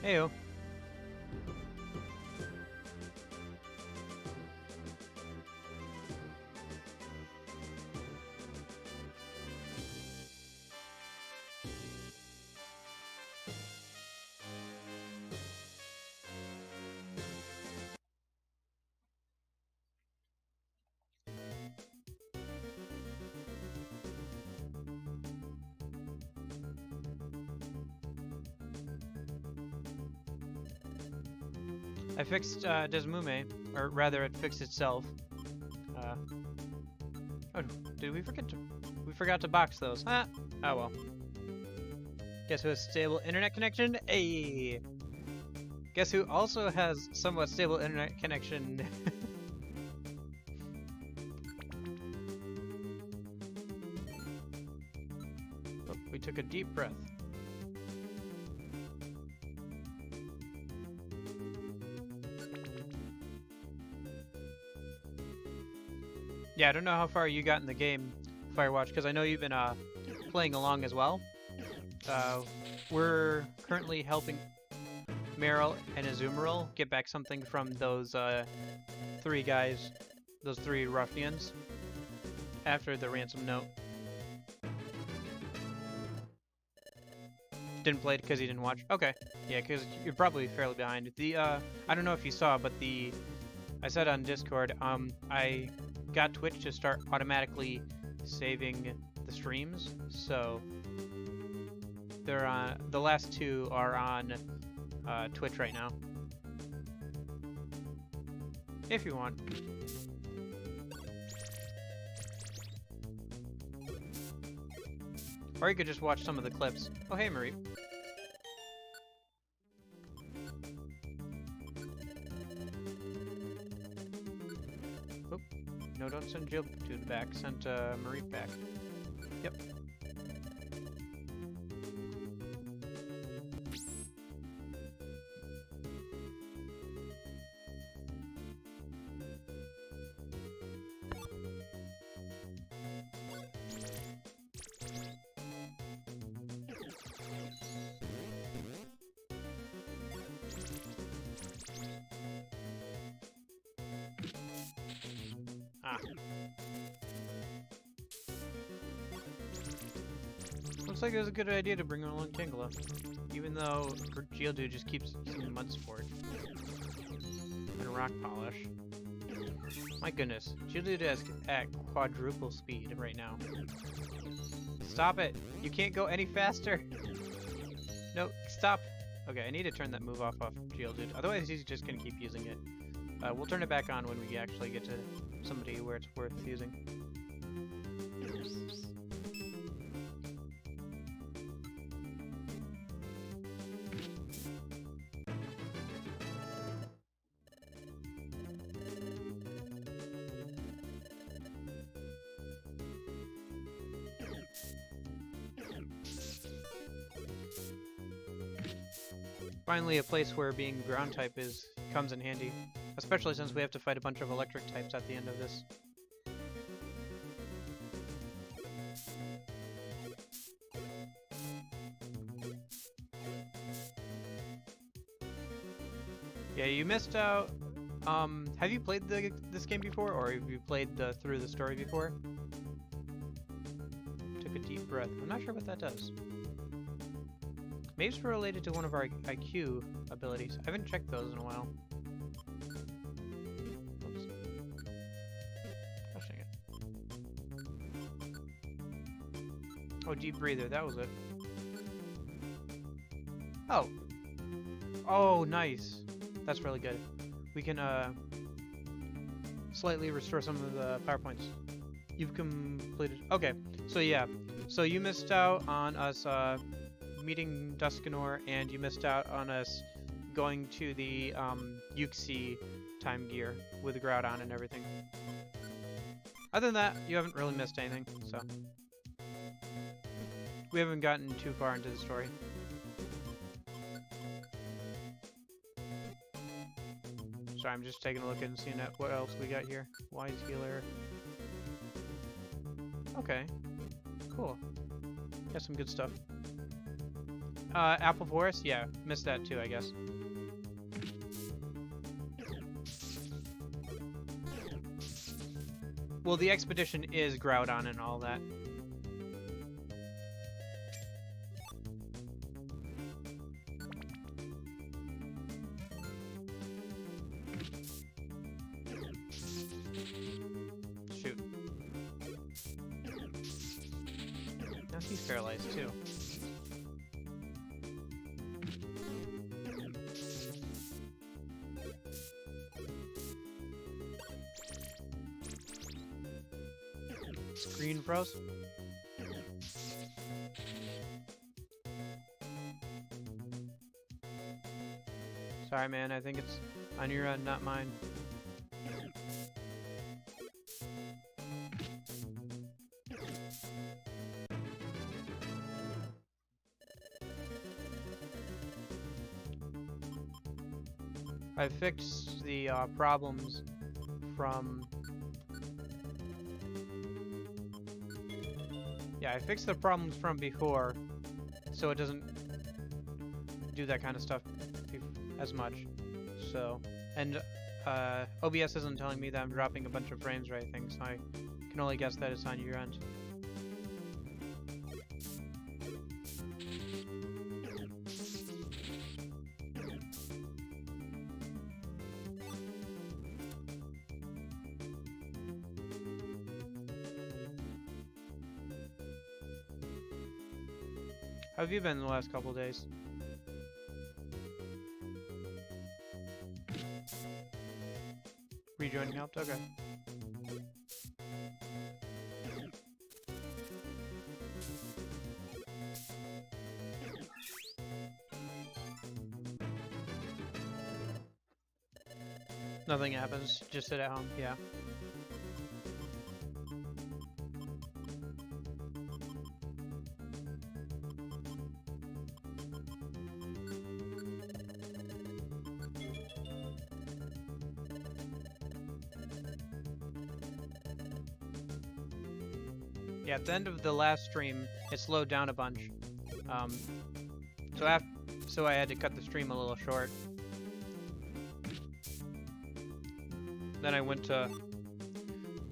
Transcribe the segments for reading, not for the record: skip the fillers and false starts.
Heyo. I fixed Desmume, or rather, it fixed itself. Oh, did we forget to? We forgot to box those. Ah, oh well. Guess who has stable internet connection? Hey. Guess who also has somewhat stable internet connection? Oh, we took a deep breath. Yeah, I don't know how far you got in the game, Firewatch, because I know you've been playing along as well. We're currently helping Meryl and Azumarill get back something from those three guys, those three ruffians, after the ransom note. Didn't play it because you didn't watch? Okay. Yeah, because you're probably fairly behind. I don't know if you saw, but I said on Discord, I got Twitch to start automatically saving the streams, so they're on, the last two are on Twitch right now. If you want. Or you could just watch some of the clips. Oh, hey, Marie. Oop. No, don't send Geodude back. Send Marie back. Yep. Ah. Looks like it was a good idea to bring along Tangela, even though Geodude just keeps using Mud Sport and Rock Polish. My goodness, Geodude is at quadruple speed right now. Stop it! You can't go any faster! No, stop! Okay, I need to turn that move off Geodude, otherwise he's just gonna keep using it. We'll turn it back on when we actually get to somebody where it's worth using. Finally, a place where being ground type comes in handy, especially since we have to fight a bunch of electric types at the end of this. Yeah, you missed out. Have you played this game before, or have you played through the story before? Took a deep breath. I'm not sure what that does. Maybe it's related to one of our IQ abilities. I haven't checked those in a while. Oops. Pushing it. Oh, deep breather. That was it. Oh. Oh, nice. That's really good. We can slightly restore some of the power points. You've completed. Okay. So yeah. So you missed out on us meeting Duskanor, and you missed out on us going to the Uxie time gear with Groudon and everything. Other than that, you haven't really missed anything, so we haven't gotten too far into the story. Sorry, I'm just taking a look and seeing what else we got here. Wise Healer. Okay, cool. Got some good stuff. Apple Forest? Yeah, missed that too, I guess. Well, the expedition is Groudon and all that. Shoot. Now he's paralyzed too. Screen froze. Sorry, man. I think it's on your end, not mine. I fixed the problems from... Yeah, I fixed the problems from before, so it doesn't do that kind of stuff as much. So, and OBS isn't telling me that I'm dropping a bunch of frames or anything, so I can only guess that it's on your end. How have you been the last couple days? Rejoining helped? Okay. Nothing happens, just sit at home, yeah. Yeah, at the end of the last stream, it slowed down a bunch. So I had to cut the stream a little short. Then I went to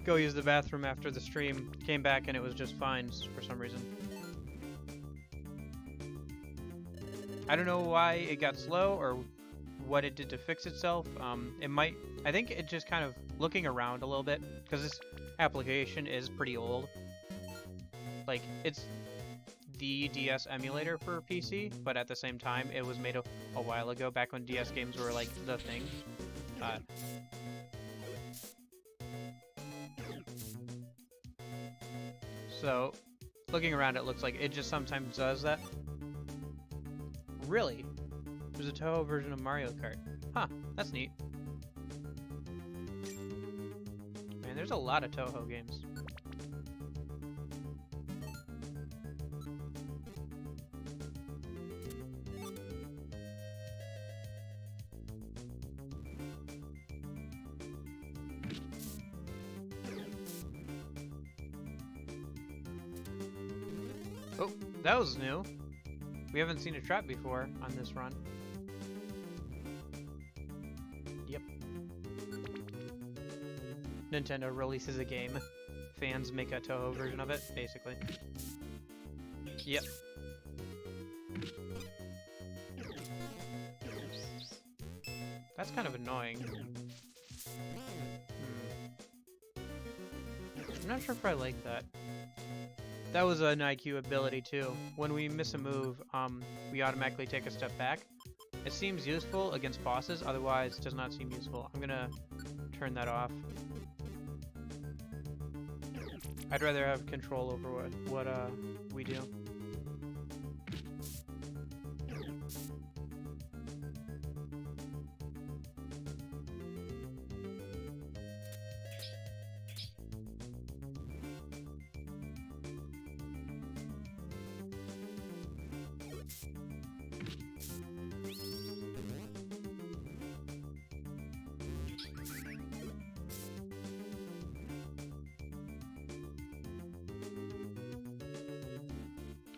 go use the bathroom after the stream, came back and it was just fine for some reason. I don't know why it got slow or what it did to fix itself. I think it just kind of looking around a little bit, because this application is pretty old. Like, it's the DS emulator for PC, but at the same time, it was made a while ago, back when DS games were, like, the thing. So, looking around, it looks like it just sometimes does that. Really? There's a Toho version of Mario Kart. Huh, that's neat. Man, there's a lot of Toho games. Oh, that was new. We haven't seen a trap before on this run. Yep. Nintendo releases a game. Fans make a Toho version of it, basically. Yep. That's kind of annoying. I'm not sure if I like that. That was an IQ ability too. When we miss a move, we automatically take a step back. It seems useful against bosses, otherwise it does not seem useful. I'm gonna turn that off. I'd rather have control over what we do.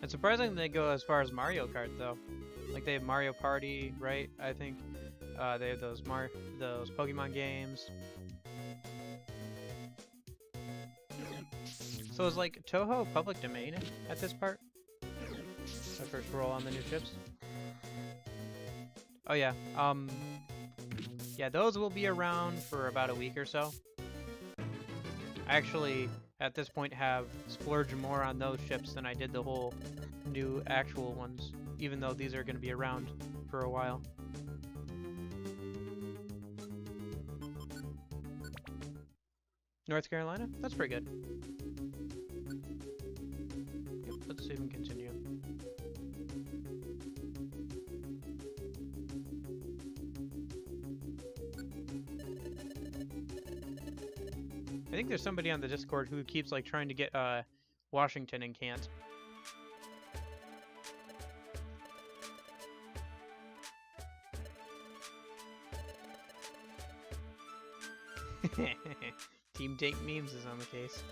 It's surprising they go as far as Mario Kart though. Like they have Mario Party, right? I think they have those Pokemon games. So is like Toho public domain at this part? My first roll on the new ships. Oh yeah, yeah, those will be around for about a week or so. I actually, at this point, have splurged more on those ships than I did the whole new actual ones, even though these are going to be around for a while. North Carolina? That's pretty good. Yep, let's see if we can continue. I think there's somebody on the Discord who keeps like trying to get Washington and can't. Team Date Memes is on the case.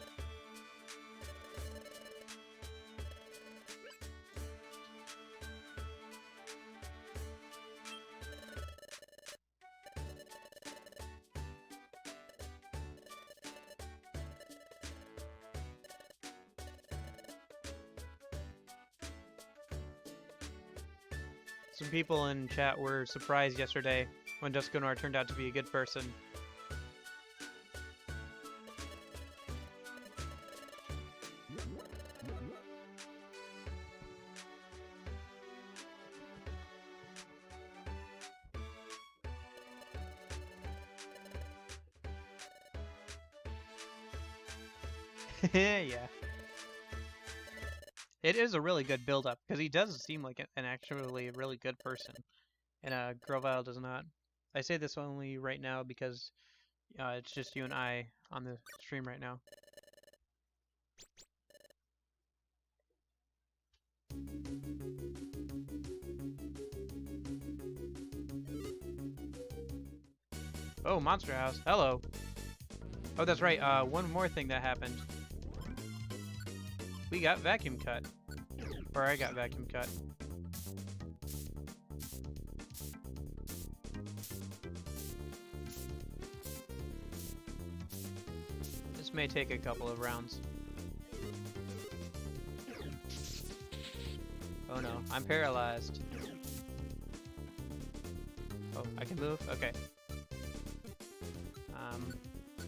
Some people in chat were surprised yesterday when Duskunar turned out to be a good person. Yeah. It is a really good build-up, because he does seem like an actually really good person, and Grovyle does not. I say this only right now because it's just you and I on the stream right now. Oh, Monster House. Hello. Oh, that's right. One more thing that happened. We got vacuum cut. Or I got vacuum cut. This may take a couple of rounds. Oh no, I'm paralyzed. Oh, I can move? Okay.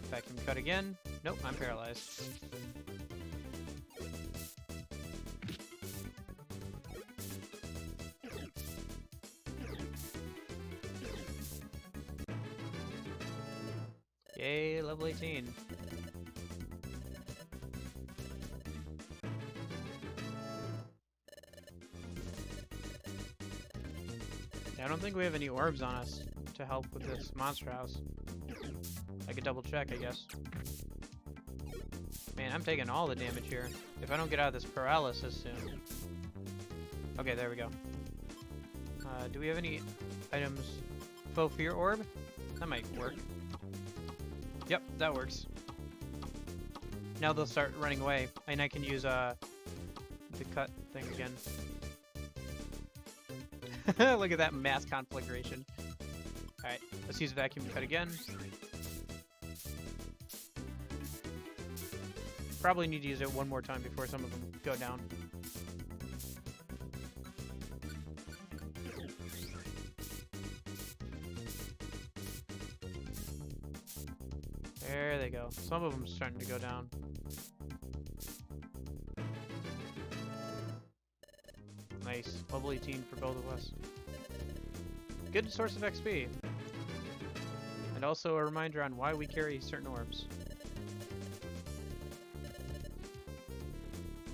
Vacuum cut again. Nope, I'm paralyzed. Yay, level 18. I don't think we have any orbs on us to help with this monster house. I could double check, I guess. Man, I'm taking all the damage here. If I don't get out of this paralysis soon. Okay, there we go. Do we have any items? Faux Fear Orb? That might work. Yep, that works. Now they'll start running away, and I can use the cut thing again. Look at that mass conflagration. Alright, let's use vacuum cut again. Probably need to use it one more time before some of them go down. There they go. Some of them starting to go down. Nice. Level 18 for both of us. Good source of XP. And also a reminder on why we carry certain orbs.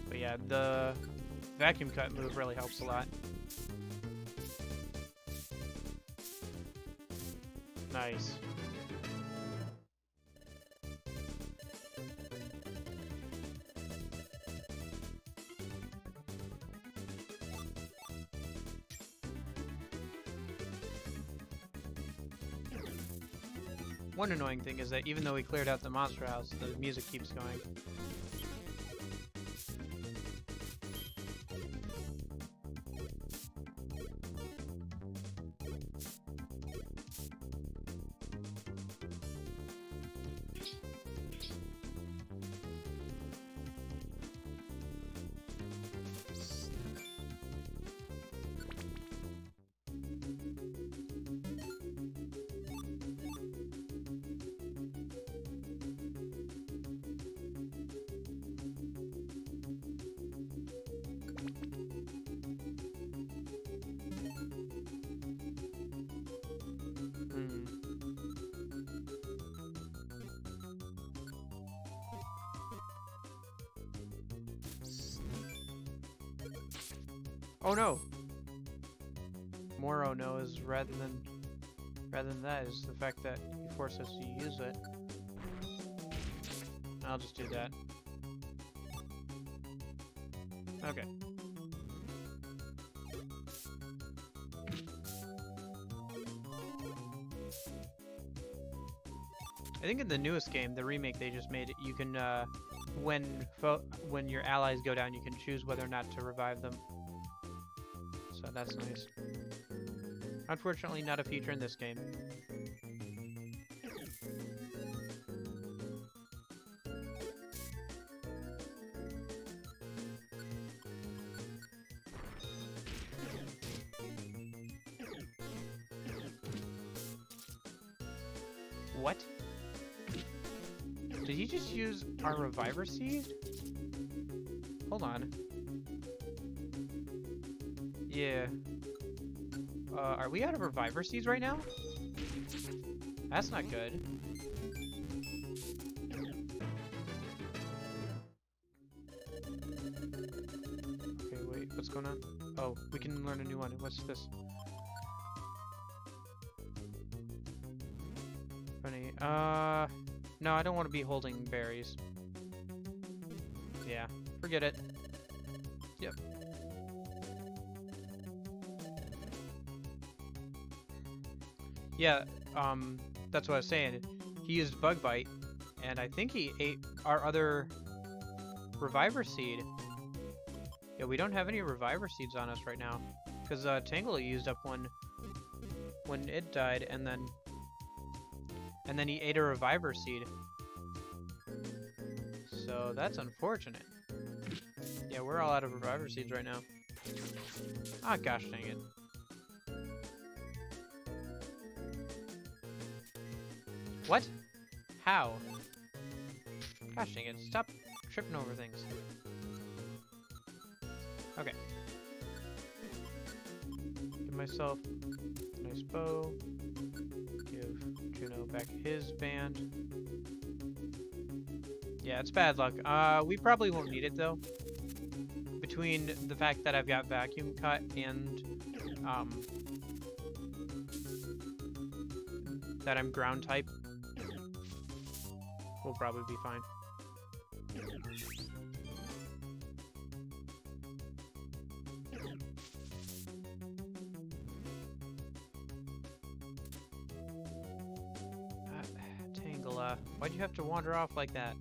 But yeah, the vacuum cut move really helps a lot. Nice. One annoying thing is that even though we cleared out the monster house, the music keeps going. Oh no! More oh no's rather than that is the fact that you force us to use it. I'll just do that. Okay. I think in the newest game, the remake they just made, you can, when your allies go down, you can choose whether or not to revive them. So that's nice. Unfortunately, not a feature in this game. What? Did he just use our Reviver Seed? Hold on. Yeah. Are we out of Reviver Seeds right now? That's not good. Okay, wait, what's going on? Oh, we can learn a new one. What's this? Funny. No, I don't want to be holding berries. Yeah, forget it. Yep. Yeah, that's what I was saying. He used Bug Bite, and I think he ate our other Reviver Seed. Yeah, we don't have any Reviver Seeds on us right now, because Tangela used up one when it died, and then he ate a Reviver Seed. So that's unfortunate. Yeah, we're all out of Reviver Seeds right now. Ah, gosh dang it. What? How? Gosh dang it, stop tripping over things. Okay. Give myself a nice bow. Give Juno back his band. Yeah, it's bad luck. We probably won't need it though. Between the fact that I've got Vacuum Cut and, that I'm ground type, we'll probably be fine. Tangela, why'd you have to wander off like that?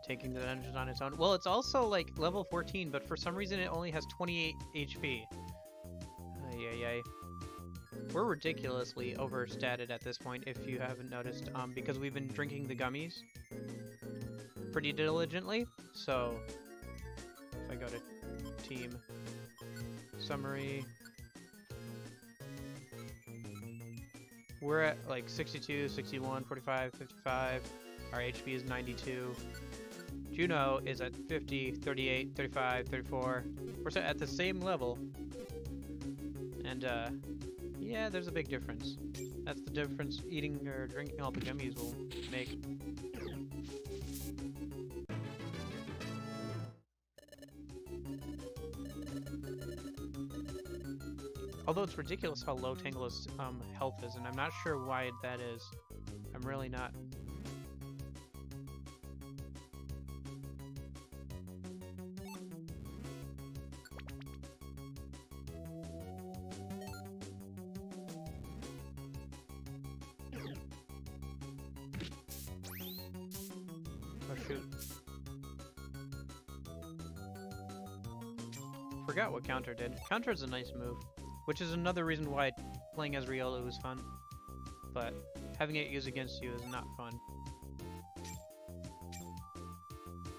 Taking the dungeons on its own. Well, it's also like level 14, but for some reason it only has 28 HP. Ay, ay, ay. We're ridiculously overstated at this point, if you haven't noticed, because we've been drinking the gummies pretty diligently. So, if I go to team summary, we're at like 62, 61, 45, 55. Our HP is 92. Juno is at 50, 38, 35, 34. We're at the same level. And, yeah, there's a big difference. That's the difference eating or drinking all the gummies will make. Although it's ridiculous how low Tangela's health is, and I'm not sure why that is. I'm really not. Oh shoot. Forgot what Counter did. Counter is a nice move, which is another reason why playing as Riolu is fun, but having it used against you is not fun.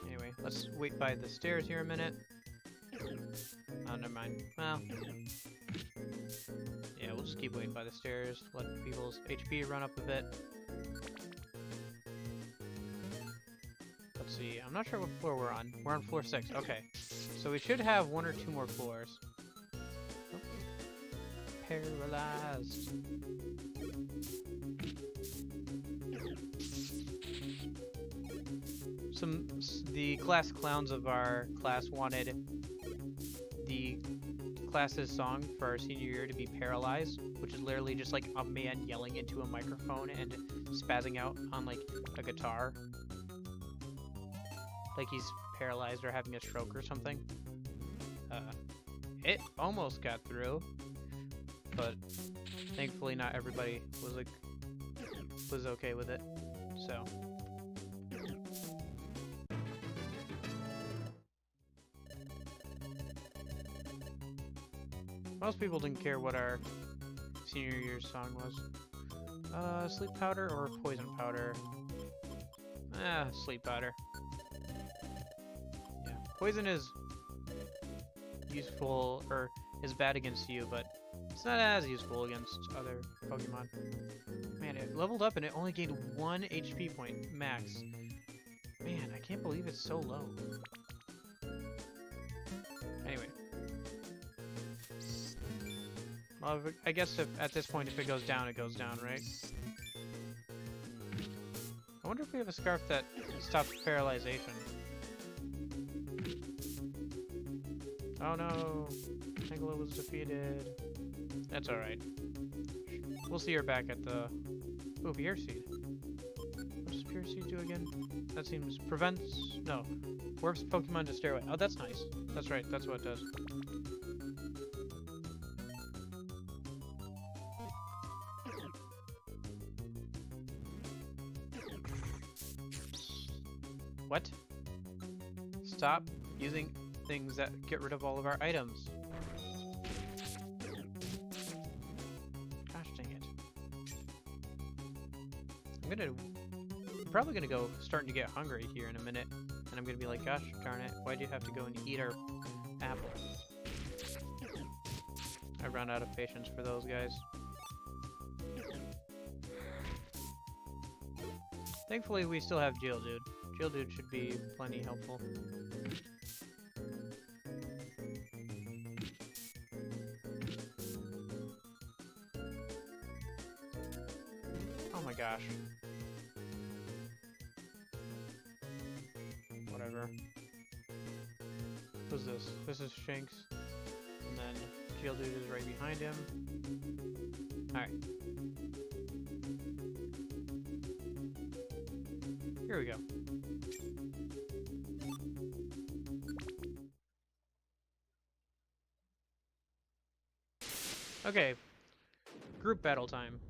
Anyway, let's wait by the stairs here a minute. Oh, never mind. Well, yeah, we'll just keep waiting by the stairs, let people's HP run up a bit. Let's see, I'm not sure what floor we're on. We're on floor 6, okay. So we should have 1 or 2 more floors. Oh, paralyzed. The class clowns of our class wanted the class's song for our senior year to be Paralyzed, which is literally just like a man yelling into a microphone and spazzing out on like a guitar. Like he's paralyzed or having a stroke or something. It almost got through, but thankfully not everybody was okay with it. So most people didn't care what our senior year song was. Sleep powder or poison powder? Sleep powder. Yeah, poison is useful, or is bad against you, but it's not as useful against other Pokemon. Man, it leveled up and it only gained 1 HP point max. Man, I can't believe it's so low. Anyway. Well, I guess at this point, if it goes down, right? I wonder if we have a scarf that stops paralyzation. Oh no! Tangela was defeated. That's alright. We'll see her back at the... Ooh, Pierce Seed. What does Pierce Seed do again? That seems... Prevents... No. Warps Pokemon to stay away. Oh, that's nice. That's right. That's what it does. What? Stop using things that get rid of all of our items. Gosh dang it. I'm probably gonna go starting to get hungry here in a minute, and I'm gonna be like, gosh darn it, why do you have to go and eat our apple? I've run out of patience for those guys. Thankfully, we still have Geodude. Geodude should be plenty helpful. Oh my gosh. Whatever. Who's this? This is Shanks. And then Geodude is right behind him. Alright. Here we go. Okay. Group battle time.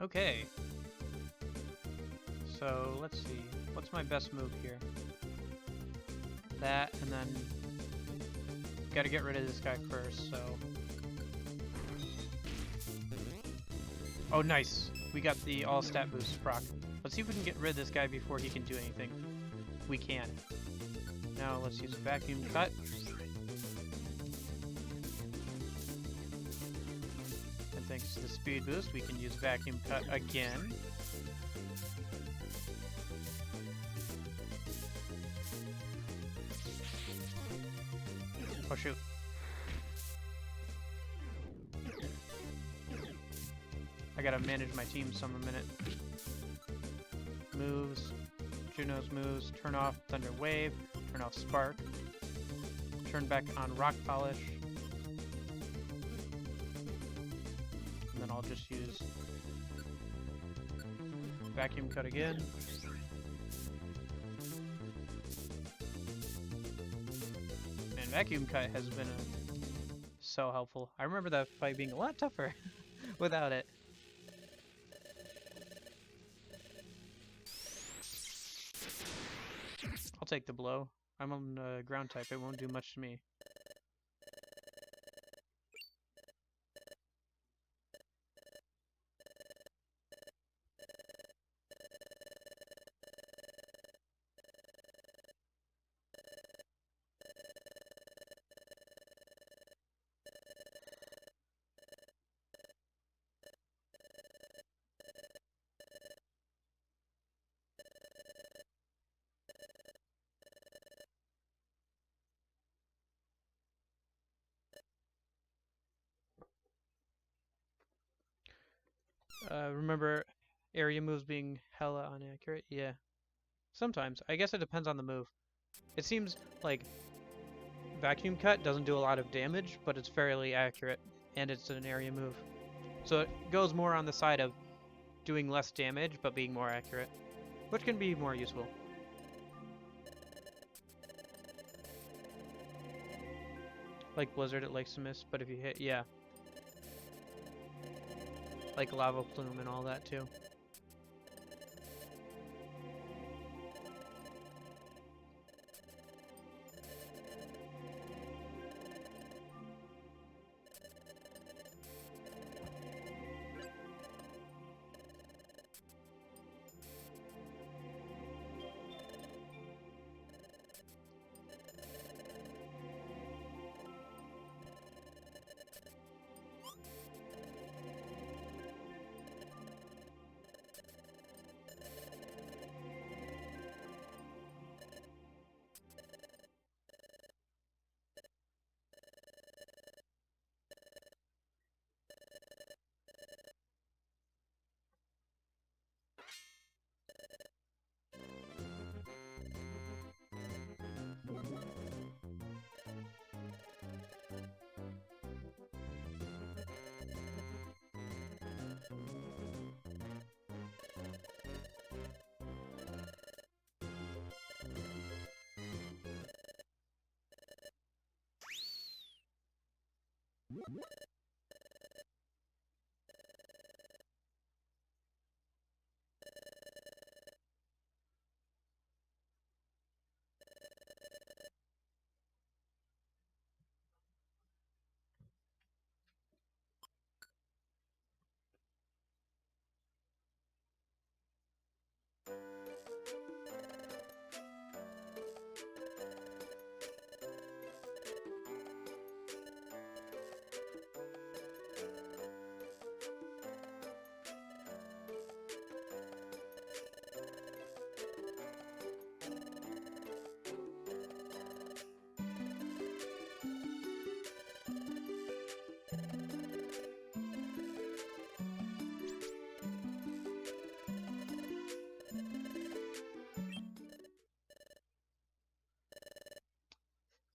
Okay. So, let's see. What's my best move here? That, and then... Gotta get rid of this guy first, so... Oh, nice! We got the all-stat boost proc. Let's see if we can get rid of this guy before he can do anything. We can. Now, let's use a vacuum cut. And thanks to the speed boost, we can use vacuum cut again. Oh shoot. I gotta manage my team some a minute. Moves. Juno's moves. Turn off Thunder Wave. Turn off Spark. Turn back on Rock Polish. And then I'll just use Vacuum Cut again. And Vacuum Cut has been so helpful. I remember that fight being a lot tougher without it. I'll take the blow. I'm on ground type. It won't do much to me. Remember area moves being hella inaccurate? Yeah. Sometimes. I guess it depends on the move. It seems like Vacuum Cut doesn't do a lot of damage, but it's fairly accurate, and it's an area move. So it goes more on the side of doing less damage, but being more accurate, which can be more useful. Like Blizzard, it likes to miss, but if you hit, yeah. Like Lava Plume and all that too.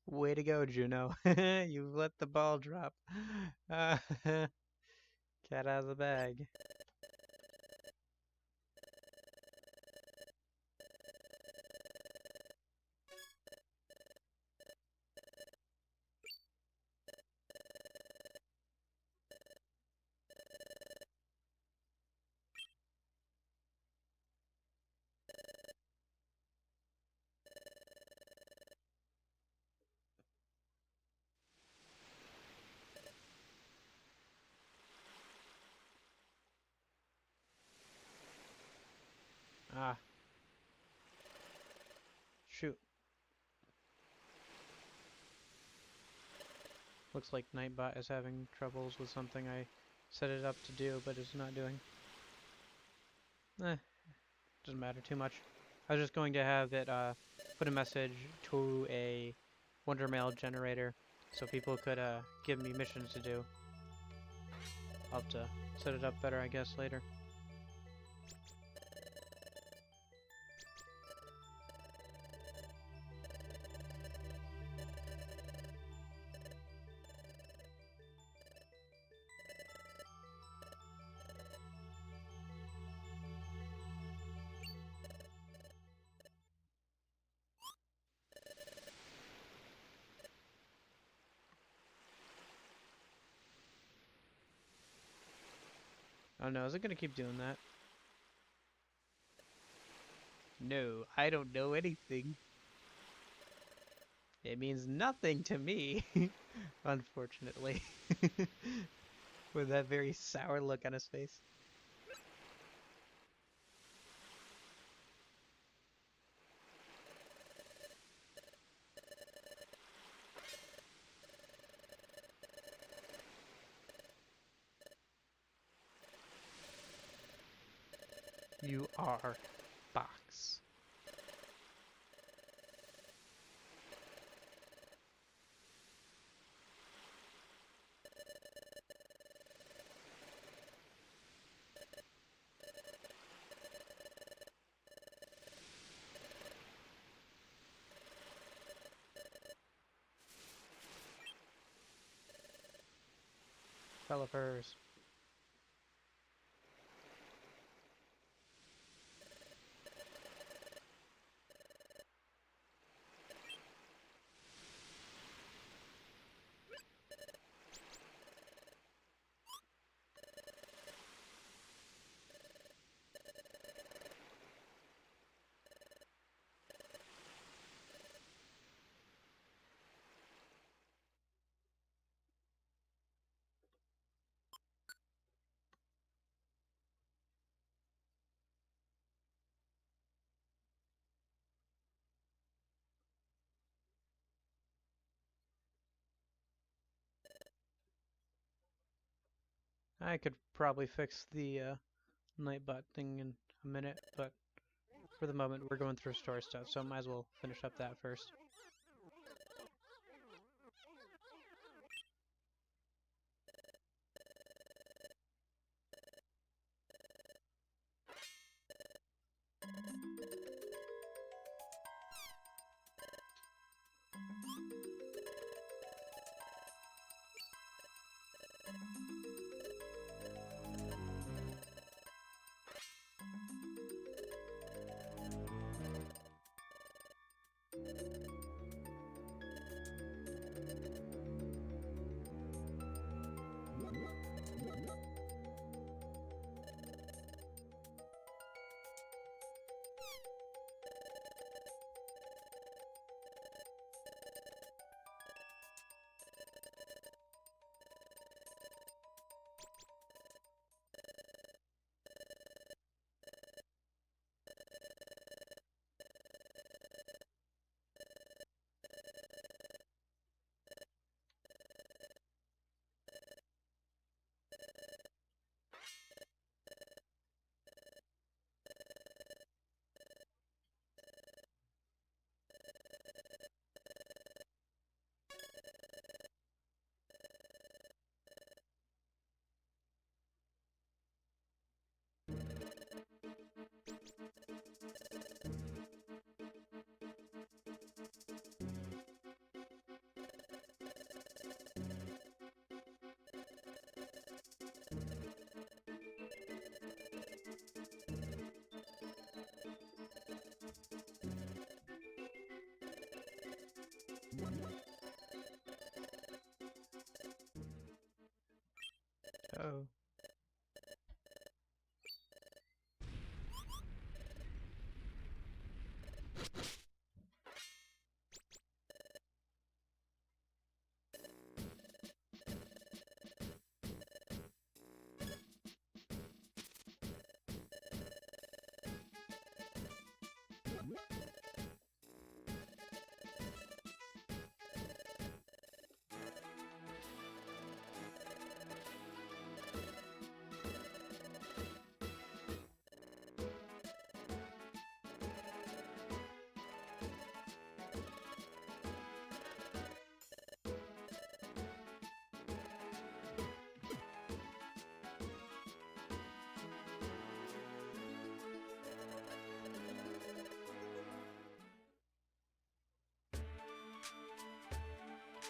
Way to go, Juno. You've let the ball drop. Cat out of the bag. Ah, shoot. Looks like Nightbot is having troubles with something I set it up to do, but it's not doing. Doesn't matter too much. I was just going to have it put a message to a Wonder Mail generator so people could give me missions to do. I'll have to set it up better, I guess, later. Oh no, is it gonna keep doing that? No, I don't know anything. It means nothing to me, unfortunately. With that very sour look on his face. You are Box. Developers. I could probably fix the Nightbot thing in a minute, but for the moment we're going through story stuff, so I might as well finish up that first. Oh.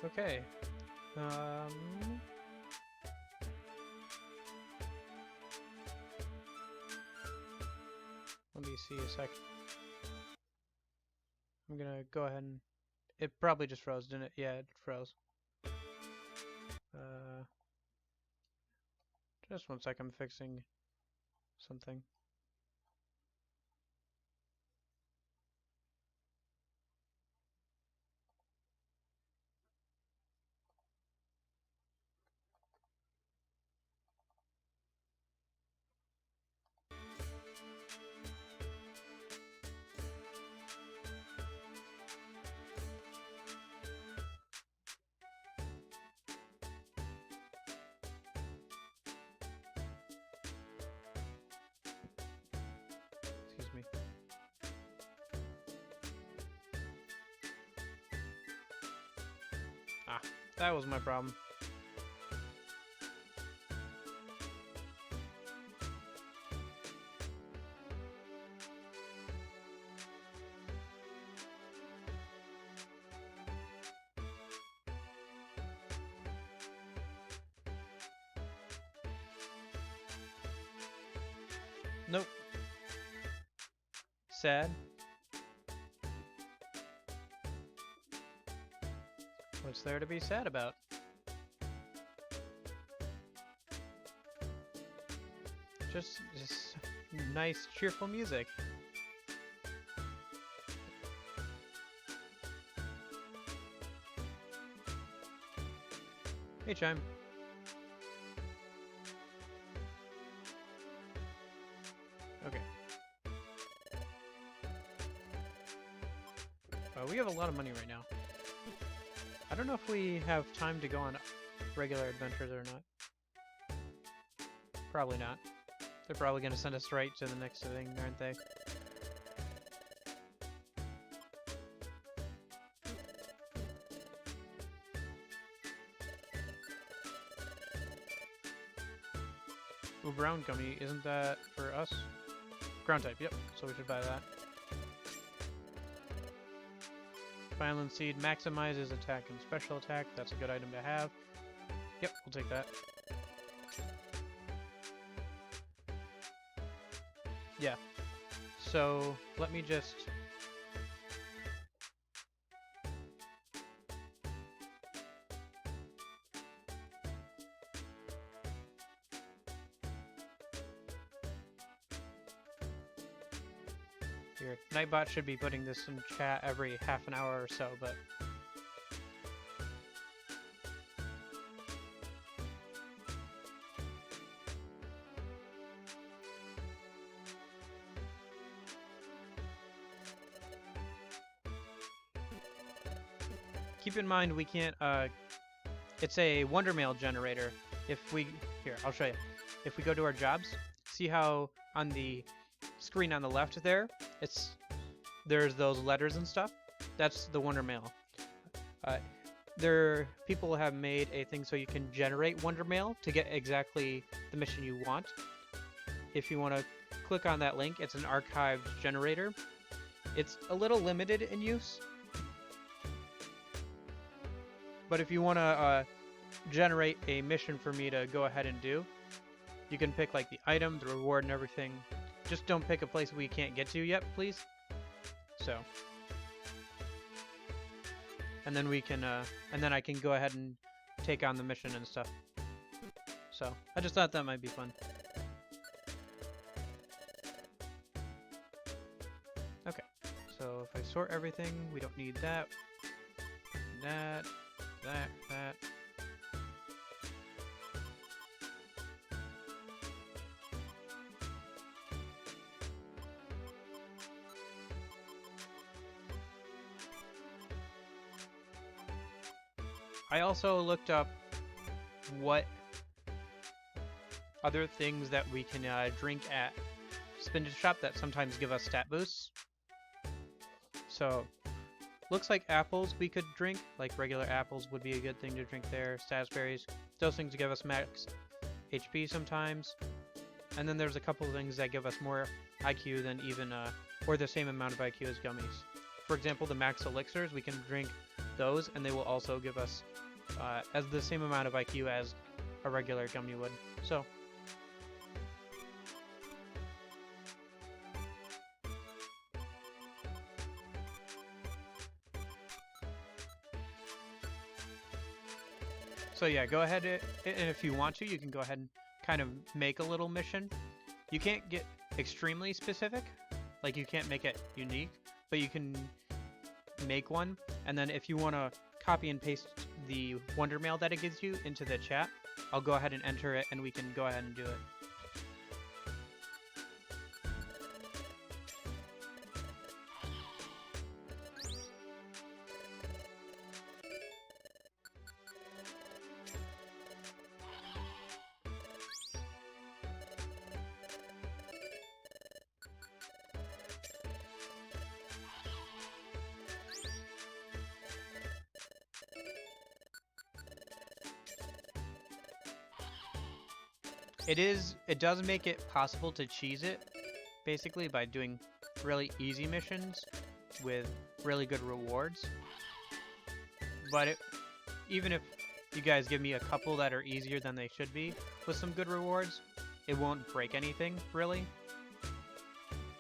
Okay. Let me see a sec. I'm gonna go ahead and... It probably just froze, didn't it? Yeah, it froze. Just one sec, I'm fixing something. Excuse me. Ah, that was my problem. Nope. Sad. What's there to be sad about? Just nice, cheerful music. Hey, Chime. Okay. We have a lot of money right now. I don't know if we have time to go on regular adventures or not. Probably not. They're probably going to send us right to the next thing, aren't they? Ooh, brown gummy, isn't that for us? Ground type, yep, so we should buy that. Violent Seed maximizes attack and special attack, that's a good item to have. Yep, we'll take that. Yeah, so let me just... Here, Nightbot should be putting this in chat every half an hour or so, but... Keep in mind we can't, it's a Wonder Mail generator. If we... Here, I'll show you. If we go to our jobs, see how on the screen on the left there, there's those letters and stuff. That's the Wonder Mail. People have made a thing so you can generate Wonder Mail to get exactly the mission you want. If you want to click on that link, it's an archived generator. It's a little limited in use, but if you want to generate a mission for me to go ahead and do, you can pick like the item, the reward, and everything. Just don't pick a place we can't get to yet, please. So, and then we can, and then I can go ahead and take on the mission and stuff. So, I just thought that might be fun. Okay, so if I sort everything, we don't need that, that. I also looked up what other things that we can drink at Spinach Shop that sometimes give us stat boosts. So, looks like apples we could drink, like regular apples would be a good thing to drink there. Status berries, those things give us max HP sometimes. And then there's a couple of things that give us more IQ than even, or the same amount of IQ as gummies. For example, the max elixirs, we can drink those, and they will also give us as the same amount of IQ as a regular gummy would. So, yeah, go ahead, and if you want to, you can go ahead and kind of make a little mission. You can't get extremely specific, like you can't make it unique, but you can make one, and then if you want to copy and paste the Wonder Mail that it gives you into the chat, I'll go ahead and enter it and we can go ahead and do it. It does make it possible to cheese it, basically, by doing really easy missions with really good rewards. But even if you guys give me a couple that are easier than they should be, with some good rewards, it won't break anything, really.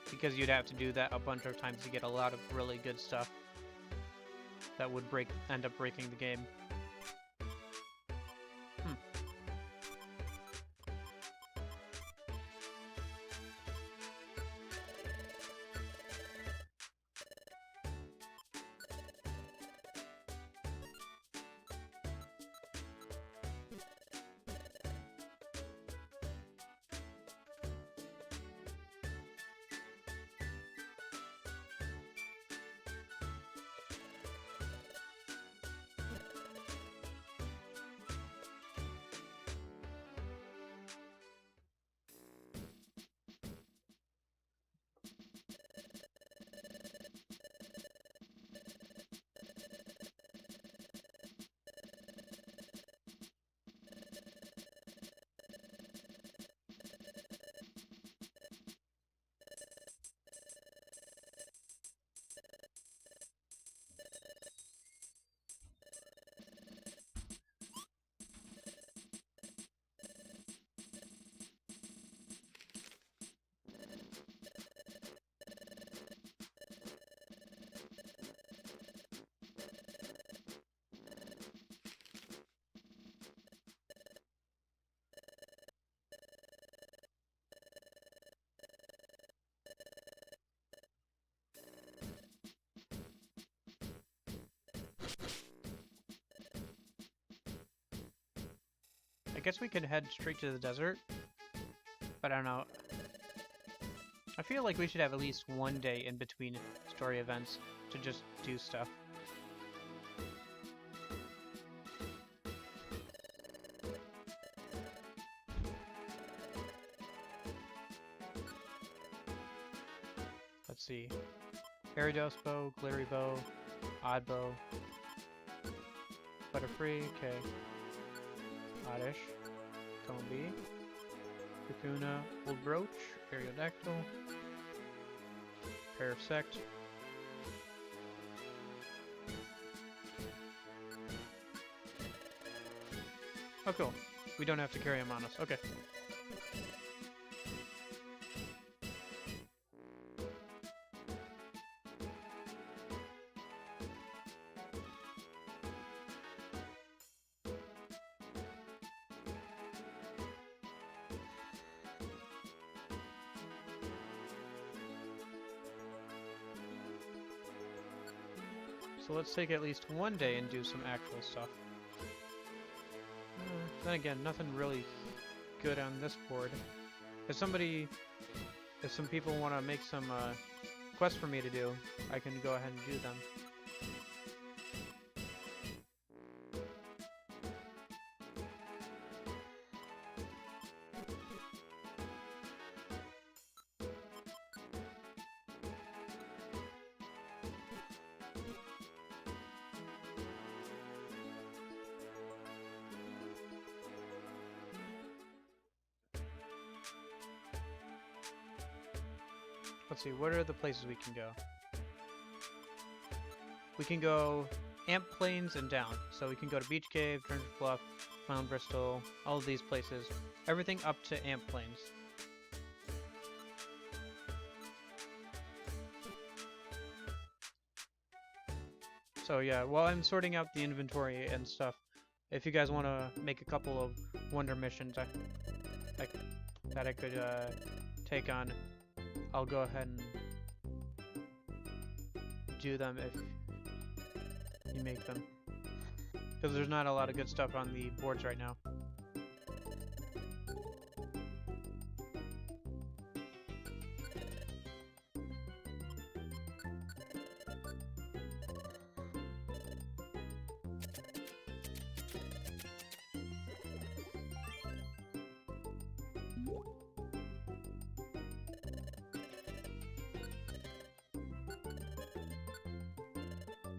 Because you'd have to do that a bunch of times to get a lot of really good stuff that would end up breaking the game. I guess we could head straight to the desert, but I don't know. I feel like we should have at least one day in between story events to just do stuff. Let's see. Gyarados bow, Glittery bow, Odd bow, Butterfree, okay. Oddish, Combi, Kakuna, Old Brooch, Aerodactyl, Parasect, oh cool, we don't have to carry him on us, okay. So let's take at least one day and do some actual stuff. Then again, nothing really good on this board. If some people want to make some quests for me to do, I can go ahead and do them. Let's see, what are the places we can go? We can go Amp Plains and down. So we can go to Beach Cave, Turner Bluff, Mount Bristol, all of these places. Everything up to Amp Plains. So yeah, while I'm sorting out the inventory and stuff, if you guys want to make a couple of wonder missions that I could take on, I'll go ahead and do them if you make them. Because there's not a lot of good stuff on the boards right now.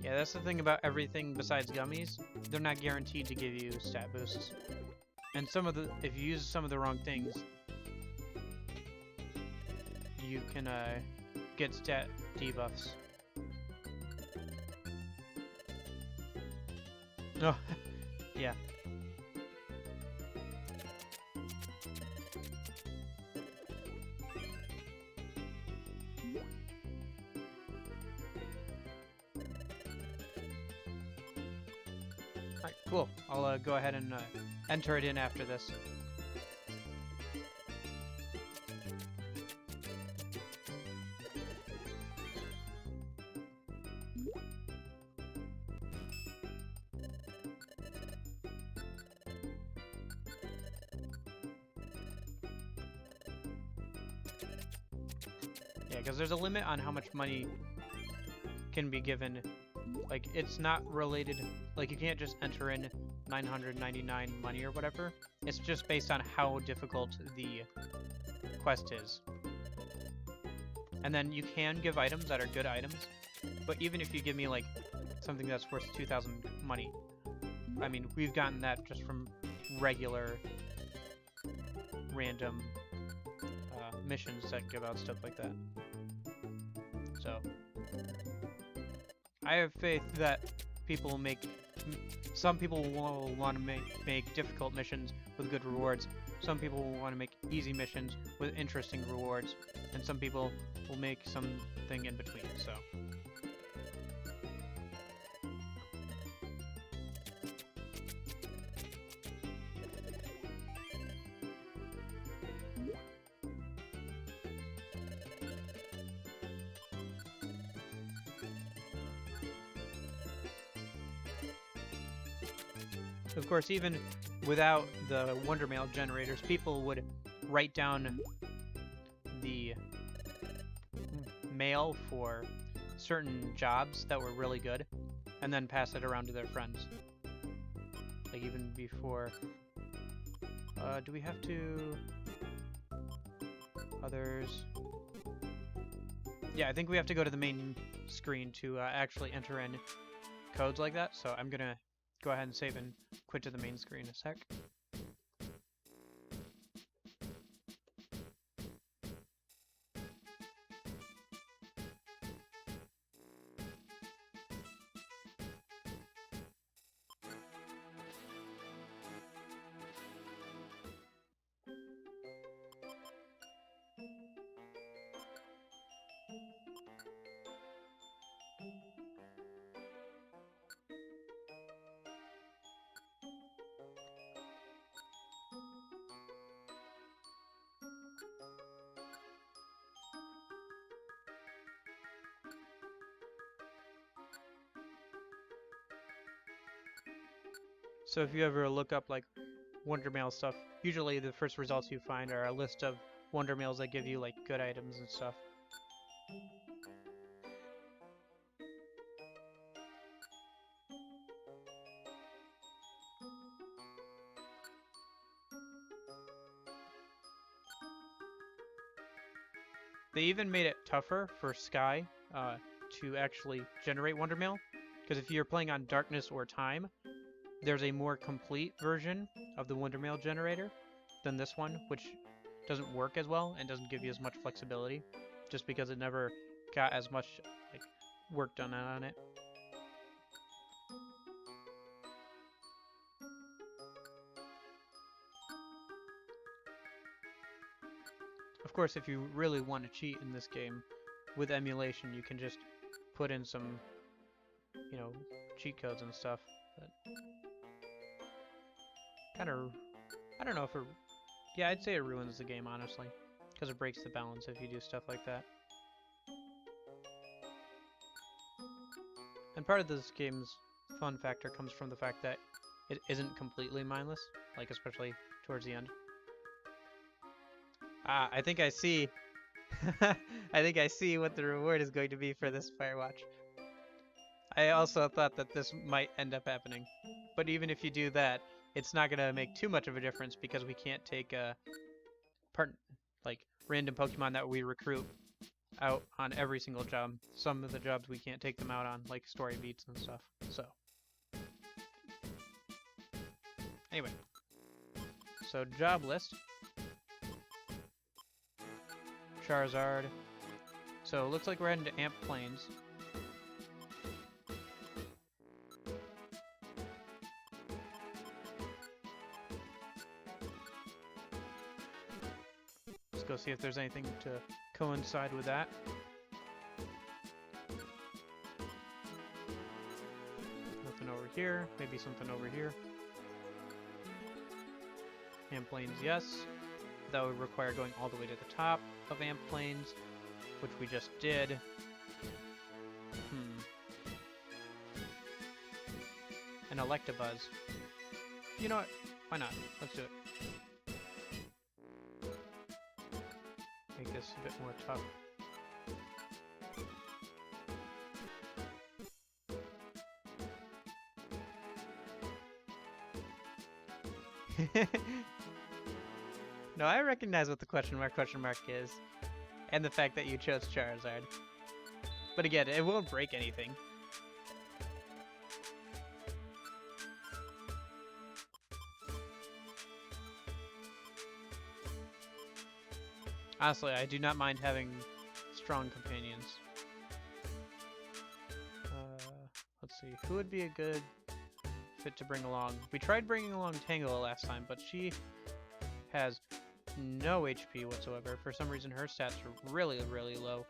Yeah, that's the thing about everything besides gummies. They're not guaranteed to give you stat boosts. And if you use some of the wrong things, you can get stat debuffs. Oh, yeah. Alright, cool. I'll go ahead and enter it in after this. Yeah, because there's a limit on how much money can be given. Like, it's not related, like, you can't just enter in 999 money or whatever. It's just based on how difficult the quest is. And then you can give items that are good items, but even if you give me, like, something that's worth 2,000 money, I mean, we've gotten that just from regular, random missions that give out stuff like that. So I have faith that people will some people will want to make difficult missions with good rewards. Some people will want to make easy missions with interesting rewards, and some people will make something in between. So. Of course, even without the Wonder Mail generators, people would write down the mail for certain jobs that were really good, and then pass it around to their friends. Like, even before... do we have to... Others... Yeah, I think we have to go to the main screen to actually enter in codes like that, so I'm gonna go ahead and save and quit to the main screen a sec. So if you ever look up like Wonder Mail stuff, usually the first results you find are a list of Wonder Mails that give you like good items and stuff. They even made it tougher for Sky to actually generate Wonder Mail, because if you're playing on Darkness or Time, there's a more complete version of the Wonder Mail generator than this one, which doesn't work as well and doesn't give you as much flexibility, just because it never got as much like work done on it. Of course, if you really want to cheat in this game with emulation, you can just put in some, you know, cheat codes and stuff. But kind of, I don't know if it, yeah, I'd say it ruins the game, honestly. because it breaks the balance if you do stuff like that. And part of this game's fun factor comes from the fact that it isn't completely mindless, like especially towards the end. Ah, I think I see. I think I see what the reward is going to be for this Firewatch. I also thought that this might end up happening. But even if you do that, it's not going to make too much of a difference because we can't take like random Pokemon that we recruit out on every single job. Some of the jobs we can't take them out on, like story beats and stuff. So anyway, so job list. Charizard. So it looks like we're heading to Amp Plains. Let's go see if there's anything to coincide with that. Nothing over here. Maybe something over here. Amp Plains, yes. That would require going all the way to the top of Amp Plains, which we just did. An Electabuzz. You know what? Why not? Let's do it. Make this a bit more tough. No, I recognize what the question mark is, and the fact that you chose Charizard. But again, it won't break anything. Honestly, I do not mind having strong companions. Let's see, who would be a good fit to bring along? We tried bringing along Tangela last time, but she has no HP whatsoever. For some reason, her stats are really, really low.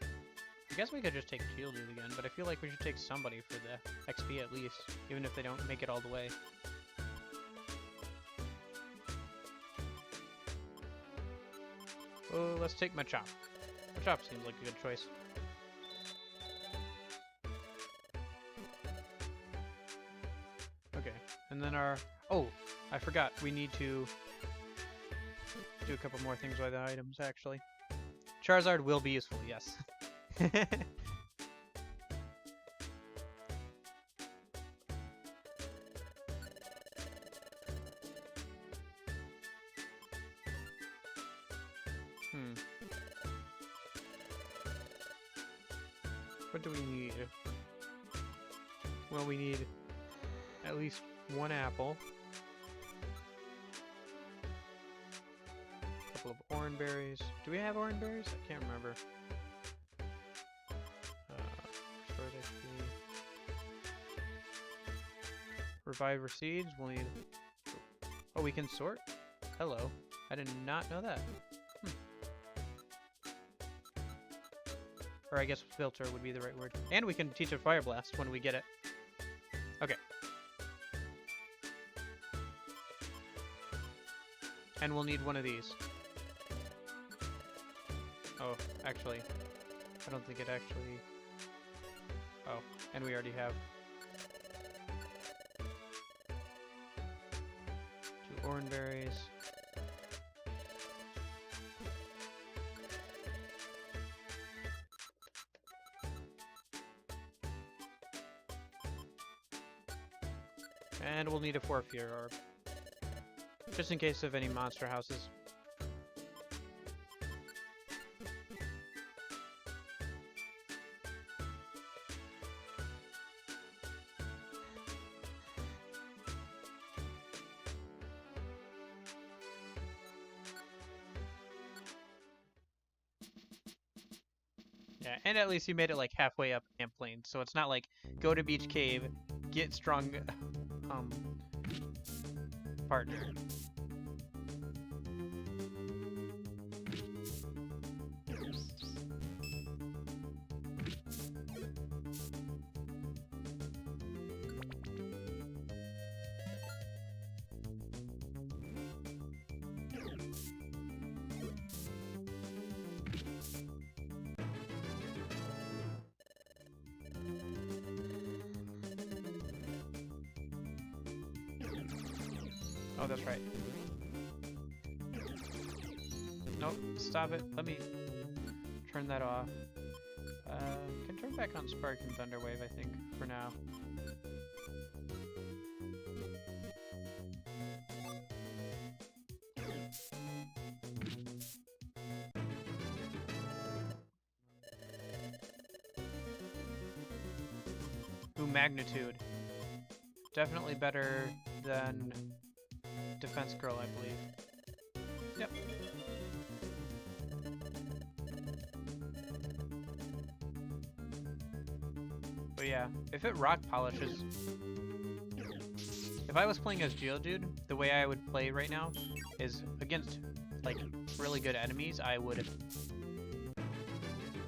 I guess we could just take Geodude again, but I feel like we should take somebody for the XP at least, even if they don't make it all the way. Oh, let's take Machop. Machop seems like a good choice. Okay, and then our... Oh, I forgot. We need to do a couple more things with the items, actually. Charizard will be useful, yes. What do we need? Well, we need at least one apple. A couple of orange berries. Do we have orange berries? I can't remember. Reviver seeds. We'll need... Oh, we can sort? Hello. I did not know that. Or I guess filter would be the right word. And we can teach it Fire Blast when we get it. Okay. And we'll need one of these. Oh, actually, I don't think it actually... Oh, and we already have 2 orange berries. And we'll need a 4-Fear Orb. Just in case of any monster houses. Yeah, and at least you made it like halfway up Amp Plains, so it's not like go to Beach Cave, get strong partner. Oh, that's right. Nope, stop it. Let me turn that off. Can turn back on Spark and Thunderwave, I think, for now. Ooh, Magnitude. Definitely better than Defense Girl, I believe. Yep. But yeah, if it rock polishes... If I was playing as Geodude, the way I would play right now is against, like, really good enemies, I would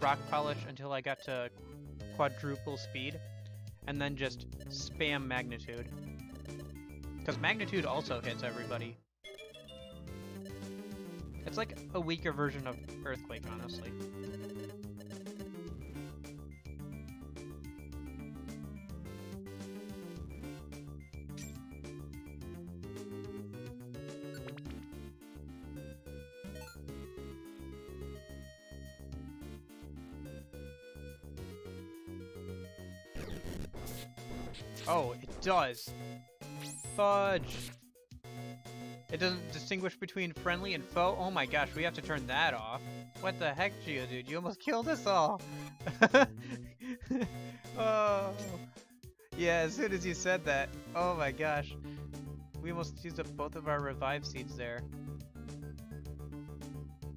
rock polish until I got to quadruple speed, and then just spam Magnitude. Because Magnitude also hits everybody. It's like a weaker version of Earthquake, honestly. Oh, it does. Fudge. It doesn't distinguish between friendly and foe? Oh my gosh, we have to turn that off. What the heck, Geodude? You almost killed us all. Oh. Yeah, as soon as you said that. Oh my gosh. We almost used up both of our revive seeds there.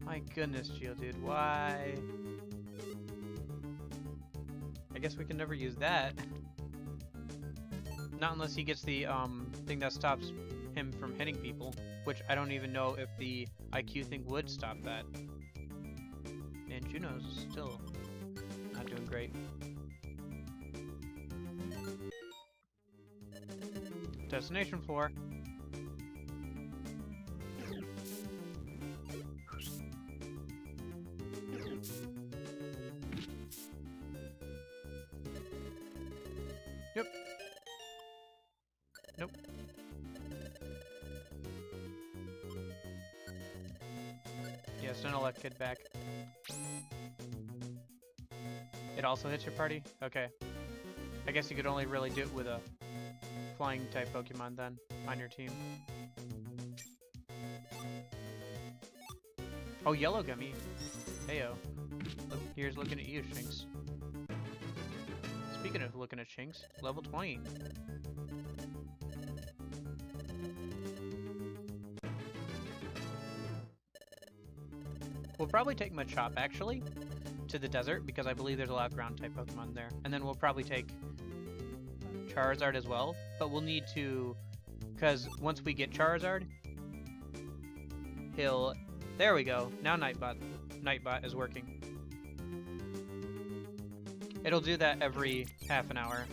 My goodness, Geodude, why? I guess we can never use that. Not unless he gets the thing that stops him from hitting people, which I don't even know if the IQ thing would stop that. And Juno's still not doing great. Destination floor. Yep. Nope. Yeah, send a left kid back. It also hits your party? Okay. I guess you could only really do it with a flying type Pokemon then on your team. Oh, Yellow Gummy. Heyo. Look, here's looking at you, Shinx. Speaking of looking at Shinx, level 20. We'll probably take Machop, actually, to the desert, because I believe there's a lot of ground-type Pokemon there. And then we'll probably take Charizard as well, but we'll need to... Because once we get Charizard, he'll... There we go. Now Nightbot is working. It'll do that every half an hour.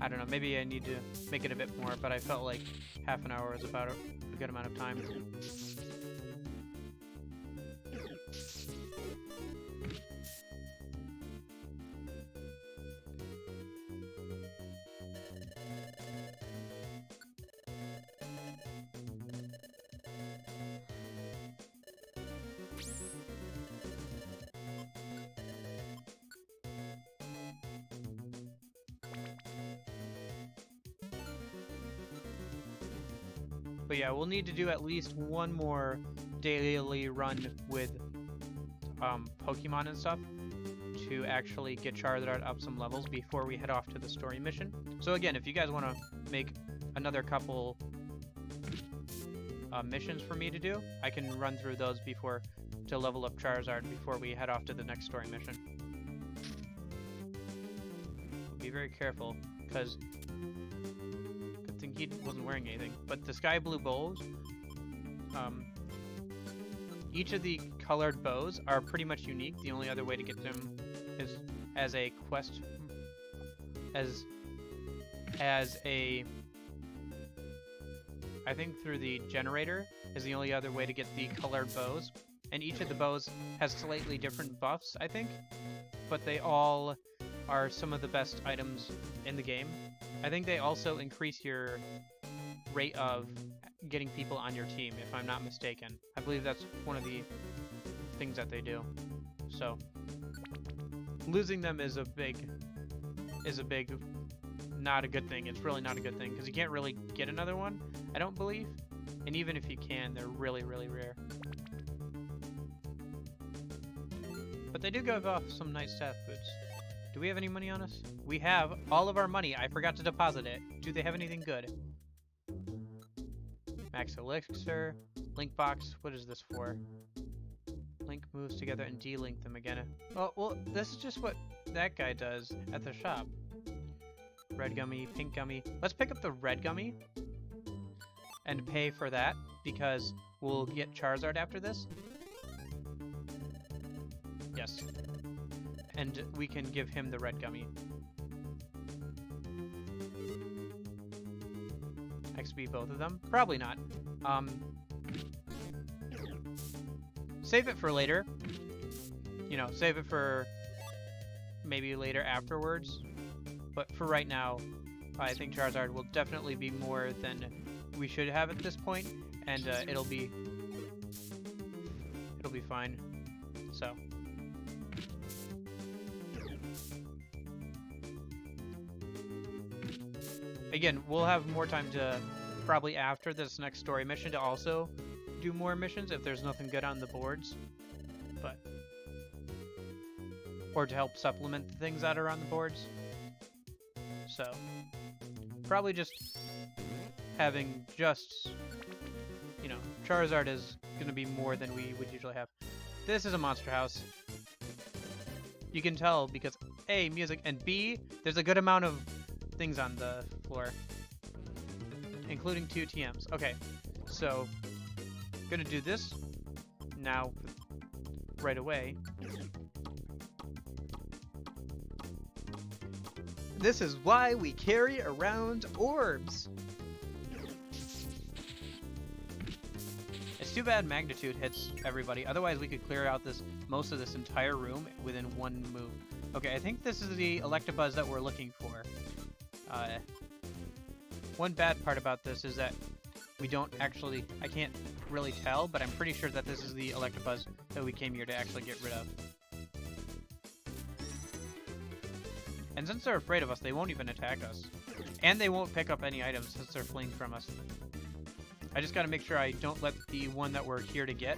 I don't know, maybe I need to make it a bit more, but I felt like half an hour was about a good amount of time. But yeah, we'll need to do at least one more daily run with Pokemon and stuff to actually get Charizard up some levels before we head off to the story mission. So again, if you guys want to make another couple missions for me to do, I can run through those before to level up Charizard before we head off to the next story mission. Be very careful, because he wasn't wearing anything. But the sky blue bows, each of the colored bows are pretty much unique. The only other way to get them is as a quest, I think through the generator is the only other way to get the colored bows. And each of the bows has slightly different buffs, I think, but they all are some of the best items in the game. I think they also increase your rate of getting people on your team, if I'm not mistaken. I believe that's one of the things that they do. So losing them is a big, not a good thing. It's really not a good thing because you can't really get another one, I don't believe. And even if you can, they're really, really rare. But they do give off some nice stat boots. Do we have any money on us? We have all of our money. I forgot to deposit it. Do they have anything good? Max Elixir. Link box. What is this for? Link moves together and delink them again. Oh, well, this is just what that guy does at the shop. Red gummy, pink gummy. Let's pick up the red gummy and pay for that because we'll get Charizard after this. Yes. And we can give him the red gummy. XP both of them? Probably not. Save it for later. You know, save it for maybe later afterwards. But for right now, I think Charizard will definitely be more than we should have at this point, and it'll be fine. So. Again, we'll have more time to, probably after this next story mission, to also do more missions if there's nothing good on the boards. But, or to help supplement the things that are on the boards. So, probably just having just, you know, Charizard is going to be more than we would usually have. This is a monster house. You can tell because A, music, and B, there's a good amount of things on the floor, including 2 TMs. Okay, so gonna do this now right away. This is why we carry around orbs. It's too bad Magnitude hits everybody. Otherwise, we could clear out most of this entire room within one move. Okay, I think this is the Electabuzz that we're looking for. One bad part about this is that we don't actually, I can't really tell, but I'm pretty sure that this is the Electabuzz that we came here to actually get rid of. And since they're afraid of us, they won't even attack us. And they won't pick up any items since they're fleeing from us. I just gotta make sure I don't let the one that we're here to get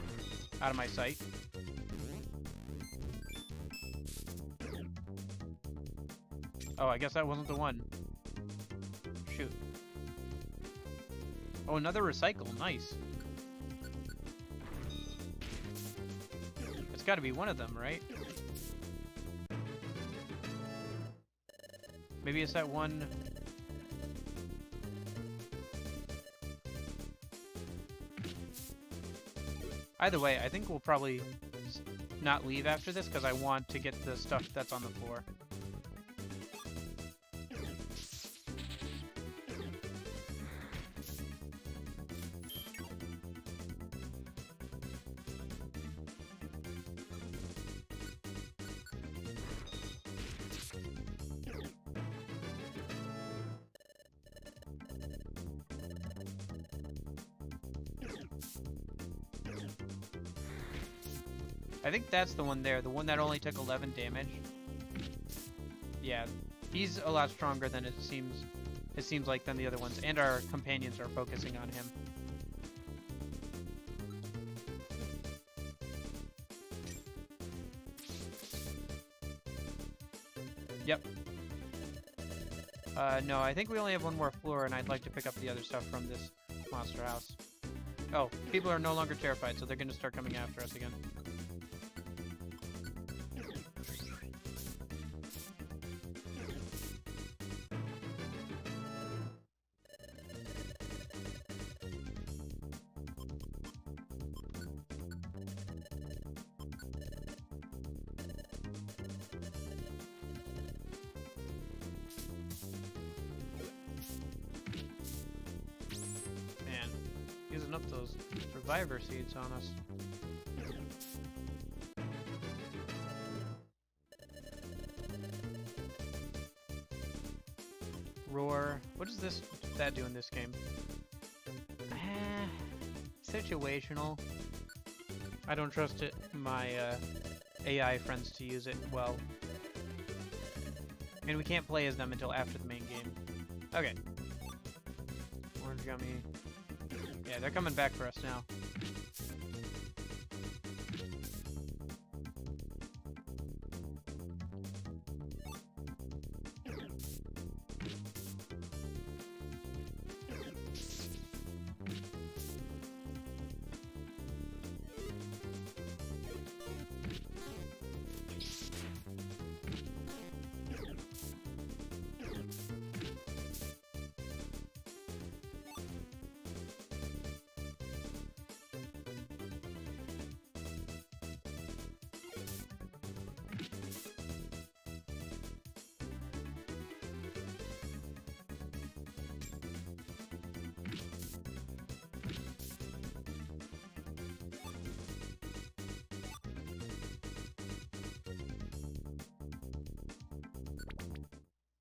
out of my sight. Oh, I guess that wasn't the one. Shoot. Oh, another recycle. Nice. It's gotta be one of them, right? Maybe it's that one... Either way, I think we'll probably not leave after this because I want to get the stuff that's on the floor. I think that's the one there, the one that only took 11 damage. Yeah, he's a lot stronger than it seems like than the other ones, and our companions are focusing on him. Yep. No, I think we only have one more floor, and I'd like to pick up the other stuff from this monster house. Oh, people are no longer terrified, so they're going to start coming after us again. Using up those reviver seeds on us. Roar. What does that do in this game? situational. I don't trust it, my AI friends to use it well. And we can't play as them until after the main game. Okay. Orange gummy. Yeah, they're coming back for us now.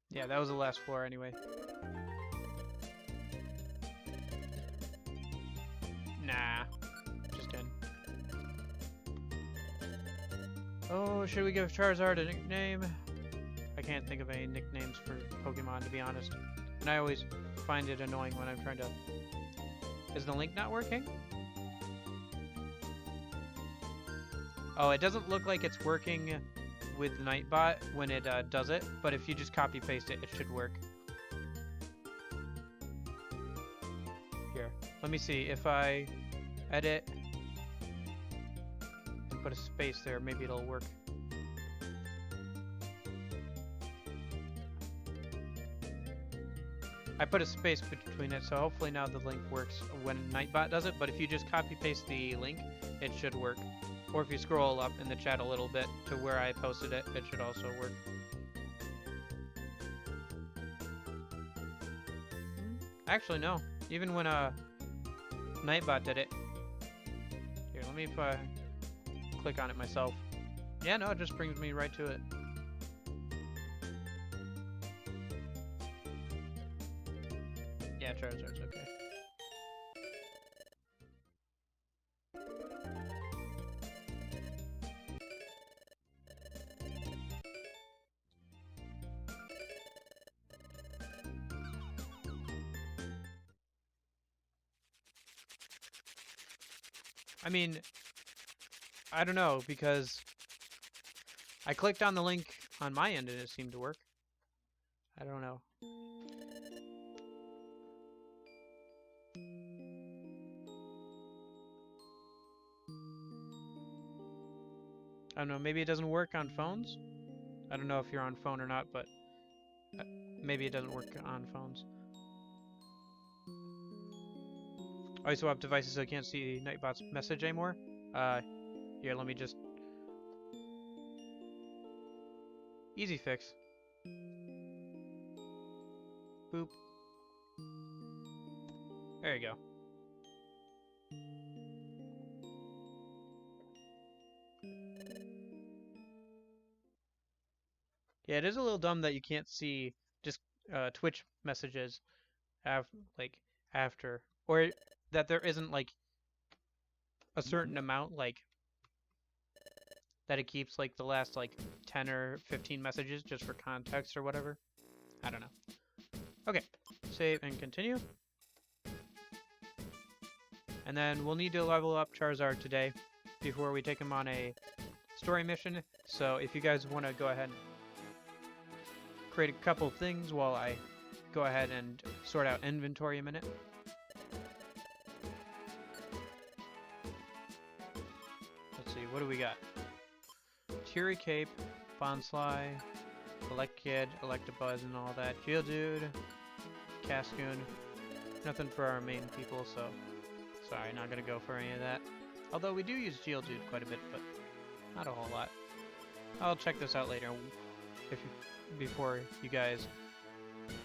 Yeah, that was the last floor anyway. Nah. Just kidding. Oh, should we give Charizard a nickname? I can't think of any nicknames for Pokemon, to be honest. And I always find it annoying when I'm trying to... Is the link not working? Oh, it doesn't look like it's working with Nightbot when it does it, but if you just copy paste it, it should work. Here, let me see. If I edit and put a space there, maybe it'll work. I put a space between it, so hopefully now the link works when Nightbot does it, but if you just copy paste the link, it should work. Or if you scroll up in the chat a little bit to where I posted it, it should also work. Actually, no. Even when Nightbot did it. Here, let me click on it myself. Yeah, no, it just brings me right to it. Yeah, Charizard's okay. I mean, I don't know, because I clicked on the link on my end and it seemed to work. I don't know. I don't know, maybe it doesn't work on phones? I don't know if you're on phone or not, but maybe it doesn't work on phones. Oh, you swap devices so you can't see Nightbot's message anymore? Here, let me just... Easy fix. Boop. There you go. Yeah, it is a little dumb that you can't see just Twitch messages after, or that there isn't like a certain amount that it keeps like the last 10 or 15 messages just for context or whatever. I don't know. Okay, save and continue. And then we'll need to level up Charizard today before we take him on a story mission. So if you guys want to go ahead and create a couple things while I go ahead and sort out inventory a minute. Let's see, what do we got? Fury Cape, Bonsly, Elekid, Electabuzz and all that. Geodude, Cascoon. Nothing for our main people, so sorry, not gonna go for any of that. Although we do use Geodude quite a bit, but not a whole lot. I'll check this out later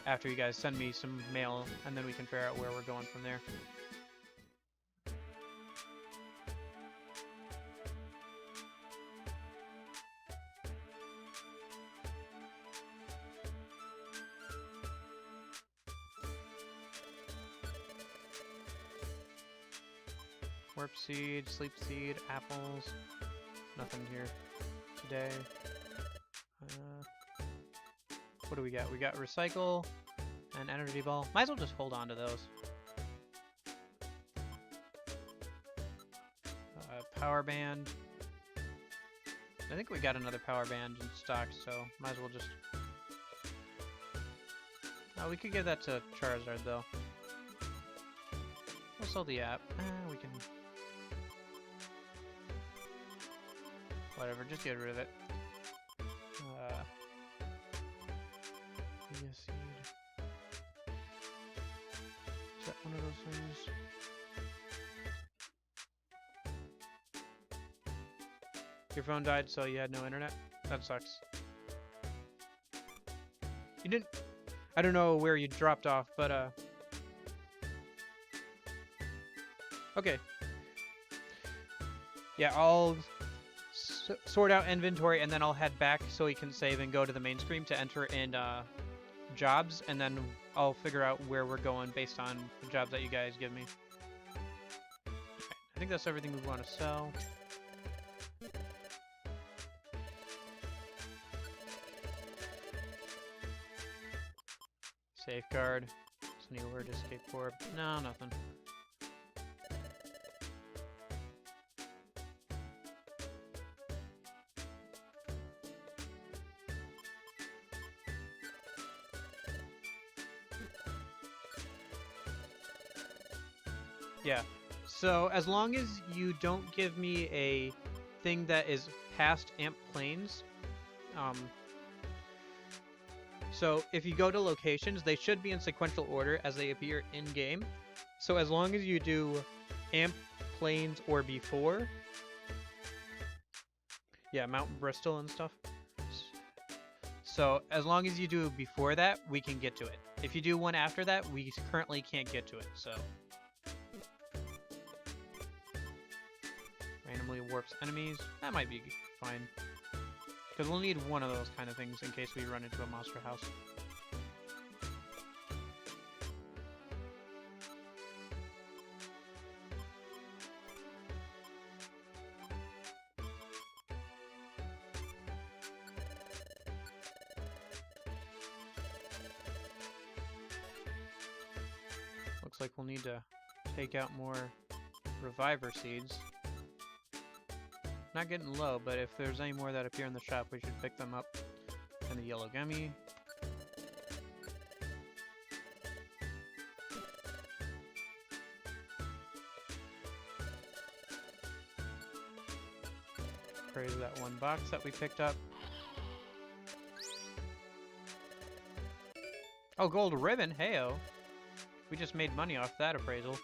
after you guys send me some mail, and then we can figure out where we're going from there. Warp seed, sleep seed, apples. Nothing here today. What do we got? We got recycle and energy ball. Might as well just hold on to those. Power band. I think we got another power band in stock, so might as well just... Oh, we could give that to Charizard, though. We'll sell the app. We can... Whatever, just get rid of it. Mega seed. Is that one of those things? Your phone died, so you had no internet? That sucks. You didn't... I don't know where you dropped off, but, okay. Yeah, I'll sort out inventory, and then I'll head back so we can save and go to the main screen to enter in, jobs, and then I'll figure out where we're going based on the jobs that you guys give me. Okay, I think that's everything we want to sell. Safeguard. Is any word escape orb? No, nothing. Yeah. So as long as you don't give me a thing that is past Amp Plains, so if you go to locations, they should be in sequential order as they appear in-game. So as long as you do Amp Plains or before, yeah, Mount Bristol and stuff. So as long as you do before that, we can get to it. If you do one after that, we currently can't get to it, so. Randomly warps enemies. That might be fine. Because we'll need one of those kind of things in case we run into a monster house. Looks like we'll need to take out more Reviver seeds. Not getting low, but if there's any more that appear in the shop, we should pick them up. And the yellow gummy. Praise that one box that we picked up. Oh, gold ribbon, heyo. We just made money off that appraisal.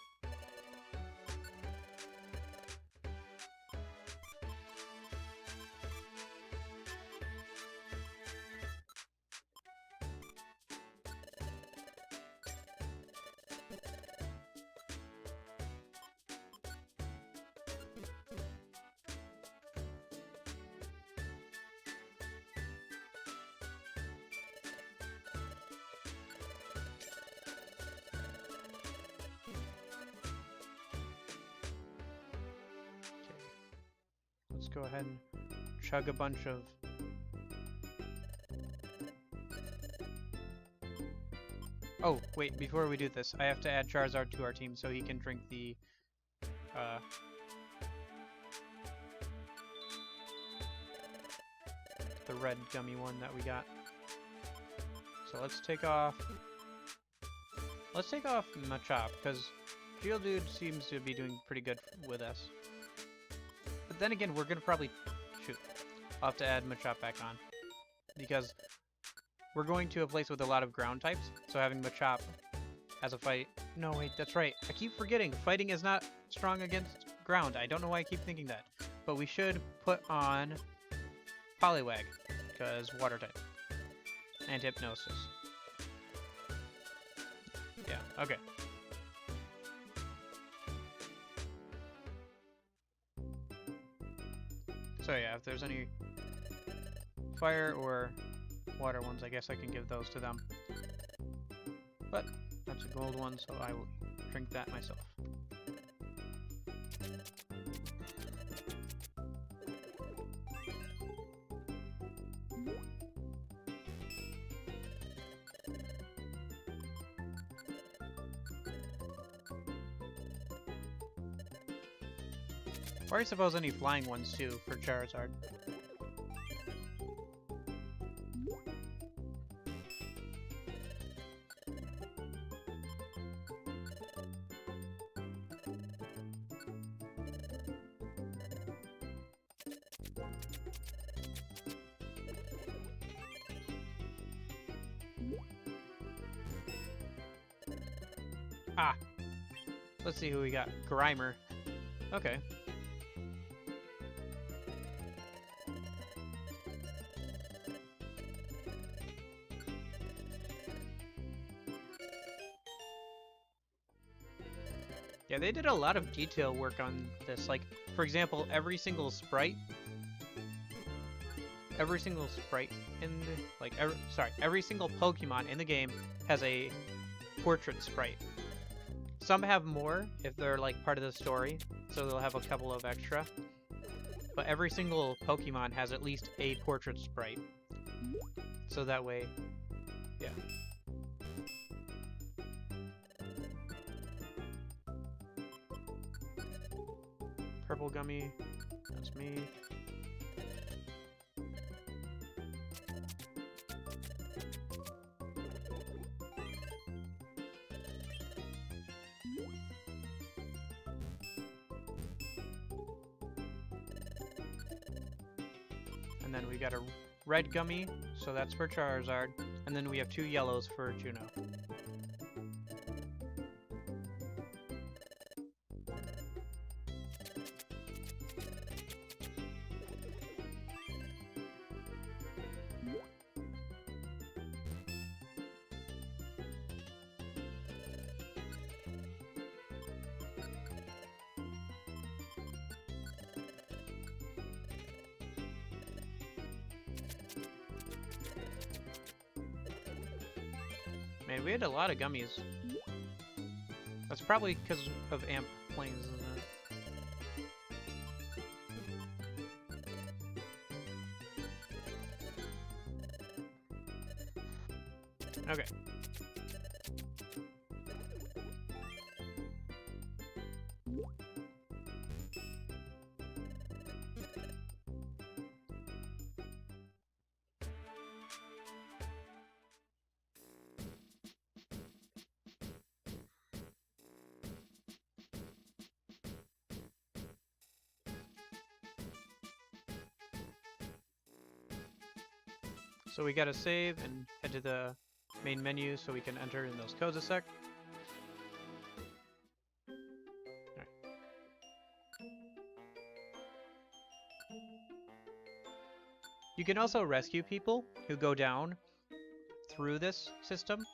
Let's go ahead and chug a bunch of... Oh, wait, before we do this, I have to add Charizard to our team so he can drink the red gummy one that we got. So let's take off Machop, because Geodude seems to be doing pretty good with us. But then again, we're gonna probably... Shoot. I'll have to add Machop back on. Because we're going to a place with a lot of ground types, so having Machop as a fight... No, wait, that's right. I keep forgetting. Fighting is not strong against ground. I don't know why I keep thinking that. But we should put on Poliwag, because water type. And Hypnosis. Yeah, okay. So yeah, if there's any fire or water ones, I guess I can give those to them. But that's a gold one, so I will drink that myself. Or I suppose any flying ones too for Charizard. Ah! Let's see who we got. Grimer. Okay. Yeah, they did a lot of detail work on this. Like, for example, every single sprite in the, like, every single Pokemon in the game has a portrait sprite. Some have more if they're like part of the story, so they'll have a couple of extra. But every single Pokemon has at least a portrait sprite. So that way, yeah. Purple Gummy, that's me. And then we got a red Gummy, so that's for Charizard. And then we have 2 yellows for Juno. Man, we had a lot of gummies. That's probably because of Amp Plains, isn't it? Okay. So we gotta save and head to the main menu so we can enter in those codes a sec. Alright. You can also rescue people who go down through this system,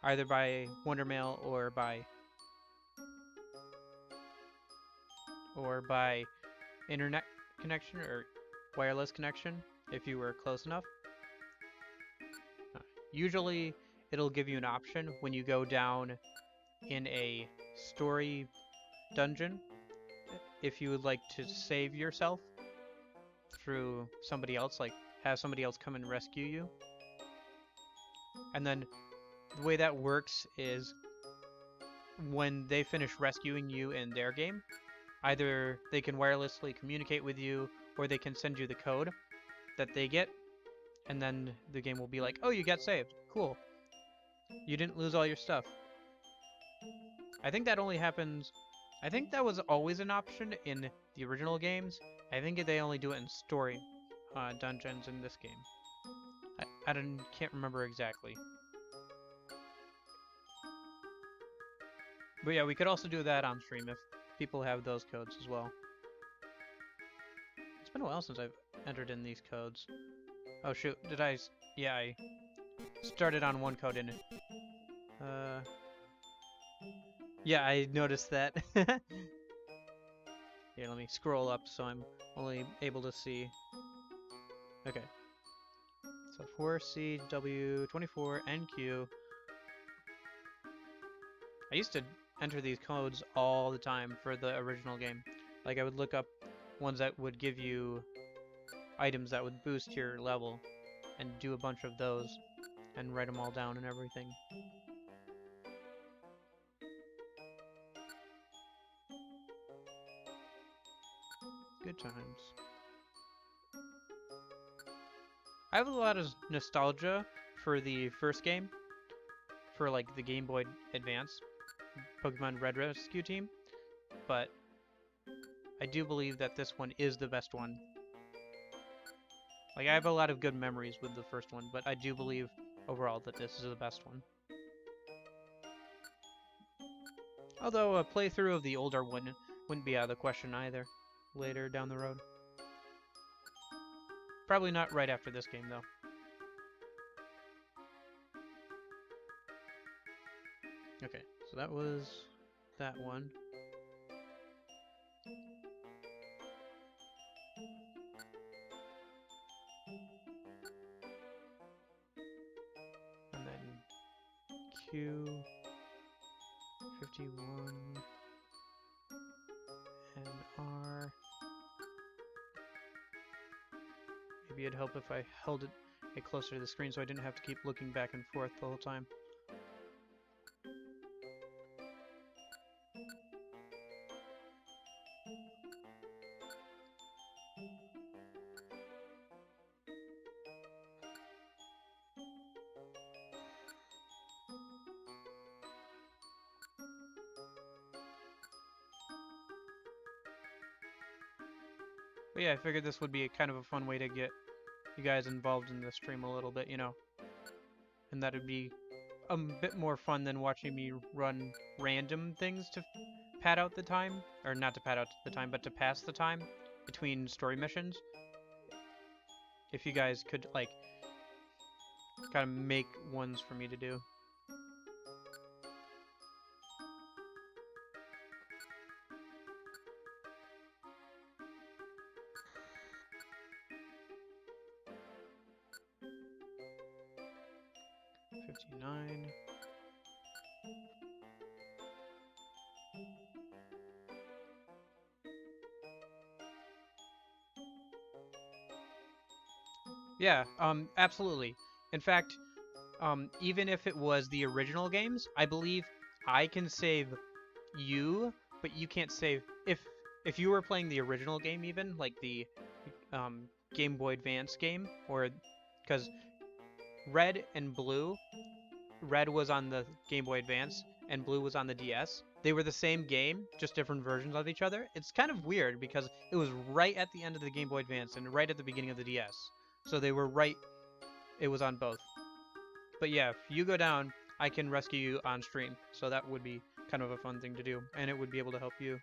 either by Wonder Mail or by internet connection or wireless connection if you were close enough. Usually it'll give you an option when you go down in a story dungeon if you would like to save yourself through somebody else, like have somebody else come and rescue you. And then the way that works is when they finish rescuing you in their game, either they can wirelessly communicate with you or they can send you the code that they get, and then the game will be like, oh, you got saved. Cool. You didn't lose all your stuff. I think that only happens... I think that was always an option in the original games. I think they only do it in story dungeons in this game. I can't remember exactly. But yeah, we could also do that on stream if people have those codes as well. It's been a while since I've entered in these codes. Oh shoot, did I... Yeah, I started on one code in it. Yeah, I noticed that. Here, let me scroll up so I'm only able to see. Okay. So 4C, W, 24, NQ. I used to enter these codes all the time for the original game. Like I would look up ones that would give you items that would boost your level and do a bunch of those and write them all down and everything. Good times. I have a lot of nostalgia for the first game, for like the Game Boy Advance, Pokemon Red Rescue Team, but I do believe that this one is the best one. Like I have a lot of good memories with the first one, but I do believe overall that this is the best one. Although a playthrough of the older one wouldn't be out of the question either, later down the road. Probably not right after this game, though. Okay, so that was that one. And then Q, 51, and R. Maybe it'd help if I held it closer to the screen so I didn't have to keep looking back and forth the whole time. But yeah, I figured this would be kind of a fun way to get you guys involved in the stream a little bit, you know. And that'd be a bit more fun than watching me run random things to pad out the time. Or not to pad out the time, but to pass the time between story missions. If you guys could, like, kind of make ones for me to do. $59. Yeah, absolutely. In fact, even if it was the original games, I believe I can save you, but you can't save if you were playing the original game, even like the Game Boy Advance game, or because Red and Blue, Red was on the Game Boy Advance and Blue was on the DS. They were the same game, just different versions of each other. It's kind of weird because it was right at the end of the Game Boy Advance and right at the beginning of the DS. So they were right, it was on both. But yeah, if you go down, I can rescue you on stream. So that would be kind of a fun thing to do, and it would be able to help you.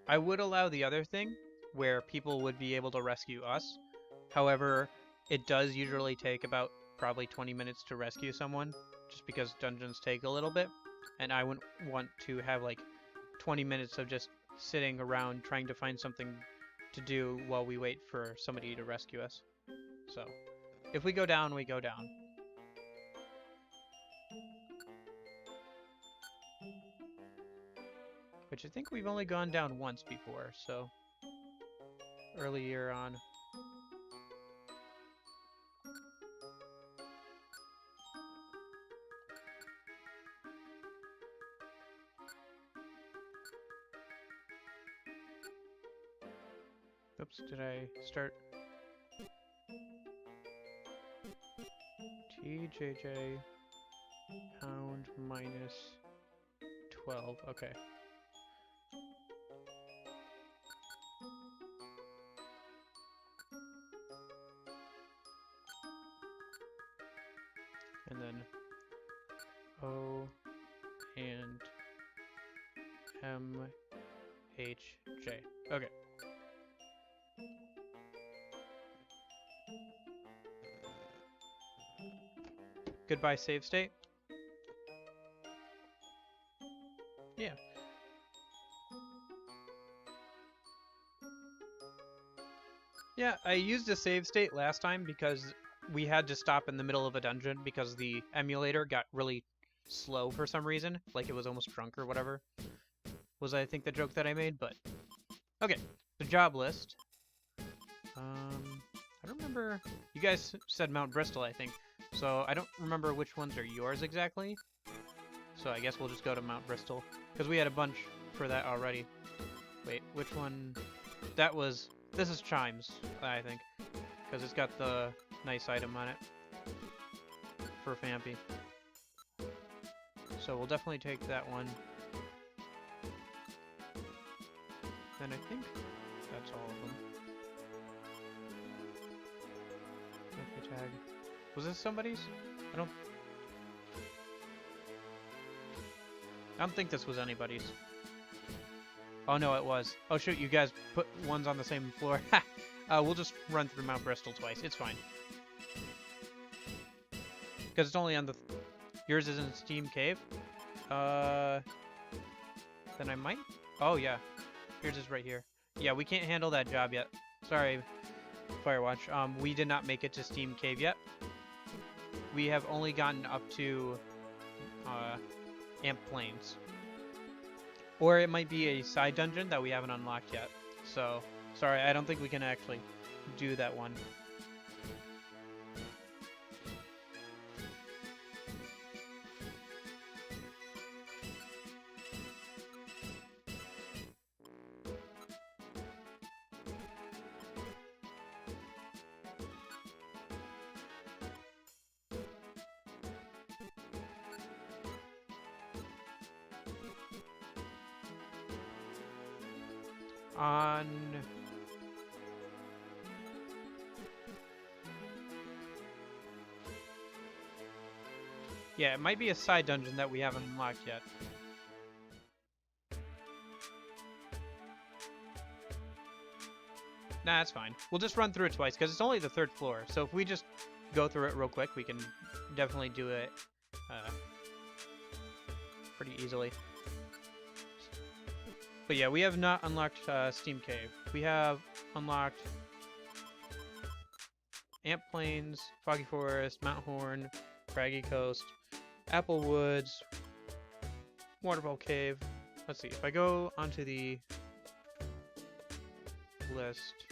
I would allow the other thing, where people would be able to rescue us. However, it does usually take about probably 20 minutes to rescue someone, just because dungeons take a little bit, and I wouldn't want to have like 20 minutes of just sitting around trying to find something to do while we wait for somebody to rescue us. So, if we go down, we go down. Which I think we've only gone down once before, so earlier on. Oops, did I start? TJJ pound minus 12, okay. And then O and MHJ. Okay. Goodbye, save state. Yeah. Yeah, I used a save state last time because we had to stop in the middle of a dungeon because the emulator got really slow for some reason. Like it was almost drunk or whatever. Was I think the joke that I made, but... Okay, the job list. I don't remember... You guys said Mount Bristol, I think. So I don't remember which ones are yours exactly. So I guess we'll just go to Mount Bristol. Because we had a bunch for that already. Wait, which one? That was... This is Chimes, I think. Because it's got the nice item on it. For Phanpy. So we'll definitely take that one. Then I think that's all of them. Okay, tag. Was this somebody's? I don't think this was anybody's. Oh no, it was. Oh shoot, you guys put ones on the same floor. We'll just run through Mount Bristol twice. It's fine. Because it's only on the... Yours is in Steam Cave? Then I might... Oh yeah. Yours is right here. Yeah, we can't handle that job yet. Sorry, Firewatch. We did not make it to Steam Cave yet. We have only gotten up to Amp Plains. Or it might be a side dungeon that we haven't unlocked yet. So, sorry, I don't think we can actually do that one. On... Yeah, it might be a side dungeon that we haven't unlocked yet. Nah, that's fine. We'll just run through it twice, because it's only the 3rd floor. So if we just go through it real quick, we can definitely do it pretty easily. But yeah, we have not unlocked Steam Cave. We have unlocked Amp Plains, Foggy Forest, Mount Horn, Craggy Coast, Apple Woods, Waterfall Cave. Let's see, if I go onto the list,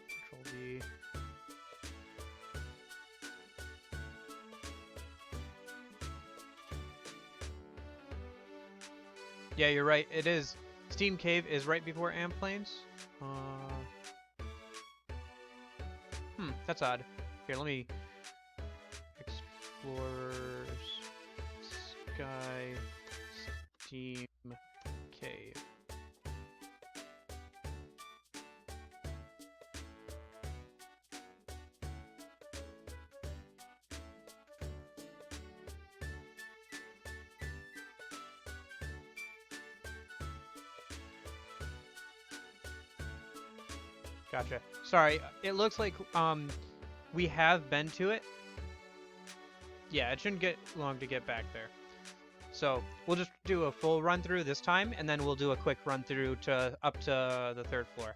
Control D. Yeah, you're right. It is. Steam Cave is right before Amp Plains. That's odd. Here, let me... Explorers... Sky... Steam Cave. Gotcha. Sorry, it looks like we have been to it. Yeah, it shouldn't get long to get back there. So we'll just do a full run through this time, and then we'll do a quick run through to up to the 3rd floor.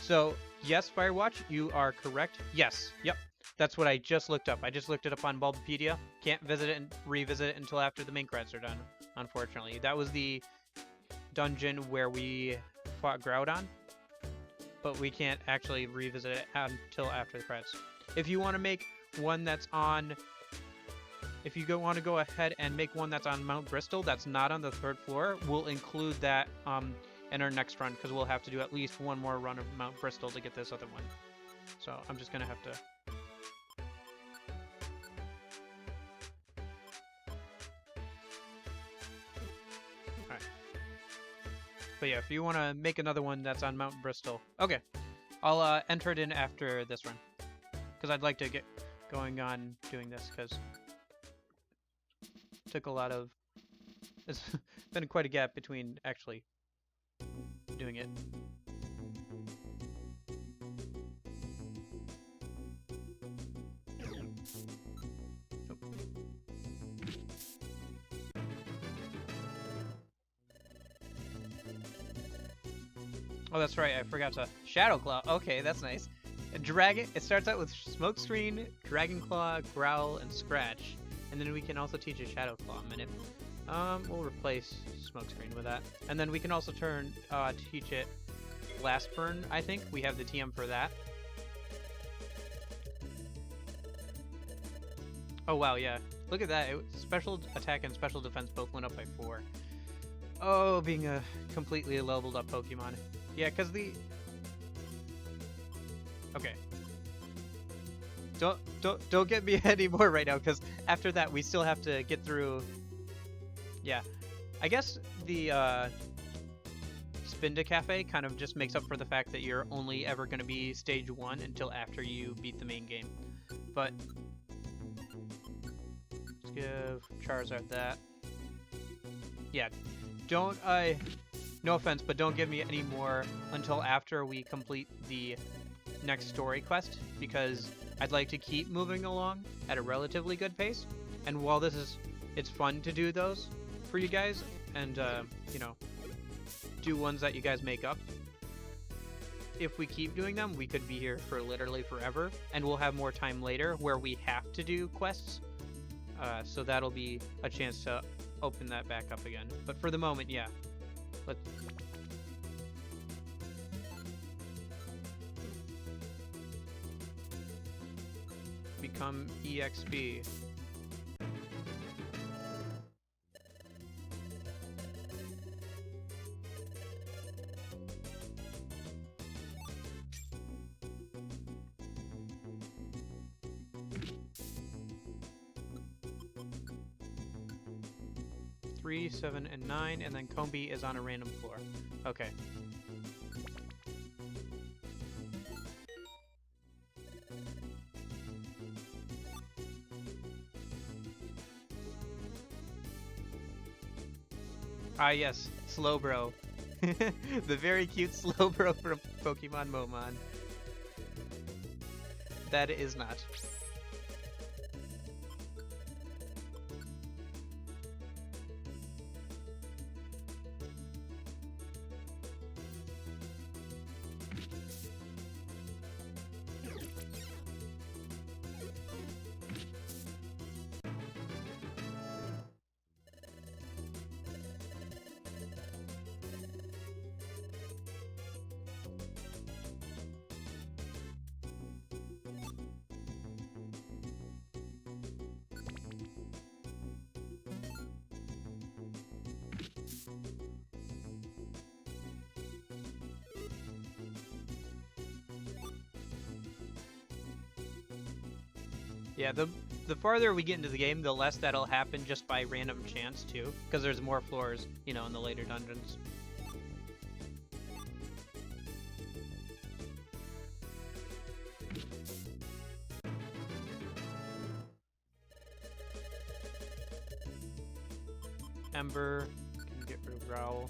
So yes, Firewatch, you are correct. Yes, yep, that's what I just looked up. I just looked it up on Bulbapedia. Can't visit it and revisit it until after the main credits are done. Unfortunately, that was the dungeon where we fought Groudon. But we can't actually revisit it until after the credits. If you want to make one that's on... If you want to go ahead and make one that's on Mount Bristol that's not on the 3rd floor, we'll include that in our next run, because we'll have to do at least one more run of Mount Bristol to get this other one. So I'm just going to have to... But yeah, if you want to make another one that's on Mount Bristol, okay, I'll enter it in after this run, because I'd like to get going on doing this, because it took a lot of... It's been quite a gap between actually doing it. Oh, that's right. I forgot to Shadow Claw. Okay, that's nice. Dragon. It starts out with Smokescreen, Dragon Claw, Growl, and Scratch, and then we can also teach a Shadow Claw a minute. We'll replace Smokescreen with that, and then we can also teach it Blast Burn. I think we have the TM for that. Oh wow, yeah. Look at that. Special attack and special defense both went up by 4. Oh, being a completely leveled up Pokemon. Yeah, because the... Okay. Don't get me anymore right now, because after that we still have to get through... Yeah. I guess the Spinda Cafe kind of just makes up for the fact that you're only ever going to be stage 1 until after you beat the main game. But... let's give Charizard that. Yeah. Don't, no offense, but don't give me any more until after we complete the next story quest, because I'd like to keep moving along at a relatively good pace. And while it's fun to do those for you guys, and, you know, do ones that you guys make up, if we keep doing them, we could be here for literally forever, and we'll have more time later where we have to do quests. So that'll be a chance to open that back up again. But for the moment, yeah. Let's... become EXP. Three, 7, and 9, and then Combee is on a random floor. Okay. Ah yes, Slowbro. The very cute Slowbro from Pokemon Momon. That is not. Yeah, the farther we get into the game, the less that'll happen just by random chance, too. Because there's more floors, you know, in the later dungeons. Ember, can get rid of Growl.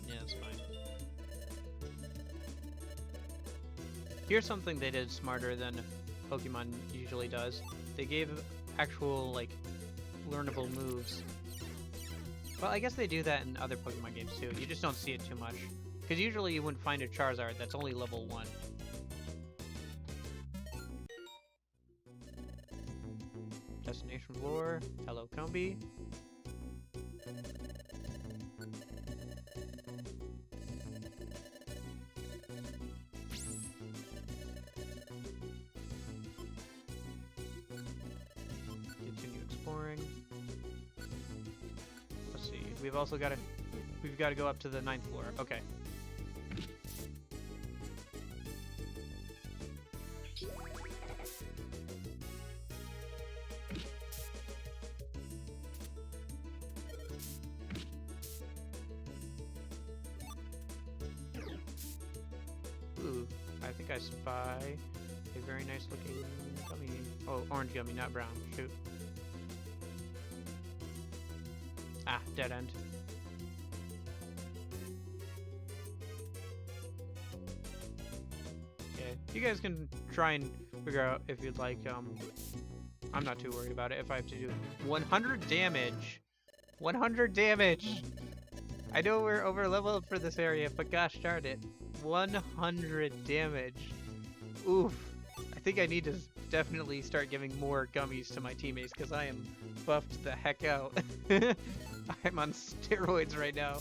Yeah, that's fine. Here's something they did smarter than Pokemon usually does. They gave actual, like, learnable moves. Well, I guess they do that in other Pokemon games too. You just don't see it too much. Because usually you wouldn't find a Charizard that's only level 1. Destination floor. Hello, Combee. Let's see. We've also got to. We've got to go up to the 9th floor. Okay. Ooh, I think I spy a very nice looking gummy. Oh, orange gummy, not brown. Shoot. Ah, dead end. Okay, you guys can try and figure out if you'd like, I'm not too worried about it. If I have to do 100 damage. 100 damage! I know we're over leveled for this area, but gosh darn it. 100 damage. Oof. I think I need to definitely start giving more gummies to my teammates because I am buffed the heck out. I'm on steroids right now.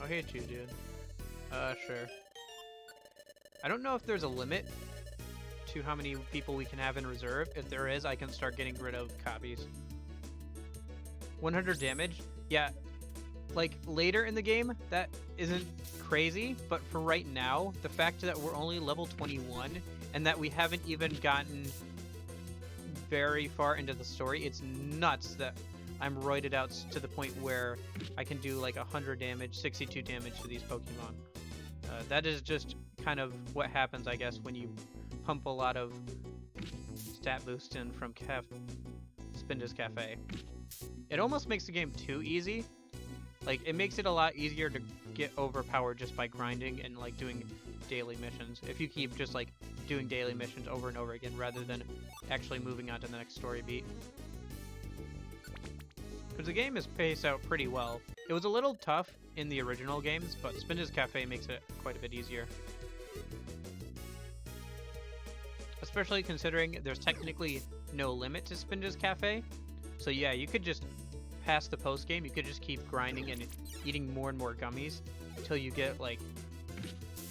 I'll hit you, dude. Sure. I don't know if there's a limit to how many people we can have in reserve. If there is, I can start getting rid of copies. 100 damage? Yeah, like later in the game, that isn't crazy, but for right now, the fact that we're only level 21 and that we haven't even gotten very far into the story, it's nuts that I'm roided out to the point where I can do like 100 damage, 62 damage to these Pokemon. That is just kind of what happens, I guess, when you pump a lot of stat boost in from Spinda's Cafe. It almost makes the game too easy. Like, it makes it a lot easier to get overpowered just by grinding and, like, doing daily missions. If you keep just, like, doing daily missions over and over again rather than actually moving on to the next story beat. Because the game is paced out pretty well. It was a little tough in the original games, but Spinda's Cafe makes it quite a bit easier. Especially considering there's technically no limit to Spinda's Cafe. So yeah, you could just pass the post game, you could just keep grinding and eating more and more gummies until you get like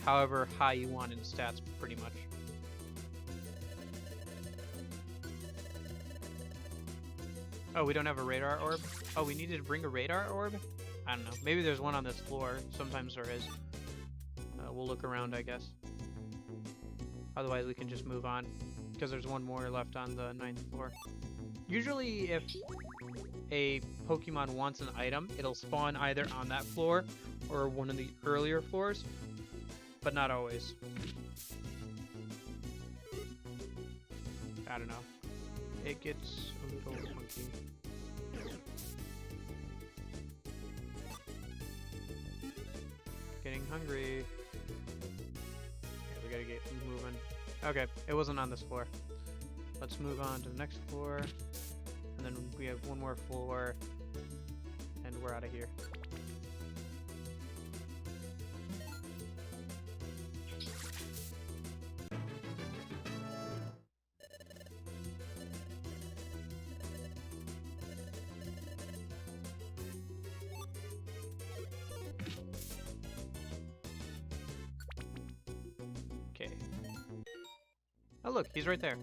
however high you want in stats pretty much. Oh, we don't have a radar orb? Oh, we needed to bring a radar orb? I don't know. Maybe there's one on this floor. Sometimes there is. We'll look around, I guess. Otherwise, we can just move on, because there's one more left on the 9th floor. Usually, if a Pokemon wants an item, it'll spawn either on that floor or one of the earlier floors, but not always. I don't know. It gets a little funky. Getting hungry. Yeah, we gotta get moving. Okay, it wasn't on this floor. Let's move on to the next floor. And then we have one more floor. And we're out of here. Okay. Oh look, he's right there.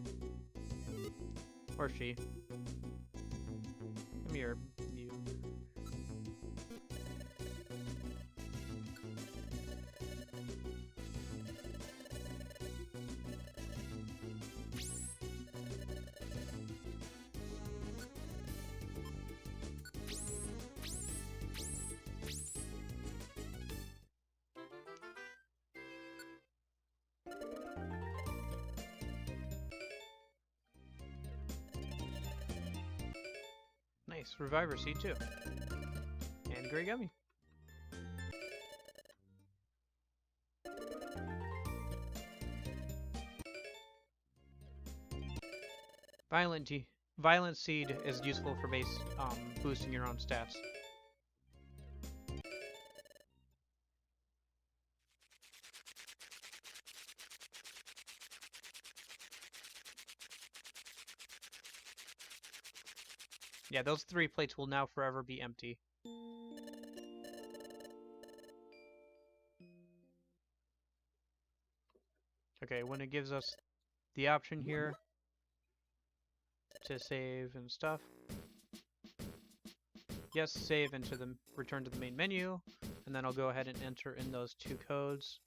Or she. Come here, you. Nice, Reviver Seed too. And Grey Gummy. Violent Seed is useful for base boosting your own stats. Yeah, those 3 plates will now forever be empty. Okay, when it gives us the option here to save and stuff. Yes, save into the return to the main menu, and then I'll go ahead and enter in those 2 codes.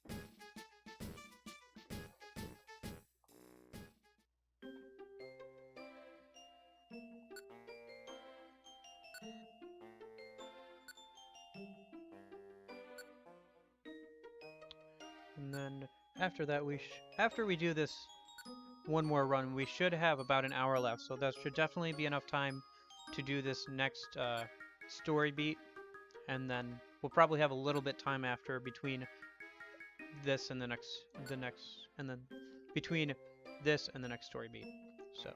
And then after that, after we do this one more run, we should have about an hour left. So that should definitely be enough time to do this next story beat. And then we'll probably have a little bit time after between this and the next, and then between this and the next story beat. So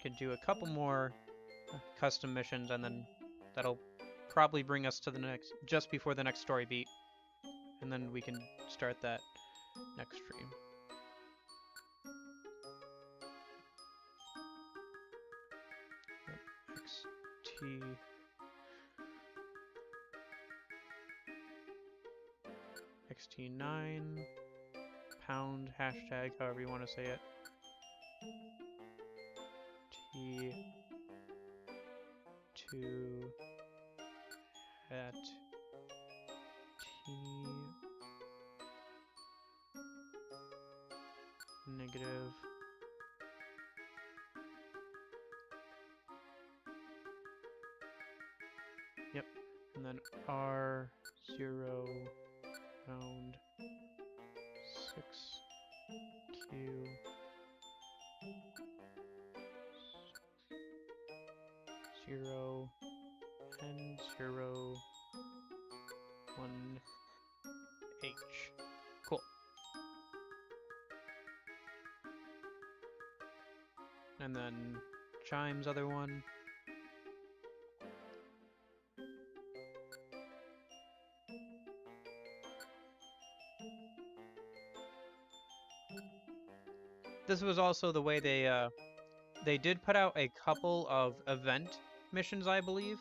can do a couple more custom missions, and then that'll probably bring us to the next, just before the next story beat. And then we can start that next stream. XT. XT9. Pound, hashtag, however you want to say it. T2 at T negative yep, and then R0 pound 6Q 0 and 0 1 H. Cool. And then Chime's other one. This was also the way they did put out a couple of event missions, I believe,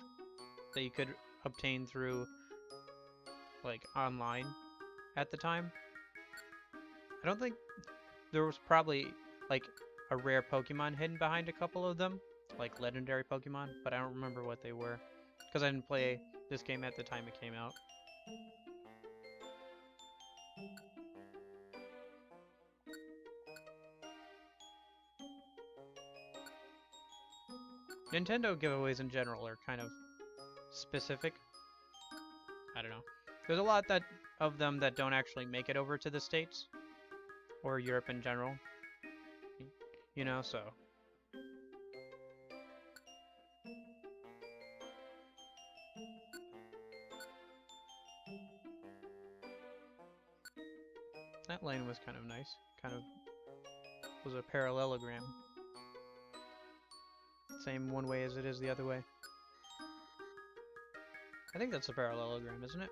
that you could obtain through like online at the time. I don't think there was probably like a rare Pokemon hidden behind a couple of them, like legendary Pokemon, but I don't remember what they were because I didn't play this game at the time it came out. Nintendo giveaways in general are kind of specific. I don't know. There's a lot of them that don't actually make it over to the States or Europe in general. You know, so. That lane was kind of nice. Kind of was a parallelogram. Same one way as it is the other way. I think that's a parallelogram, isn't it?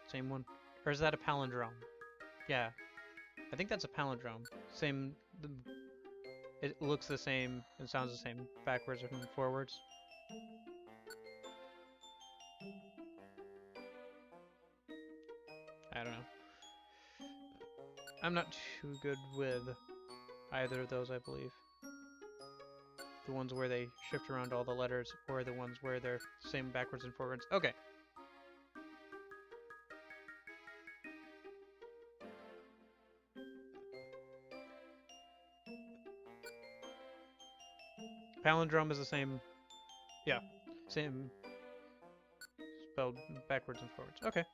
Same one. Or is that a palindrome? Yeah. I think that's a palindrome. Same. It looks the same and sounds the same backwards and forwards. I don't know. I'm not too good with either of those, I believe. The ones where they shift around all the letters, or the ones where they're same backwards and forwards. Okay. Palindrome is the same. Yeah. Same. Spelled backwards and forwards. Okay.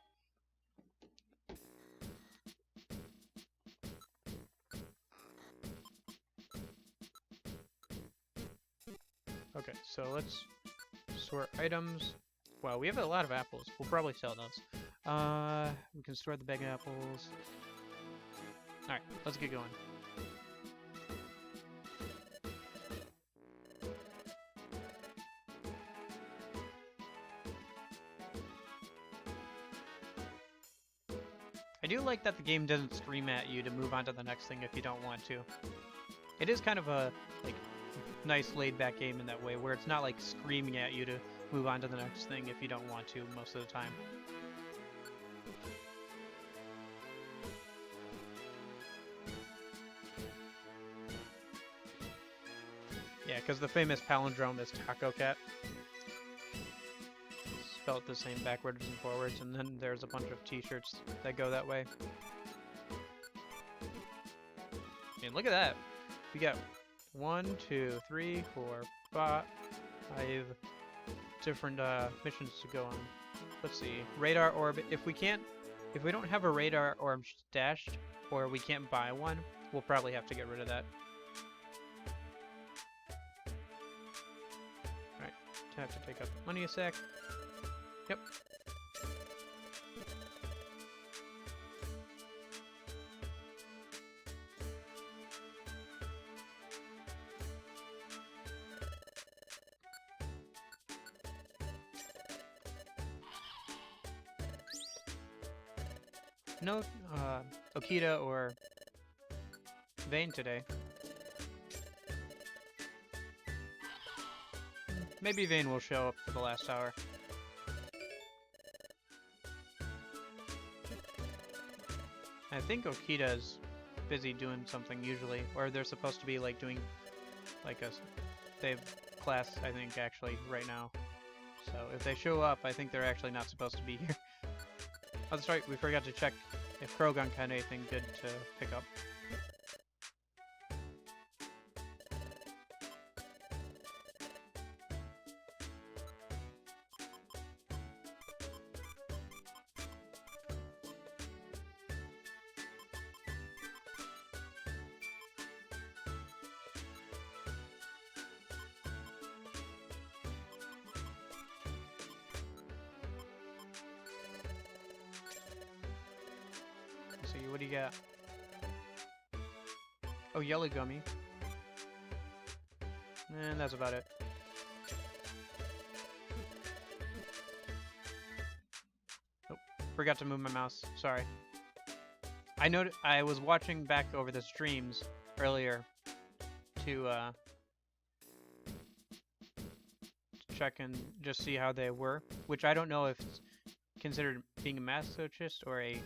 Okay, so let's sort items. Wow, we have a lot of apples. We'll probably sell those. We can store the bag of apples. Alright, let's get going. I do like that the game doesn't scream at you to move on to the next thing if you don't want to. It is kind of a like nice laid-back game in that way, where it's not like screaming at you to move on to the next thing if you don't want to most of the time. Yeah, because the famous palindrome is Taco Cat. Spelled the same backwards and forwards, and then there's a bunch of t-shirts that go that way. And look at that! We got 1, 2, 3, 4, 5 different missions to go on. Let's see. Radar orb. If we don't have a radar orb stashed, or we can't buy one, we'll probably have to get rid of that. Alright. Have to take up money a sec. Yep. No, Okita or Vayne today. Maybe Vayne will show up for the last hour. I think Okita's busy doing something usually, or they're supposed to be like doing like they have class, I think, actually right now. So if they show up, I think they're actually not supposed to be here. Oh, that's right, we forgot to check if Krogan had anything good to pick up. Let's see, what do you got? Oh, yellow gummy. And that's about it. Oh, forgot to move my mouse. Sorry. I was watching back over the streams earlier to check and just see how they were, which I don't know if it's considered being a masochist or a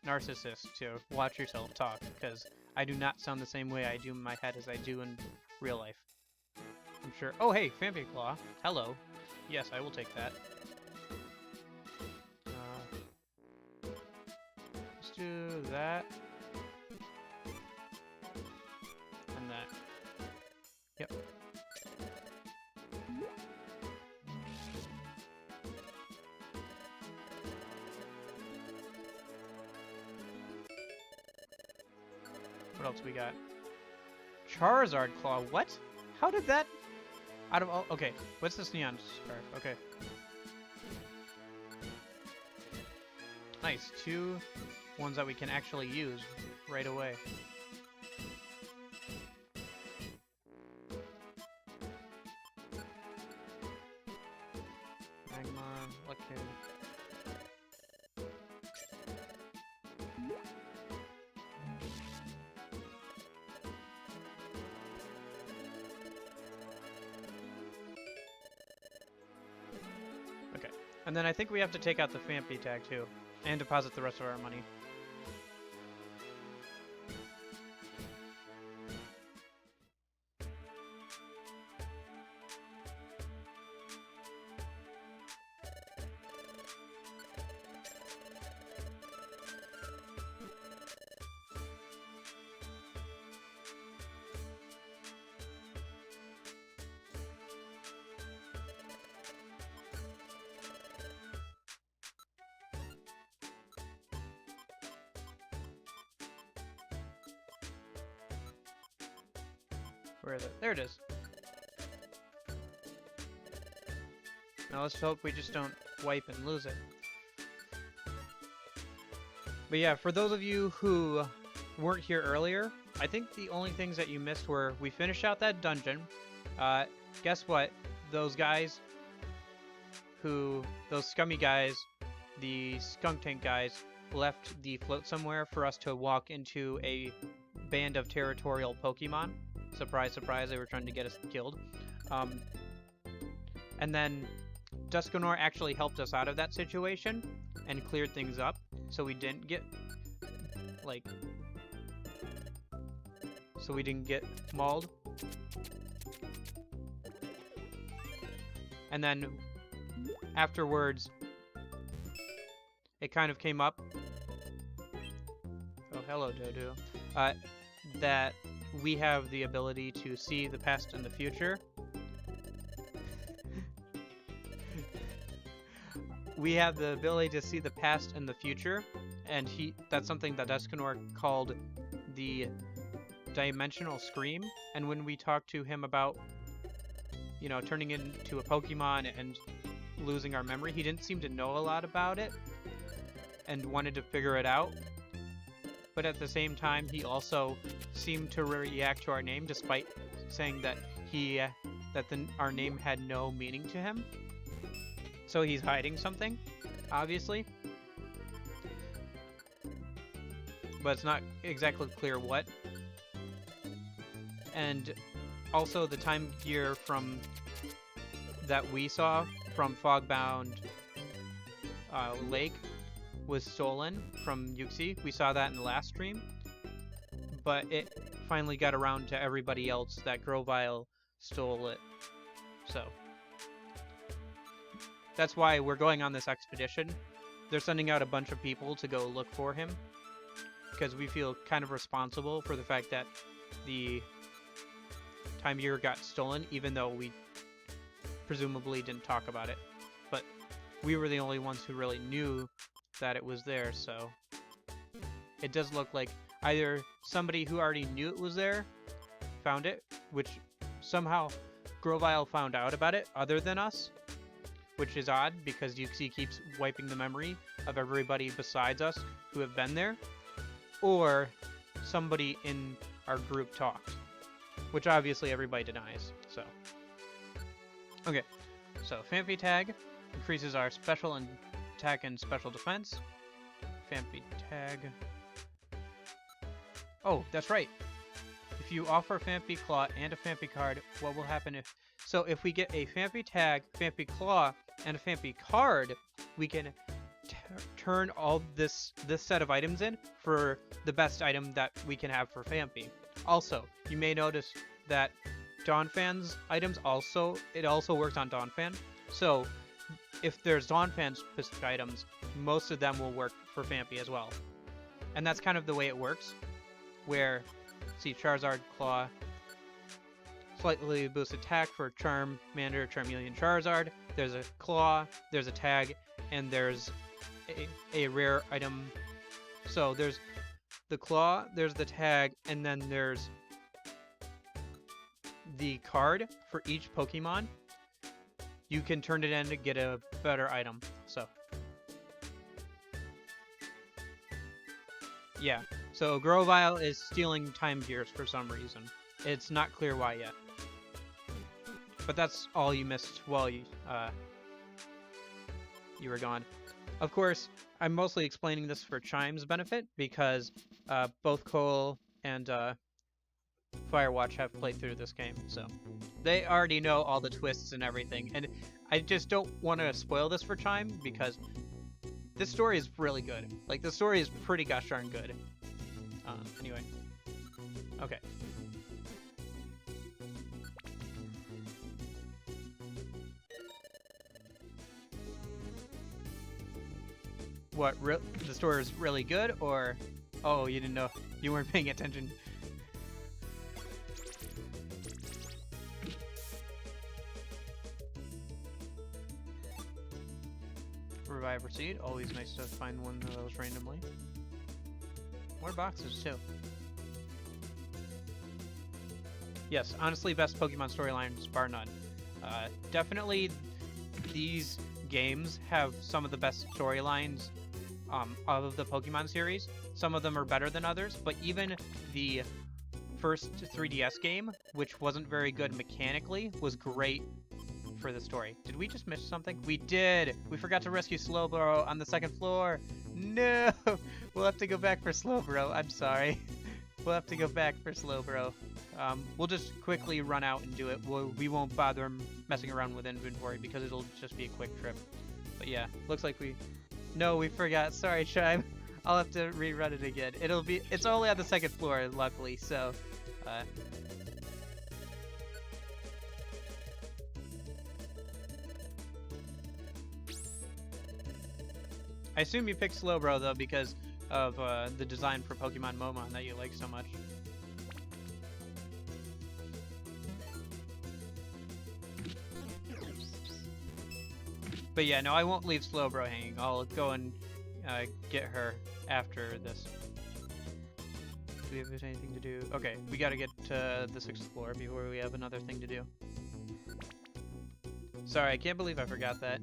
narcissist to watch yourself talk, because I do not sound the same way I do in my head as I do in real life. I'm sure. Oh, hey, Fampi Claw. Hello. Yes, I will take that. Let's do that. And that. Yep. What else we got? Charizard Claw. What? How did that? Out of all. Okay. What's this neon scarf? Okay. Nice. 2 ones that we can actually use right away. Magmar. Okay. And then I think we have to take out the Fampi tag too, and deposit the rest of our money. Where is it? There it is. Now let's hope we just don't wipe and lose it. But yeah, for those of you who weren't here earlier, I think the only things that you missed were we finished out that dungeon. Guess what? Those guys those scummy guys, the skunk tank guys, left the float somewhere for us to walk into a band of territorial Pokemon. Surprise, surprise, they were trying to get us killed. And then Dusknoir actually helped us out of that situation and cleared things up, so we didn't get, like, mauled. And then afterwards, it kind of came up. Oh, hello, Dodu. That we have the ability to see the past and the future. We have the ability to see the past and the future, and that's something that Dusknoir called the Dimensional Scream. And when we talked to him about, you know, turning into a Pokemon and losing our memory, he didn't seem to know a lot about it and wanted to figure it out. But at the same time, he also seemed to react to our name, despite saying that our name had no meaning to him. So he's hiding something, obviously. but it's not exactly clear what. And also the time gear from that we saw from Fogbound Lake was stolen from Yuxi. We saw that in the last stream, but it finally got around to everybody else that Grovyle stole it. So that's why we're going on this expedition. They're sending out a bunch of people to go look for him because we feel kind of responsible for the fact that the time gear got stolen, even though we presumably didn't talk about it. But we were the only ones who really knew that it was there, so it does look like either somebody who already knew it was there found it, which somehow Grovyle found out about it other than us, which is odd because Yuxi keeps wiping the memory of everybody besides us who have been there, or somebody in our group talked, which obviously everybody denies. So okay, so Phanpy Tag increases our special and attack and special defense. Phanpy Tag. Oh, that's right. If you offer Phanpy Claw and a Phanpy card, what will happen if... So if we get a Phanpy Tag, Phanpy Claw, and a Phanpy card, we can turn all this set of items in for the best item that we can have for Phanpy. Also, you may notice that Donphan's items also works on Donphan. So if there's Donphan specific items, most of them will work for Phanpy as well. And that's kind of the way it works, where, see, Charizard Claw, slightly boost attack for Charmander, Charmeleon, Charizard. There's a Claw, there's a Tag, and there's a rare item. So there's the Claw, there's the Tag, and then there's the card for each Pokemon. You can turn it in to get a better item. So yeah, so Grovyle is stealing time gears for some reason. It's not clear why yet. But that's all you missed while you were gone. Of course, I'm mostly explaining this for Chime's benefit because both Cole and Firewatch have played through this game, so they already know all the twists and everything. And I just don't want to spoil this for Chime because this story is really good. Like, the story is pretty gosh darn good. Anyway. Okay. What, the story is really good, or... Oh, you didn't know, you weren't paying attention. Revive Seed, always nice to find one of those randomly. More boxes, too. Yes, honestly, best Pokemon storylines, bar none. Definitely, these games have some of the best storylines of the Pokemon series. Some of them are better than others, but even the first 3DS game, which wasn't very good mechanically, was great for the story. Did we just miss something? We did! We forgot to rescue Slowbro on the second floor! No! We'll have to go back for Slowbro. I'm sorry. We'll have to go back for Slowbro. We'll just quickly run out and do it. We won't bother messing around with inventory because it'll just be a quick trip. But yeah, looks like we... No, we forgot. Sorry, Chime. I'll have to rerun it again. It's only on the second floor, luckily, so... I assume you picked Slowbro, though, because of the design for Pokemon Momon that you like so much. But yeah, no, I won't leave Slowbro hanging. I'll go and get her after this. Do we have anything to do? Okay, we gotta get to the 6th floor before we have another thing to do. Sorry, I can't believe I forgot that.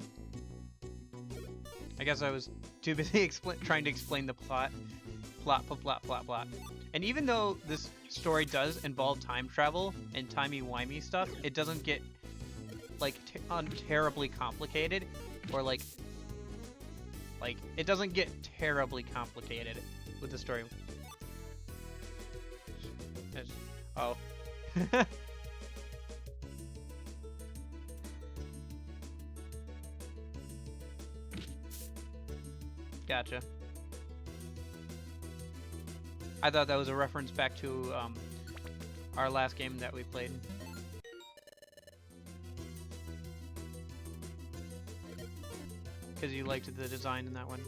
I guess I was too busy trying to explain the plot. Plot. And even though this story does involve time travel and timey-wimey stuff, it doesn't get, like, terribly complicated. Or, like, it doesn't get terribly complicated with the story. Gotcha. I thought that was a reference back to our last game that we played. Because you liked the design in that one.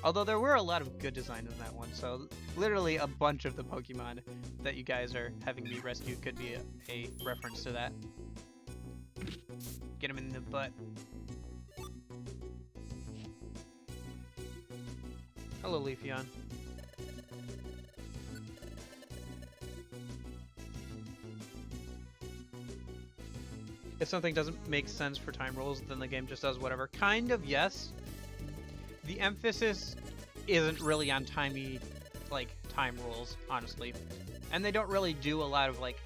Although there were a lot of good design in that one, so literally a bunch of the Pokemon that you guys are having me rescue could be a reference to that. Get him in the butt. Hello, Leafeon. If something doesn't make sense for time rules, then the game just does whatever. Kind of, yes. The emphasis isn't really on time rules, honestly. And they don't really do a lot of, like,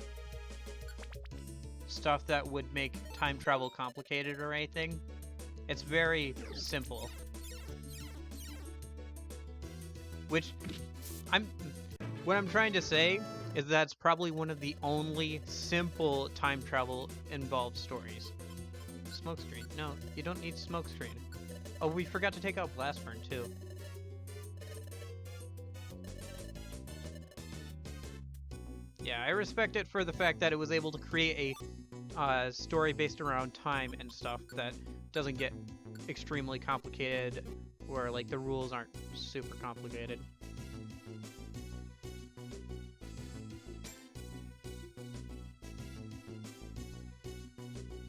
stuff that would make time travel complicated or anything. It's very simple. Which, what I'm trying to say is that's probably one of the only simple time travel involved stories. Smokescreen. No, you don't need smokescreen. Oh, we forgot to take out Blastburn too. Yeah, I respect it for the fact that it was able to create a story based around time and stuff that doesn't get extremely complicated, where like the rules aren't super complicated.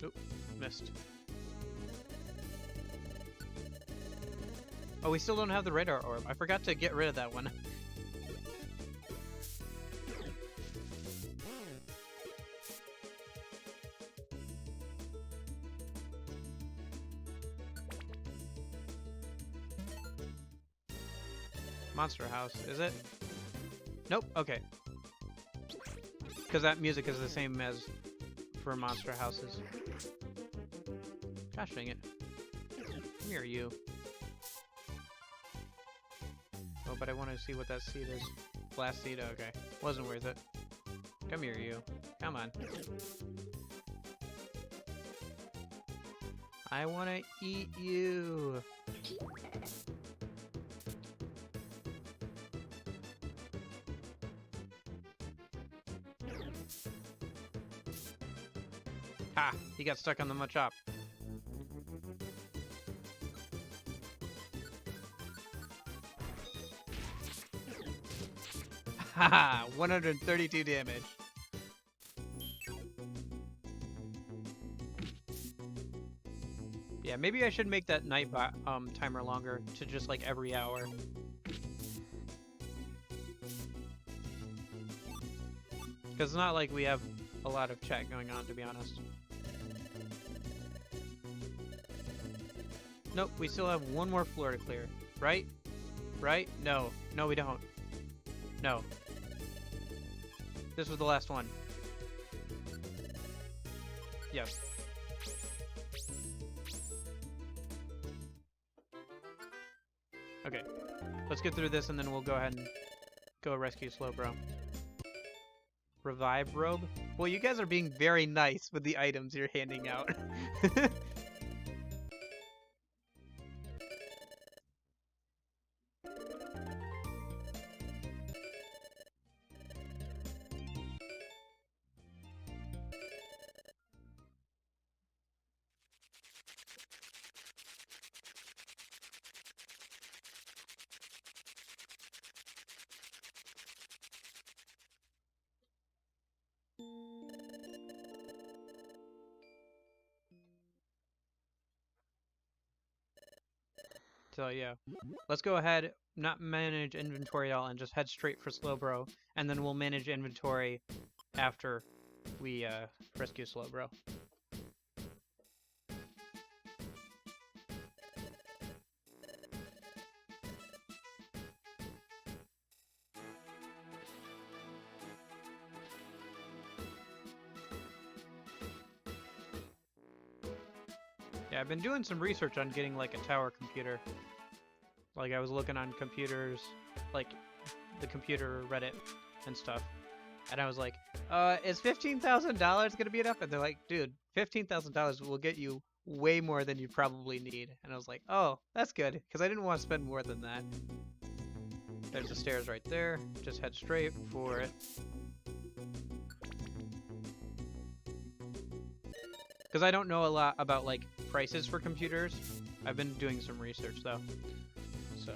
Oop, missed. Oh, we still don't have the radar orb. I forgot to get rid of that one. Monster House, is it? Nope, okay. Because that music is the same as for Monster Houses. Gosh dang it. Come here, you. Oh, but I want to see what that seed is. Blast seed, okay. Wasn't worth it. Come here, you. Come on. I want to eat you. Ha! He got stuck on the Machop. Haha! 132 damage. Yeah, maybe I should make that night timer longer to just like every hour. Because it's not like we have a lot of chat going on, to be honest. Nope, we still have one more floor to clear. Right? Right? No. No, we don't. No. This was the last one. Yes. Okay. Let's get through this and then we'll go ahead and go rescue Slowbro. Revive robe? Well, you guys are being very nice with the items you're handing out. So yeah, let's go ahead, not manage inventory at all, and just head straight for Slowbro, and then we'll manage inventory after we rescue Slowbro. Yeah, I've been doing some research on getting like a tower computer. Like I was looking on computers, like the computer Reddit and stuff. And I was like, is $15,000 gonna be enough? And they're like, dude, $15,000 will get you way more than you probably need. And I was like, oh, that's good, because I didn't want to spend more than that. There's the stairs right there. Just head straight for it. Because I don't know a lot about, like, prices for computers. I've been doing some research, though. So.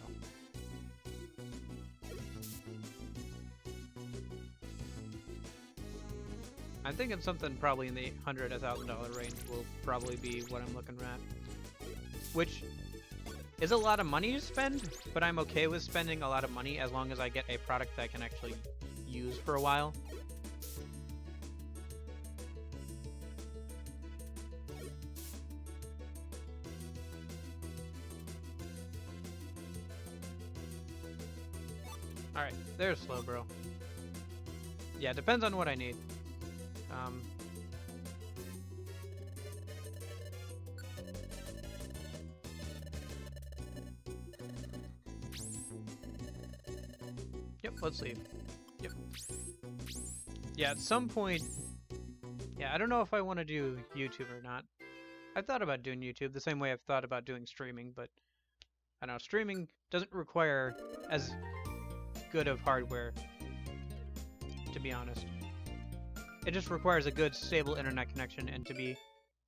I'm thinking something probably in the $100 to $1,000 range will probably be what I'm looking at. Which is a lot of money to spend, but I'm okay with spending a lot of money as long as I get a product that I can actually use for a while. Alright, there's Slowbro. Yeah, it depends on what I need. Yep, let's leave. Yep. Yeah, at some point... Yeah, I don't know if I want to do YouTube or not. I've thought about doing YouTube the same way I've thought about doing streaming, but... I don't know, streaming doesn't require as good of hardware, to be honest. It just requires a good, stable internet connection and to be,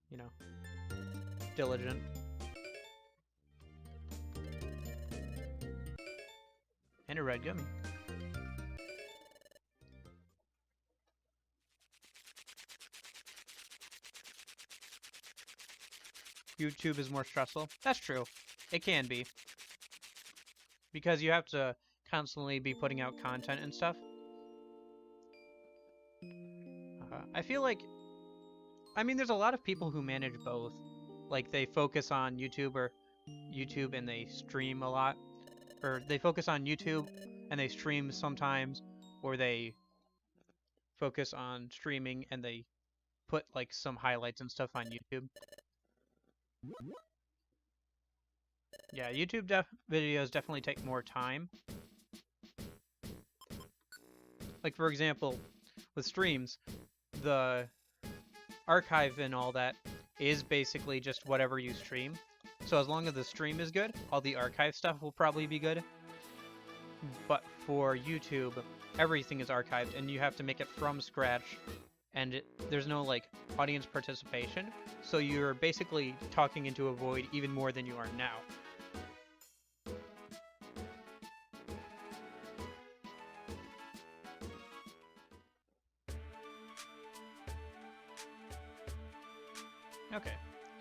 you know, diligent. And a red gummy. YouTube is more stressful. That's true. It can be. Because you have to constantly be putting out content and stuff. I feel like... I mean, there's a lot of people who manage both. Like, they focus on YouTube and they stream a lot. Or they focus on YouTube and they stream sometimes. Or they focus on streaming and they put, like, some highlights and stuff on YouTube. Yeah, YouTube videos definitely take more time. Like, for example, with streams, the archive and all that is basically just whatever you stream. So as long as the stream is good, all the archive stuff will probably be good. But for YouTube, everything is archived, and you have to make it from scratch, and there's no, like, audience participation. So you're basically talking into a void even more than you are now. Okay,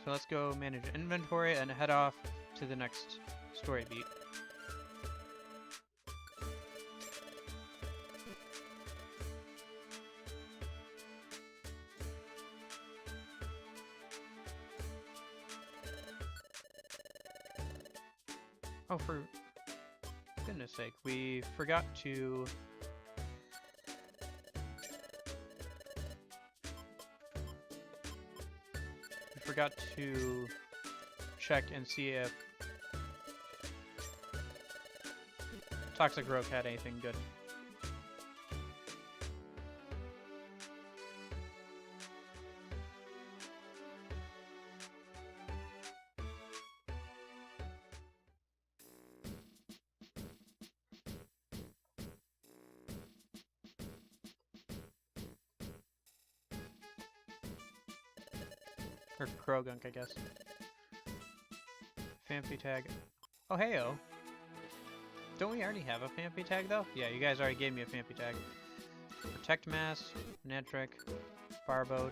so let's go manage inventory and head off to the next story beat. Oh, for goodness sake, we forgot to... forgot to check and see if Toxic Rogue had anything good. Or Krogunk, I guess. Phanpy tag. Oh, heyo. Don't we already have a Phanpy tag, though? Yeah, you guys already gave me a Phanpy tag. Protect Mass, Netric, Barboach,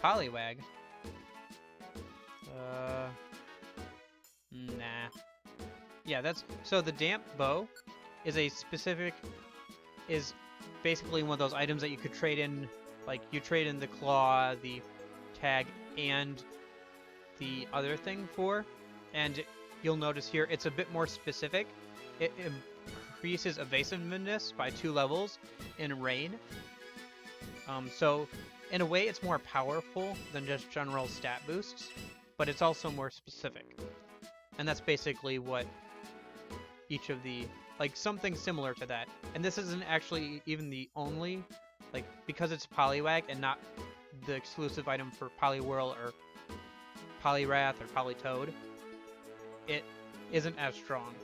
Poliwag. Nah. Yeah, that's... So the Damp Bow is a specific... is basically one of those items that you could trade in... Like, you trade in the Claw, the tag, and the other thing for, and you'll notice here it's a bit more specific. It increases evasiveness by 2 levels in Rain. So in a way it's more powerful than just general stat boosts, but it's also more specific. And that's basically what each of the like something similar to that. And this isn't actually even the only, like, because it's Poliwag and not the exclusive item for Poliwhirl or Poliwrath or Politoed, it isn't as strong.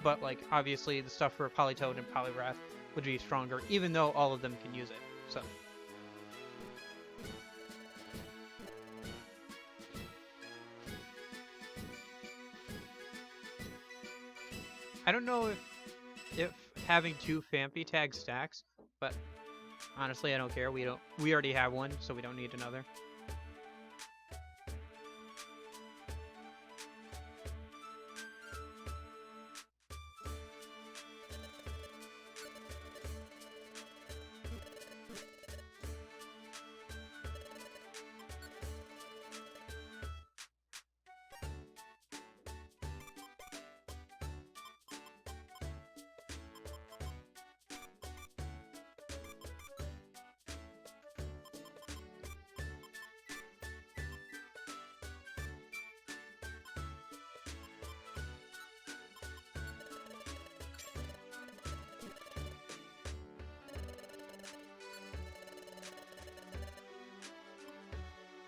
But, like, obviously the stuff for Politoed and Poliwrath would be stronger, even though all of them can use it. So. I don't know if having 2 Phanpy tags stacks, but honestly I don't care. We already have one, so we don't need another.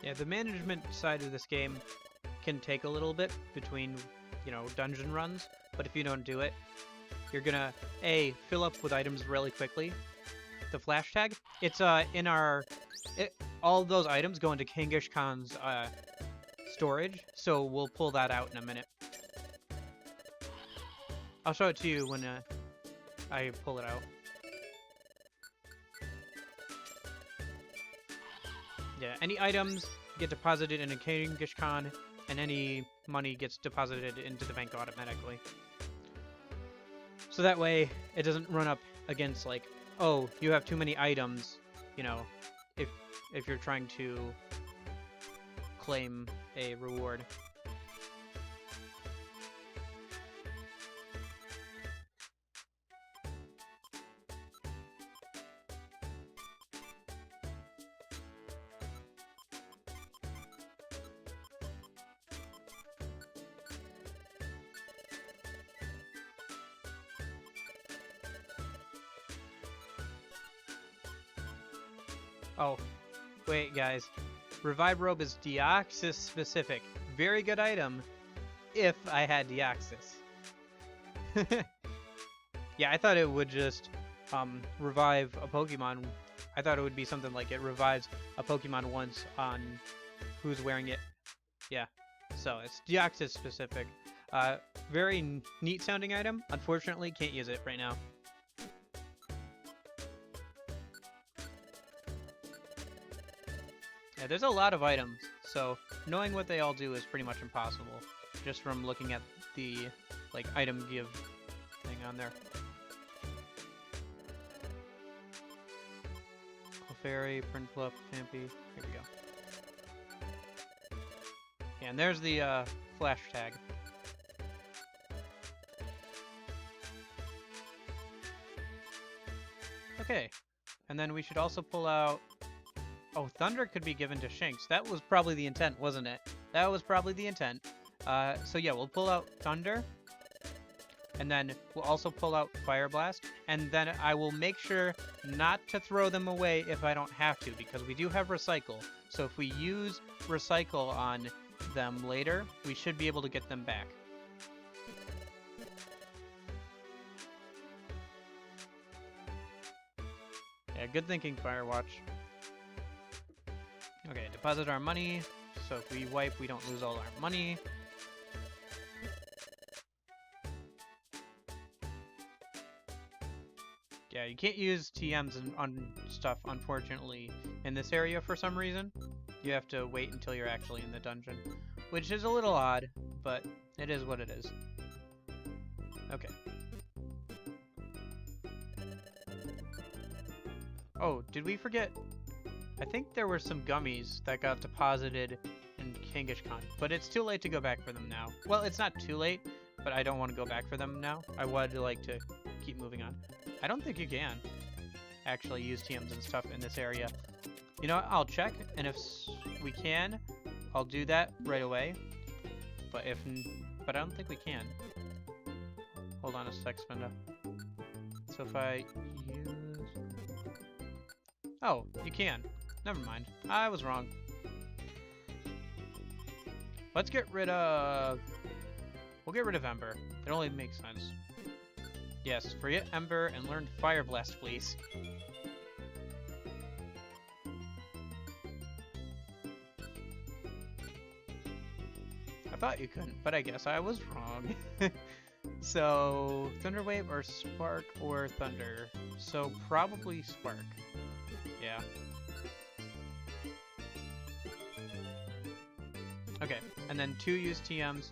Yeah, the management side of this game can take a little bit between, you know, dungeon runs, but if you don't do it, you're gonna, A, fill up with items really quickly. The flash tag, it's in our, all those items go into Kangaskhan's storage, so we'll pull that out in a minute. I'll show it to you when I pull it out. Yeah, any items get deposited in a Kangaskhan, and any money gets deposited into the bank automatically. So that way, it doesn't run up against, like, oh, you have too many items, you know, if you're trying to claim a reward. Oh, wait, guys. Revive-Robe is Deoxys specific. Very good item if I had Deoxys. Yeah, I thought it would just revive a Pokemon. I thought it would be something like it revives a Pokemon once on who's wearing it. Yeah, so it's Deoxys specific. Very neat sounding item. Unfortunately, can't use it right now. Yeah, there's a lot of items, so knowing what they all do is pretty much impossible, just from looking at the, like, item give thing on there. Clefairy, Prinplup, Phanpy, here we go. Yeah, and there's the flash tag. Okay, and then we should also pull out... Oh, Thunder could be given to Shinx. That was probably the intent, wasn't it? That was probably the intent. So yeah, we'll pull out Thunder. And then we'll also pull out Fire Blast. And then I will make sure not to throw them away if I don't have to, because we do have Recycle. So if we use Recycle on them later, we should be able to get them back. Yeah, good thinking, Firewatch. Okay, deposit our money, so if we wipe, we don't lose all our money. Yeah, you can't use TMs on stuff, unfortunately, in this area for some reason. You have to wait until you're actually in the dungeon, which is a little odd, but it is what it is. Okay. Oh, did we forget? I think there were some gummies that got deposited in Kangaskhan, but it's too late to go back for them now. Well, it's not too late, but I don't want to go back for them now. I would like to keep moving on. I don't think you can actually use TMs and stuff in this area. You know what? I'll check, and if we can, I'll do that right away. But I don't think we can. Hold on a sec, Spinda. So if I use... Oh, you can. Never mind. I was wrong. Let's get rid of... We'll get rid of Ember. It only makes sense. Yes, forget Ember and learn Fire Blast, please. I thought you couldn't, but I guess I was wrong. So, Thunder Wave or Spark or Thunder? So, probably Spark. Yeah. Okay, and then 2 use TMs.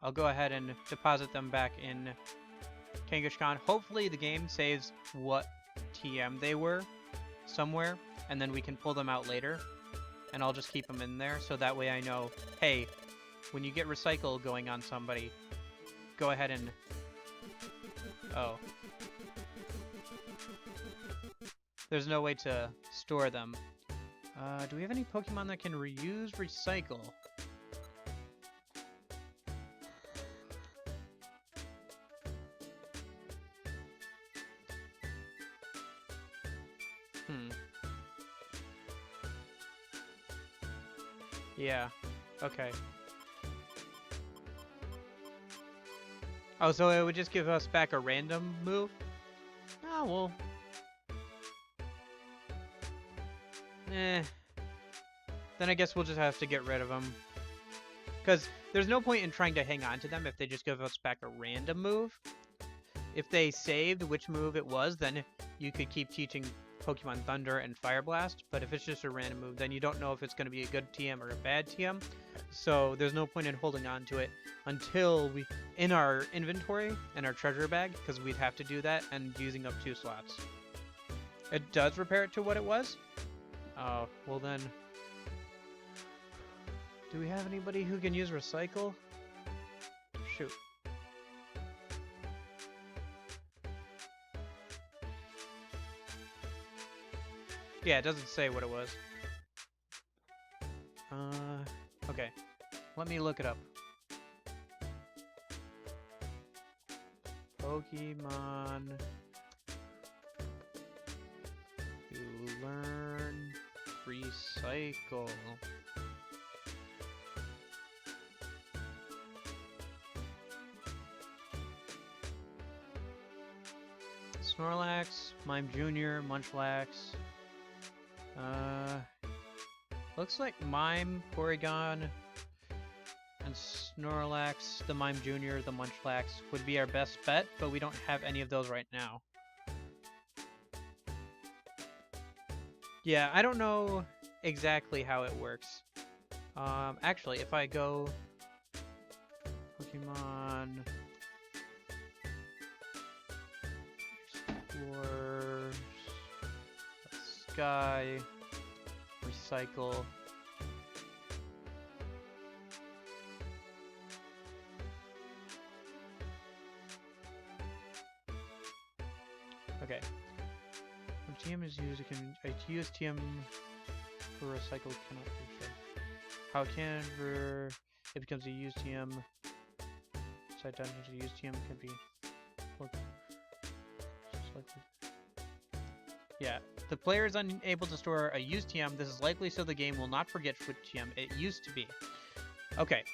I'll go ahead and deposit them back in Kangaskhan. Hopefully the game saves what TM they were somewhere, and then we can pull them out later. And I'll just keep them in there, so that way I know, hey, when you get Recycle going on somebody, go ahead and... Oh. There's no way to store them. Do we have any Pokemon that can reuse Recycle? Yeah. Okay. Oh, so it would just give us back a random move? Oh, well. Then I guess we'll just have to get rid of them. Because there's no point in trying to hang on to them if they just give us back a random move. If they saved which move it was, then you could keep teaching Pokemon Thunder and Fire Blast. But if it's just a random move, then you don't know if it's going to be a good TM or a bad TM. So there's no point in holding on to it until we, in our inventory, in our treasure bag, because we'd have to do that, and using up 2 slots. It does repair it to what it was? Oh, well then... Do we have anybody who can use Recycle? Shoot. Yeah, it doesn't say what it was. Okay. Let me look it up. Pokemon to learn Recycle. Snorlax, Mime Jr., Munchlax. Looks like Mime, Porygon, and Snorlax, the Mime Jr., the Munchlax would be our best bet, but we don't have any of those right now. Yeah, I don't know exactly how it works. Actually, if I go Pokemon Explorers, Sky, Recycle. Okay. When TM is used, it can use TM for Recycle cannot be sure. How it can for it becomes a used TM. Side dungeons a used TM can be. Yeah, the player is unable to store a used TM. This is likely so the game will not forget which TM it used to be. Okay.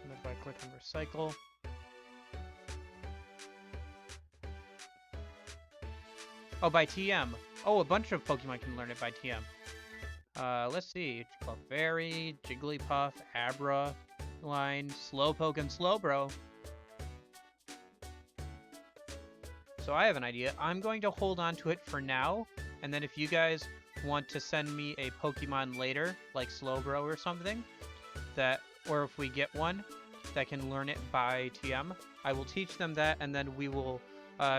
And if I click on Recycle. Oh, by TM. Oh, a bunch of Pokemon can learn it by TM. Let's see. Clefairy, Jigglypuff, Abra, Line, Slowpoke, and Slowbro. So I have an idea. I'm going to hold on to it for now, and then if you guys want to send me a Pokemon later, like Slowbro or something, or if we get one that can learn it by TM, I will teach them that, and then we will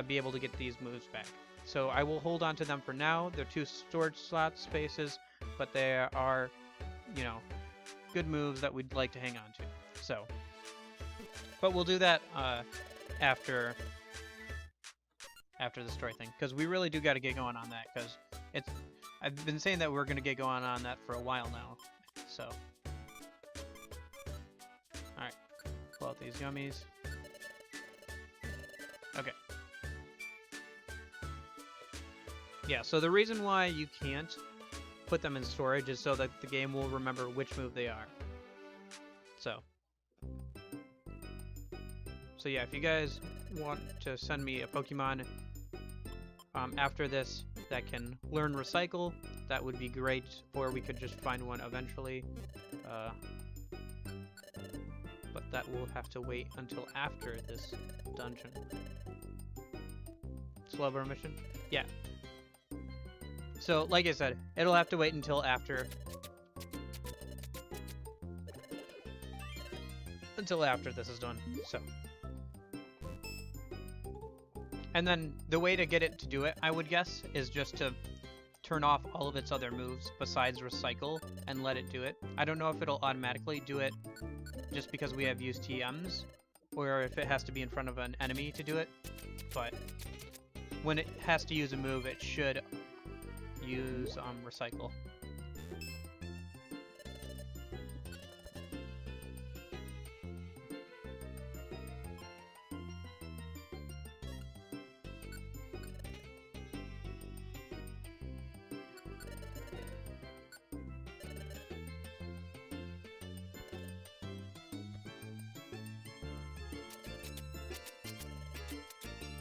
be able to get these moves back. So I will hold on to them for now. They're 2 storage slot spaces, but they are, you know, good moves that we'd like to hang on to. So, but we'll do that after after the story thing, because we really do got to get going on that, because it's... I've been saying that we're going to get going on that for a while now, so... Alright, pull out these gummies. Okay. Yeah, so the reason why you can't put them in storage is so that the game will remember which move they are. So yeah, if you guys want to send me a Pokemon after this that can learn Recycle, that would be great, or we could just find one eventually. But that will have to wait until after this dungeon. Slowbro mission? Yeah. So, like I said, it'll have to wait until after... this is done, so... And then, the way to get it to do it, I would guess, is just to turn off all of its other moves besides Recycle and let it do it. I don't know if it'll automatically do it just because we have used TMs, or if it has to be in front of an enemy to do it, but when it has to use a move, it should use Recycle.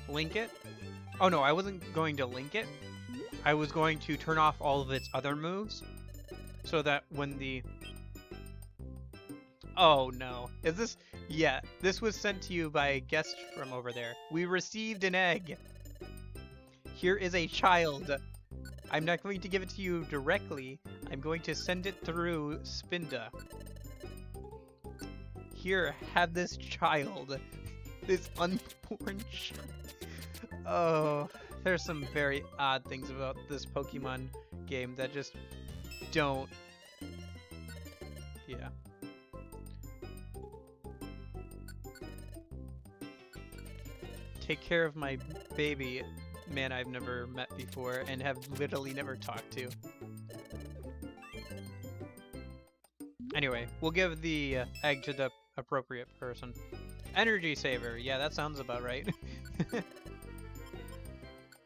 Link it? Oh no, I wasn't going to link it. I was going to turn off all of its other moves so that when the... Oh no. Is this... Yeah, this was sent to you by a guest from over there. We received an egg. Here is a child. I'm not going to give it to you directly. I'm going to send it through Spinda. Here, have this child. This unborn child. Oh, there's some very odd things about this Pokemon game that just don't... Yeah. Take care of my baby, man I've never met before and have literally never talked to. Anyway, we'll give the egg to the appropriate person. Energy saver, yeah, that sounds about right.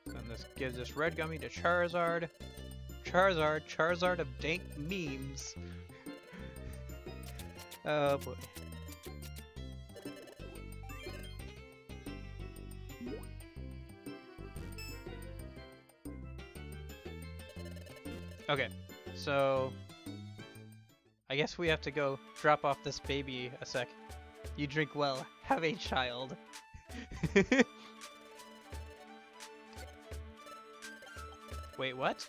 And this gives this red gummy to Charizard. Charizard of dank memes. Oh boy. Okay, so I guess we have to go drop off this baby a sec. You drink well, have a child. Wait, what?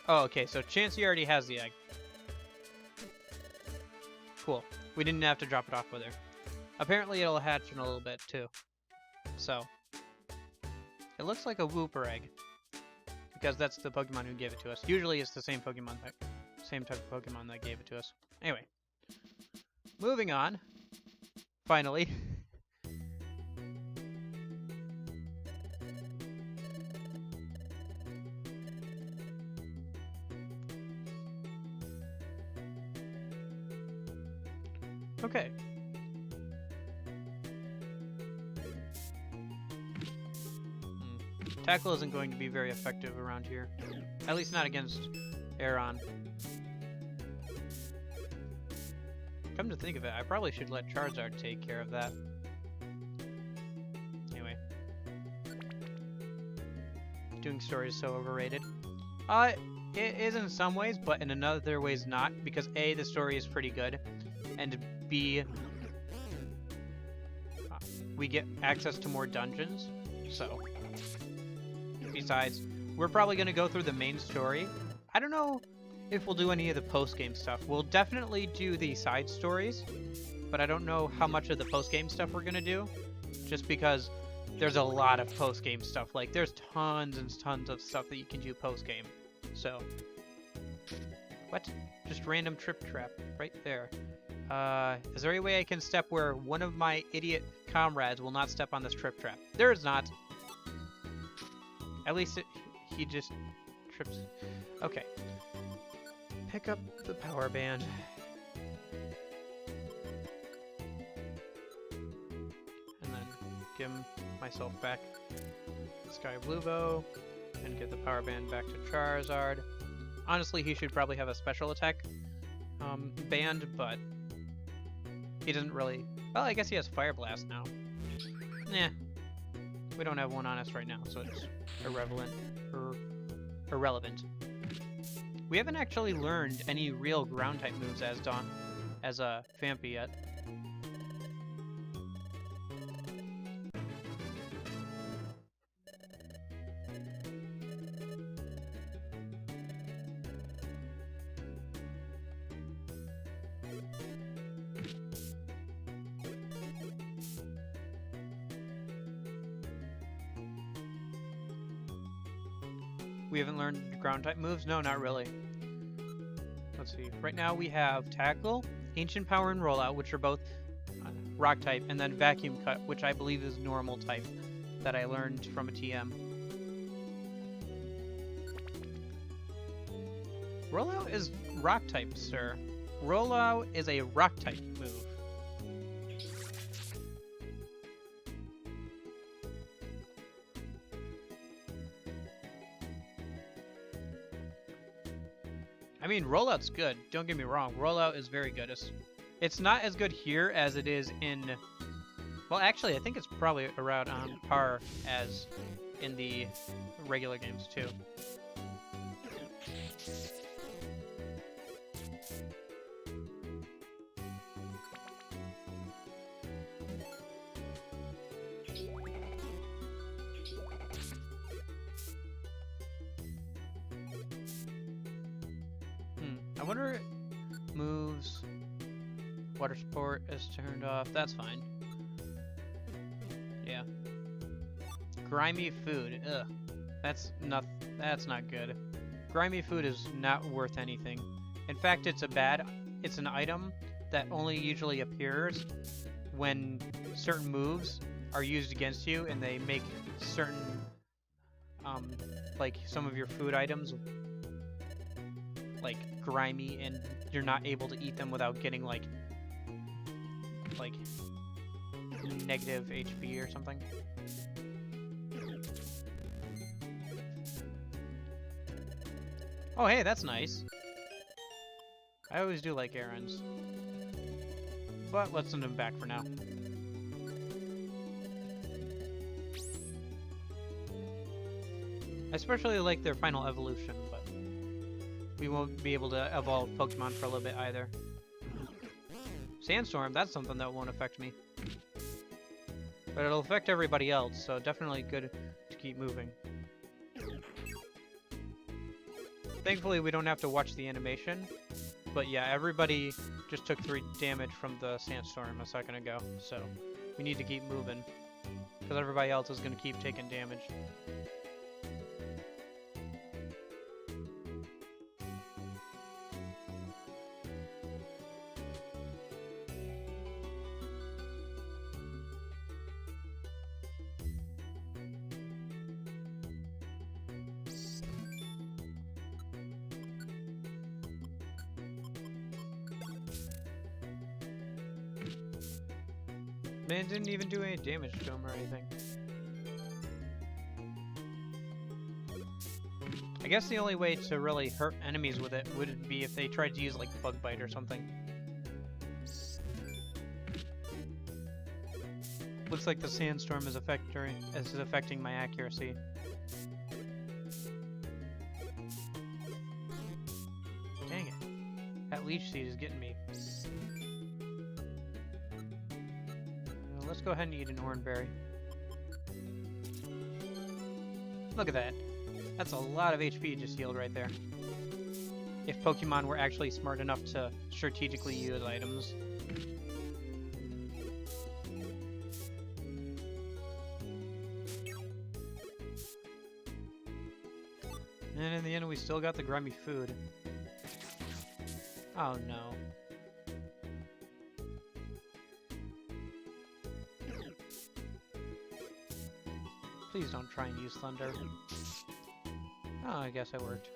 Oh, okay, so Chansey already has the egg. Cool. We didn't have to drop it off with her. Apparently it'll hatch in a little bit, too. So. It looks like a Wooper egg. Because that's the Pokemon who gave it to us. Usually it's the same Pokemon, same type of Pokemon that gave it to us. Anyway. Moving on. Finally. Okay. Tackle isn't going to be very effective around here. At least not against Aeron. Come to think of it, I probably should let Charizard take care of that. Anyway. Doing story is so overrated. It is in some ways, but in other ways not, because A, the story is pretty good, and B, we get access to more dungeons, so. Besides, we're probably going to go through the main story. I don't know if we'll do any of the post-game stuff. We'll definitely do the side stories, but I don't know how much of the post-game stuff we're going to do, just because there's a lot of post-game stuff. Like, there's tons and tons of stuff that you can do post-game. So, what? Just random trip trap right there. Is there any way I can step where one of my idiot comrades will not step on this trip trap? There is not. At least he just trips. Okay. Pick up the power band. And then give myself back Sky Blue Bow. And get the power band back to Charizard. Honestly, he should probably have a special attack band, but he doesn't really... Well, I guess he has Fire Blast now. Nah. We don't have one on us right now, so it's irrelevant. We haven't actually learned any real ground-type moves as Phanpy yet. We haven't learned ground-type moves? No, not really. Let's see. Right now we have Tackle, Ancient Power, and Rollout, which are both Rock-type, and then Vacuum Cut, which I believe is Normal-type, that I learned from a TM. Rollout is Rock-type, sir. Rollout is a Rock-type move. I mean, Rollout's good. Don't get me wrong. Rollout is very good. It's not as good here as it is in... Well, actually, I think it's probably around on par as in the regular games, too. I wonder moves. Water Sport is turned off. That's fine. Yeah. Grimy Food. Ugh. That's not good. Grimy Food is not worth anything. In fact, it's an item that only usually appears when certain moves are used against you and they make certain like some of your food items like grimy, and you're not able to eat them without getting like negative HP or something. Oh hey, that's nice. I always do like errands. But let's send them back for now. I especially like their final evolution, but we won't be able to evolve Pokemon for a little bit either. Sandstorm, that's something that won't affect me. But it'll affect everybody else, so definitely good to keep moving. Thankfully, we don't have to watch the animation. But yeah, everybody just took 3 damage from the Sandstorm a second ago, so we need to keep moving. Because everybody else is going to keep taking damage. Man, it didn't even do any damage to him or anything. I guess the only way to really hurt enemies with it would be if they tried to use like Bug Bite or something. Looks like the Sandstorm is affecting my accuracy. Dang it. That Leech Seed is getting me. Let's go ahead and eat an Oranberry. Look at that. That's a lot of HP just healed right there. If Pokemon were actually smart enough to strategically use items. And in the end, we still got the Grimy Food. Oh no. Please don't try and use thunder. Oh, I guess it worked.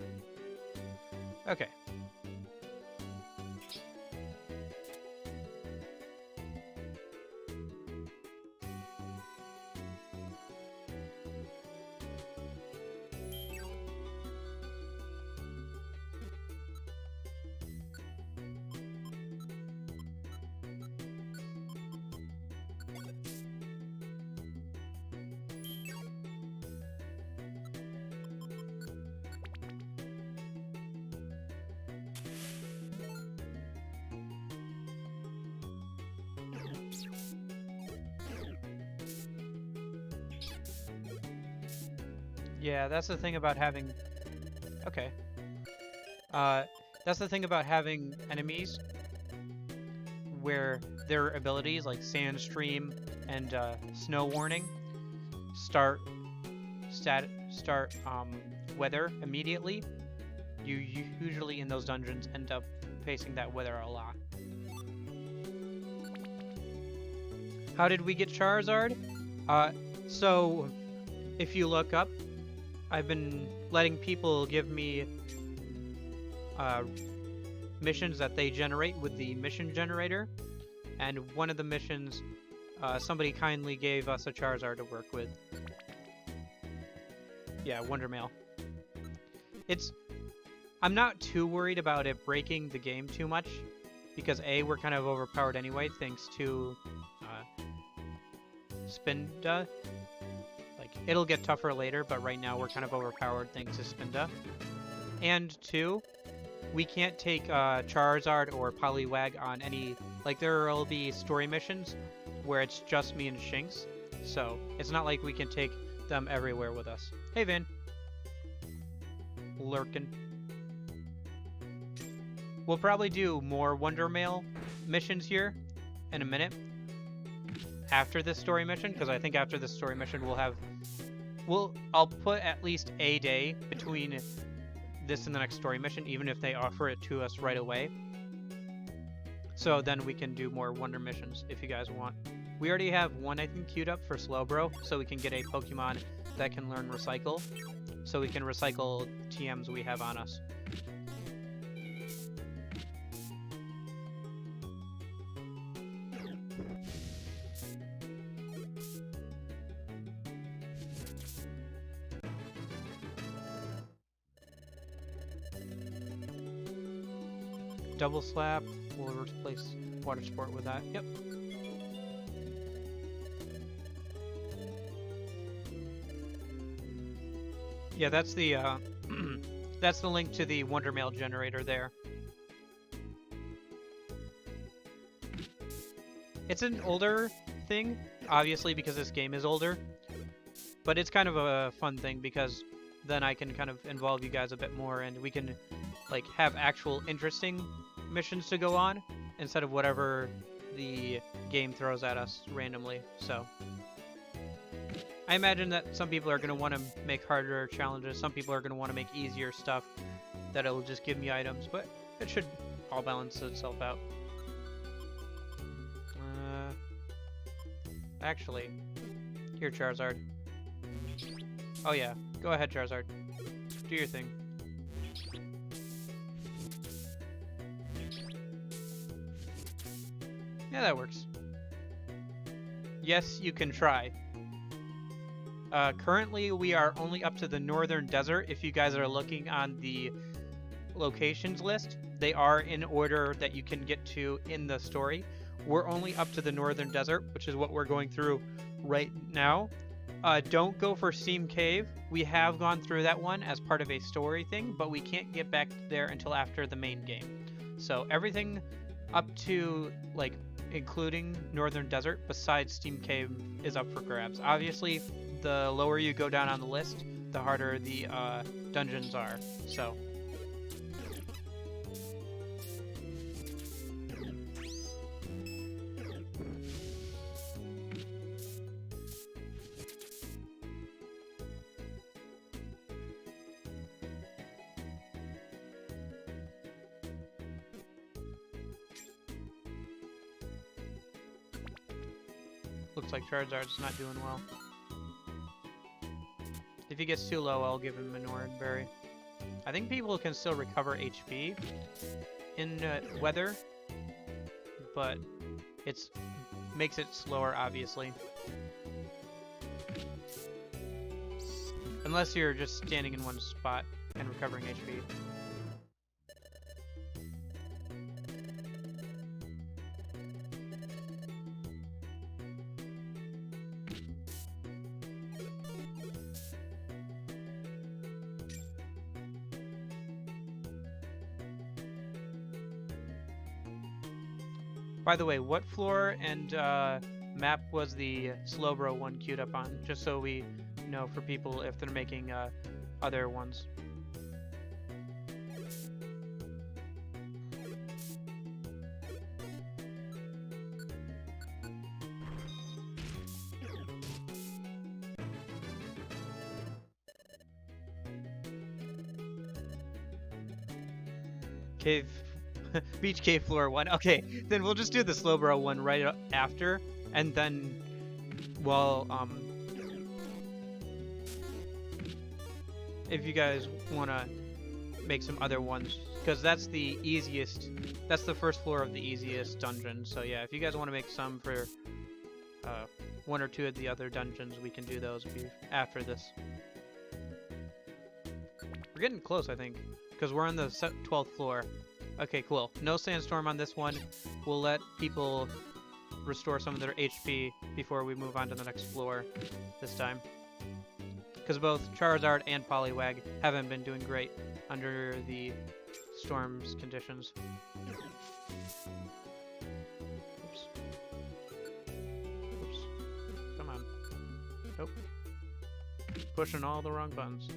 Okay. Yeah, that's the thing about having... Okay. That's the thing about having enemies where their abilities, like Sand Stream and Snow Warning, start weather immediately. You usually in those dungeons end up facing that weather a lot. How did we get Charizard? So if you look up, I've been letting people give me missions that they generate with the mission generator, and one of the missions, somebody kindly gave us a Charizard to work with. Yeah, Wondermail. I'm not too worried about it breaking the game too much, because A, we're kind of overpowered anyway, thanks to Spinda. Like, it'll get tougher later, but right now we're kind of overpowered thanks to Spinda. And 2, we can't take Charizard or Poliwag on any... Like, there will be story missions where it's just me and Shinx, so it's not like we can take them everywhere with us. Hey, Vin. Lurkin. We'll probably do more Wondermail missions here in a minute after this story mission, because I think after this story mission I'll put at least a day between this and the next story mission, even if they offer it to us right away. So then we can do more Wonder missions if you guys want. We already have one, I think, queued up for Slowbro, so we can get a Pokemon that can learn Recycle. So we can recycle TMs we have on us. Double Slap, we'll replace Water Sport with that. Yep. Yeah, that's the that's the link to the Wondermail generator there. It's an older thing, obviously, because this game is older, but it's kind of a fun thing because then I can kind of involve you guys a bit more, and we can like have actual interesting missions to go on instead of whatever the game throws at us randomly. So I imagine that some people are going to want to make harder challenges, some people are going to want to make easier stuff that it'll just give me items, but it should all balance itself out. Actually, here, Charizard. Oh yeah, go ahead, Charizard. Do your thing. Yeah, that works. Yes, you can try. Currently, we are only up to the Northern Desert. If you guys are looking on the locations list, they are in order that you can get to in the story. We're only up to the Northern Desert, which is what we're going through right now. Don't go for Steam Cave. We have gone through that one as part of a story thing, but we can't get back there until after the main game. So everything up to, like, including Northern Desert besides Steam Cave is up for grabs. Obviously, the lower you go down on the list, the harder the dungeons are. So looks like Charizard's not doing well. he gets too low, I'll give him Minoran Berry. I think people can still recover HP in weather, but it's makes it slower, obviously. Unless you're just standing in one spot and recovering HP. By the way, what floor and map was the Slowbro one queued up on? Just so we know for people if they're making other ones. Cave, Beach Cave floor 1. Okay, then we'll just do the Slowbro one right after, and then, well, if you guys want to make some other ones, because that's the easiest, that's the first floor of the easiest dungeon. So yeah, if you guys want to make some for one or two of the other dungeons, we can do those after this. We're getting close, I think, because we're on the 12th floor. Okay, cool. No sandstorm on this one. We'll let people restore some of their HP before we move on to the next floor this time. Because both Charizard and Poliwag haven't been doing great under the storm's conditions. Oops. Oops. Come on. Nope. Pushing all the wrong buttons.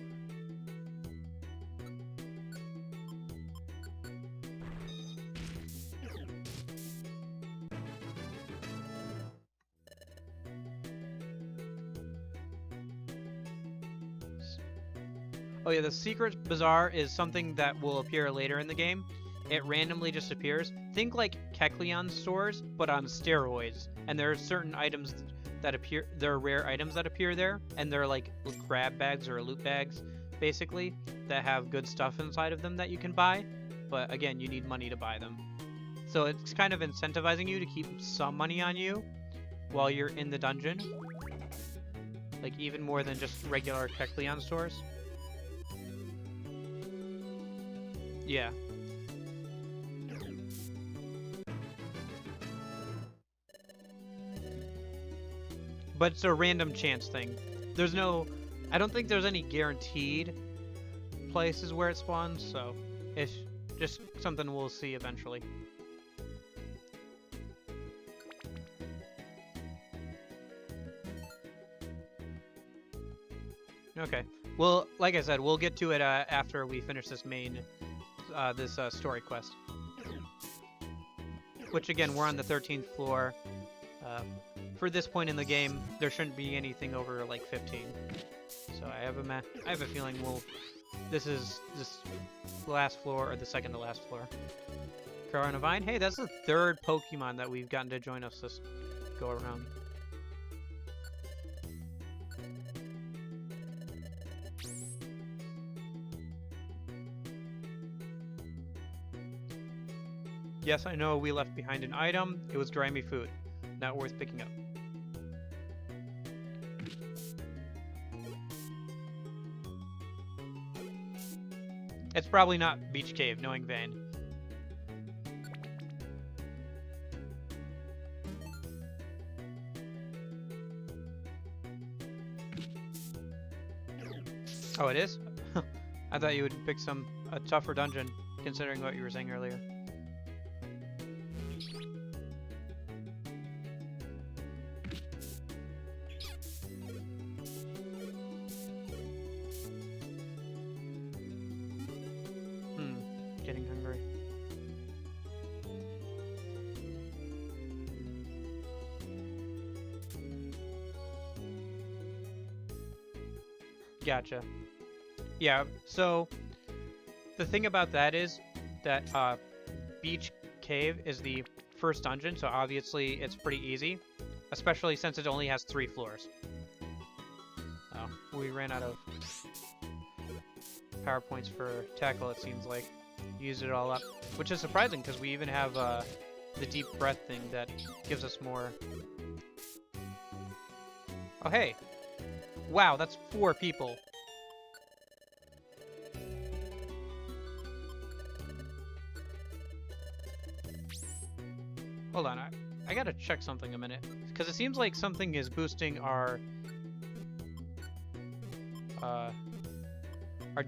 Oh yeah, the Secret Bazaar is something that will appear later in the game. It randomly just appears. Think like Kecleon stores, but on steroids. And there are certain items that appear, there are rare items that appear there, and they're like grab bags or loot bags, basically, that have good stuff inside of them that you can buy. But again, you need money to buy them. So it's kind of incentivizing you to keep some money on you while you're in the dungeon. Like even more than just regular Kecleon stores. Yeah. But it's a random chance thing. There's no... I don't think there's any guaranteed places where it spawns, so it's just something we'll see eventually. Okay. Well, like I said, we'll get to it after we finish this main... this story quest. Which again, we're on the 13th floor. For this point in the game, there shouldn't be anything over like 15. So I have a feeling this is this last floor or the second to last floor. Caronavine, hey, that's the third Pokemon that we've gotten to join us this go around. Yes, I know we left behind an item. It was grimy food. Not worth picking up. It's probably not Beach Cave, knowing Vayne. Oh, it is? I thought you would pick a tougher dungeon, considering what you were saying earlier. Getting hungry. Gotcha. Yeah, so the thing about that is that Beach Cave is the first dungeon, so obviously it's pretty easy, especially since it only has 3 floors. Oh, we ran out of power points for tackle, it seems like. Used it all up. Which is surprising, because we even have the deep breath thing that gives us more... Oh, hey! Wow, that's 4 people. Hold on, I gotta check something a minute. Because it seems like something is boosting our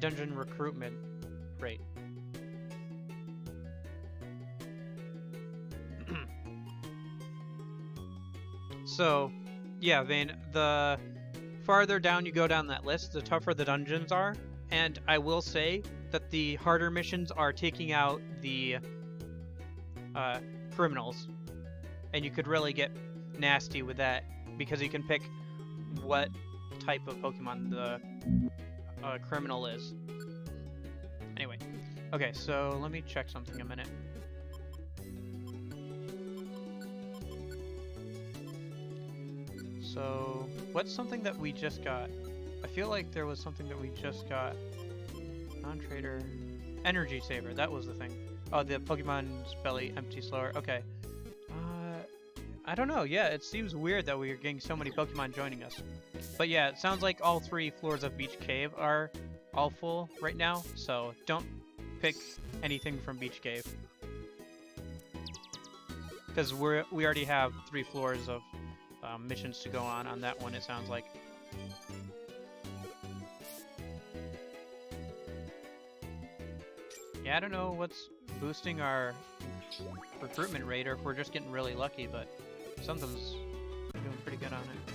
dungeon recruitment rate. So, yeah, Vane, the farther down you go down that list, the tougher the dungeons are. And I will say that the harder missions are taking out the criminals. And you could really get nasty with that because you can pick what type of Pokemon the criminal is. Anyway, okay, so let me check something a minute. So, what's something that we just got? I feel like there was something that we just got. Non-trader. Energy Saver, that was the thing. Oh, the Pokemon's belly empty slower. Okay. I don't know. Yeah, it seems weird that we are getting so many Pokemon joining us. But yeah, it sounds like all 3 floors of Beach Cave are all full right now. So don't pick anything from Beach Cave. Because we already have 3 floors of missions to go on that one, it sounds like. Yeah, I don't know what's boosting our recruitment rate, or if we're just getting really lucky, but something's doing pretty good on it.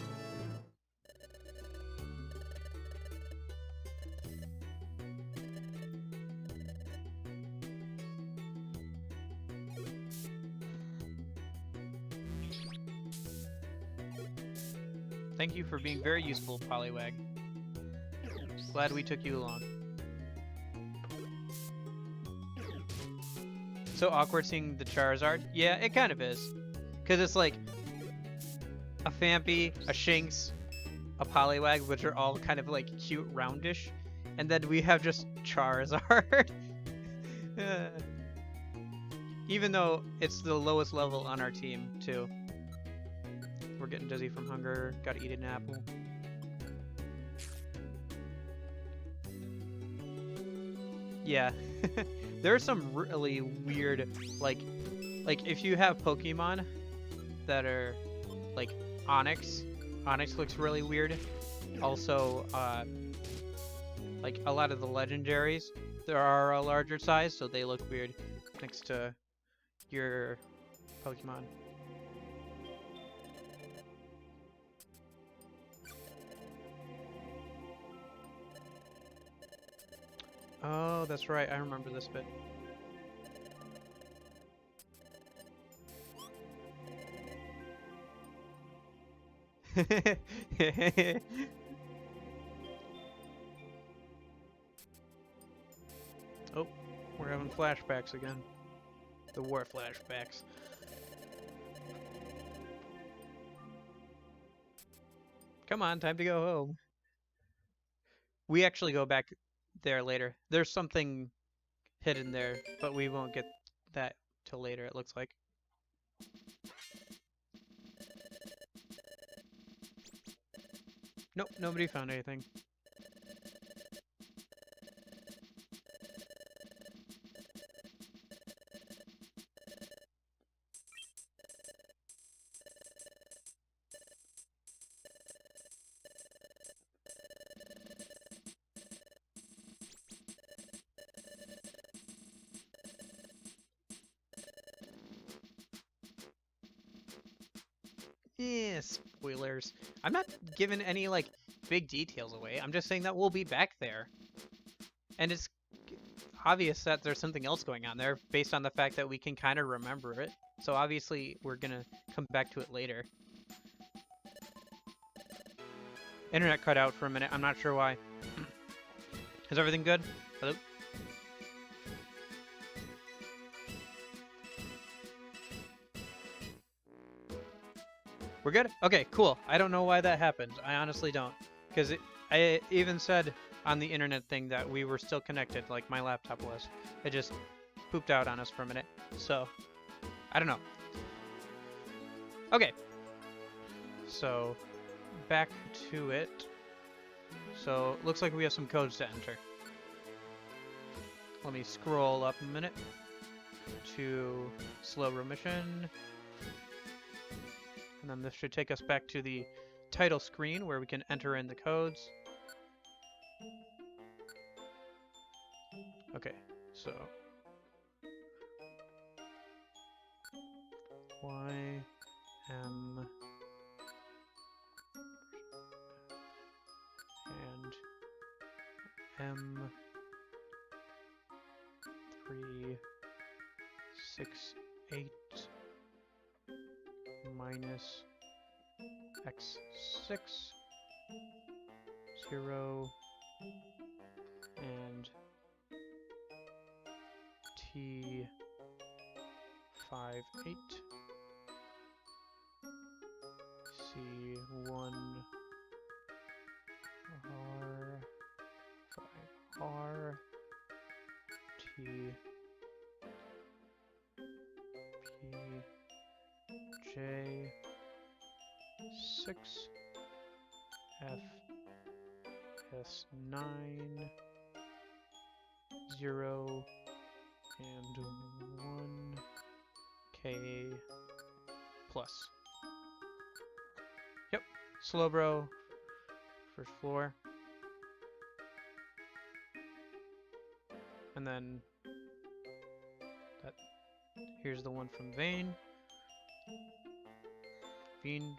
Thank you for being very useful, Poliwag. Glad we took you along. So awkward seeing the Charizard? Yeah, it kind of is. Because it's like a Phanpy, a Shinx, a Poliwag, which are all kind of like cute, roundish. And then we have just Charizard. Even though it's the lowest level on our team, too. We're getting dizzy from hunger. Gotta eat an apple. Yeah. There are some really weird, like if you have Pokemon that are like Onix looks really weird. Also, like a lot of the legendaries, there are a larger size, so they look weird next to your Pokemon. Oh, that's right. I remember this bit. Oh, we're having flashbacks again. The war flashbacks. Come on, time to go home. We actually go back there later. There's something hidden there, but we won't get that till later, it looks like. Nope, nobody found anything. Yeah, spoilers. I'm not giving any, like, big details away. I'm just saying that we'll be back there. And it's obvious that there's something else going on there based on the fact that we can kind of remember it. So obviously we're gonna come back to it later. Internet cut out for a minute. I'm not sure why. Is everything good? Hello? We're good? Okay, cool. I don't know why that happened. I honestly don't. Because I even said on the internet thing that we were still connected, like my laptop was. It just pooped out on us for a minute. So, I don't know. Okay. So, back to it. So, looks like we have some codes to enter. Let me scroll up a minute to slow remission. And then this should take us back to the title screen where we can enter in the codes. Okay, so Y M and M 368 minus X6 0 and T58 C1 R5R T P J 6 F S9 0 and 1 K plus. Yep, Slowbro, first floor. And then that here's the one from Vane. Vane.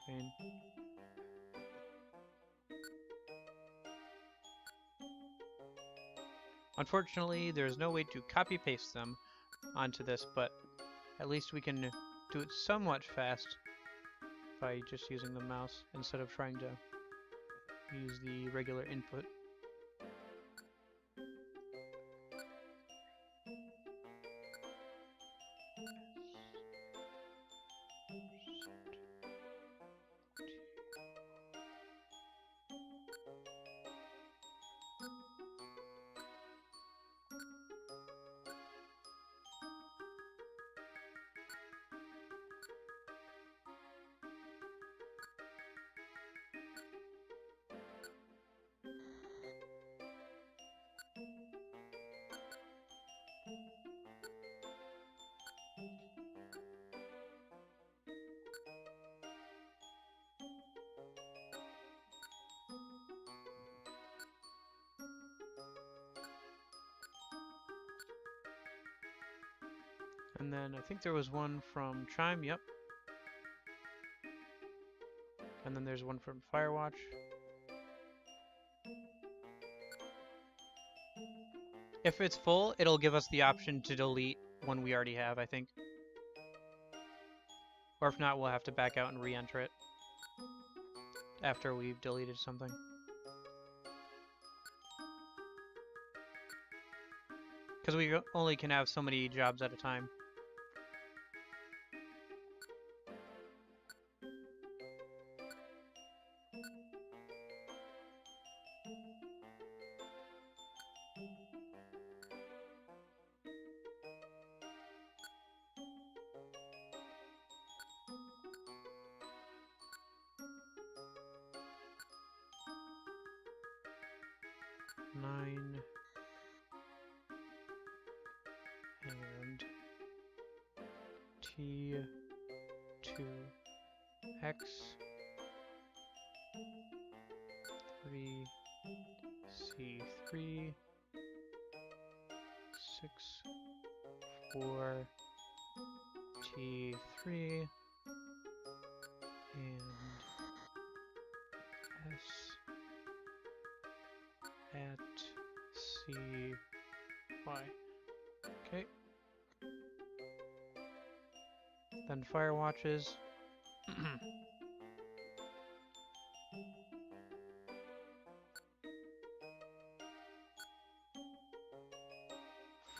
Unfortunately, there's no way to copy paste them onto this, but at least we can do it somewhat fast by just using the mouse instead of trying to use the regular input. And then I think there was one from Chime, yep. And then there's one from Firewatch. If it's full, it'll give us the option to delete one we already have, I think. Or if not, we'll have to back out and re-enter it after we've deleted something. Because we only can have so many jobs at a time. Nine and T2X 3C3 6 4 T3 and S at CY. Okay. Then Firewatches.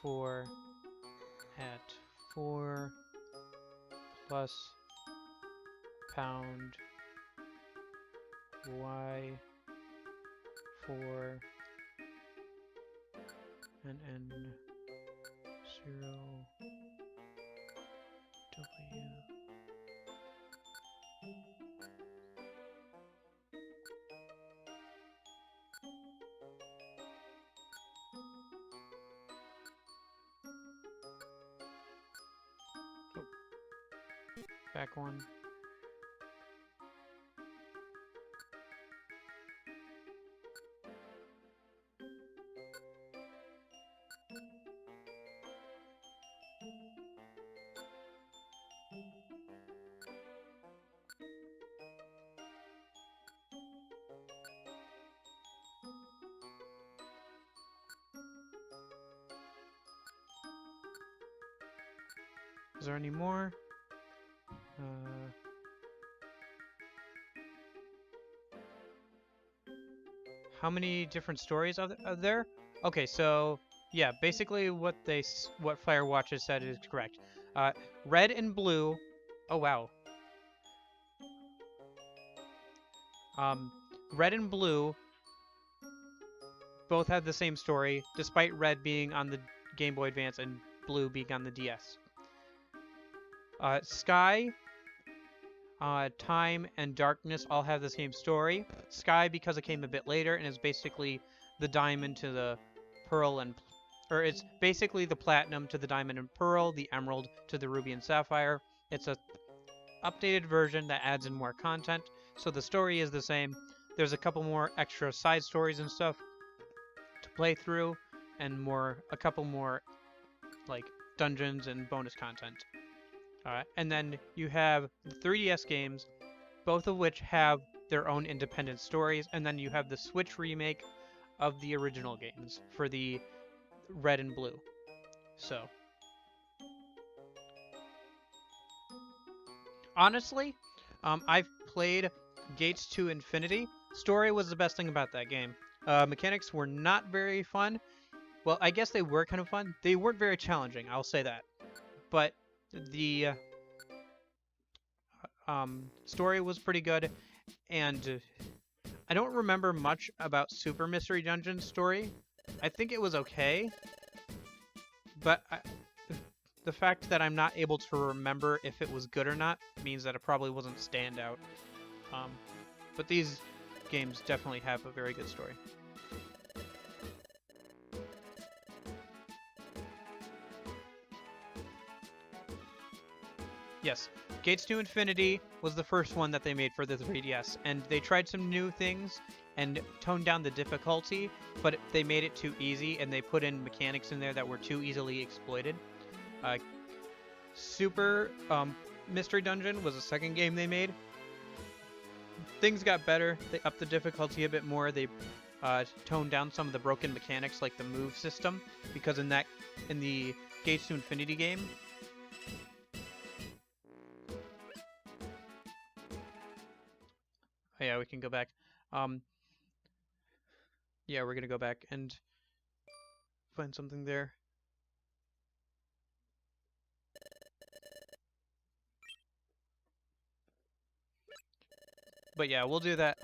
Four at 4 plus pound Y 4 and N 0 W. Oh. Back one. Is there any more? How many different stories are there? Okay, so yeah, basically what Firewatch has said is correct. Red and blue. Oh wow. Red and blue both had the same story, despite red being on the Game Boy Advance and blue being on the DS. Sky, Time, and Darkness all have the same story. Sky, because it came a bit later, and is basically the diamond to the pearl and... Or it's basically the platinum to the diamond and pearl, the emerald to the ruby and sapphire. It's a updated version that adds in more content, so the story is the same. There's a couple more extra side stories and stuff to play through, and a couple more like dungeons and bonus content. And then you have the 3DS games, both of which have their own independent stories, and then you have the Switch remake of the original games for the red and blue. So, honestly, I've played Gates to Infinity. Story was the best thing about that game. Mechanics were not very fun. Well, I guess they were kind of fun. They weren't very challenging, I'll say that. But the story was pretty good, and I don't remember much about Super Mystery Dungeon's story. I think it was okay, but the fact that I'm not able to remember if it was good or not means that it probably wasn't standout. But these games definitely have a very good story. Yes, Gates to Infinity was the first one that they made for the 3DS, and they tried some new things and toned down the difficulty, but they made it too easy, and they put in mechanics in there that were too easily exploited. Super Mystery Dungeon was the second game they made. Things got better. They upped the difficulty a bit more. They toned down some of the broken mechanics, like the move system, because in the Gates to Infinity game, oh, yeah, we can go back. Yeah, we're gonna go back and find something there. But yeah, we'll do that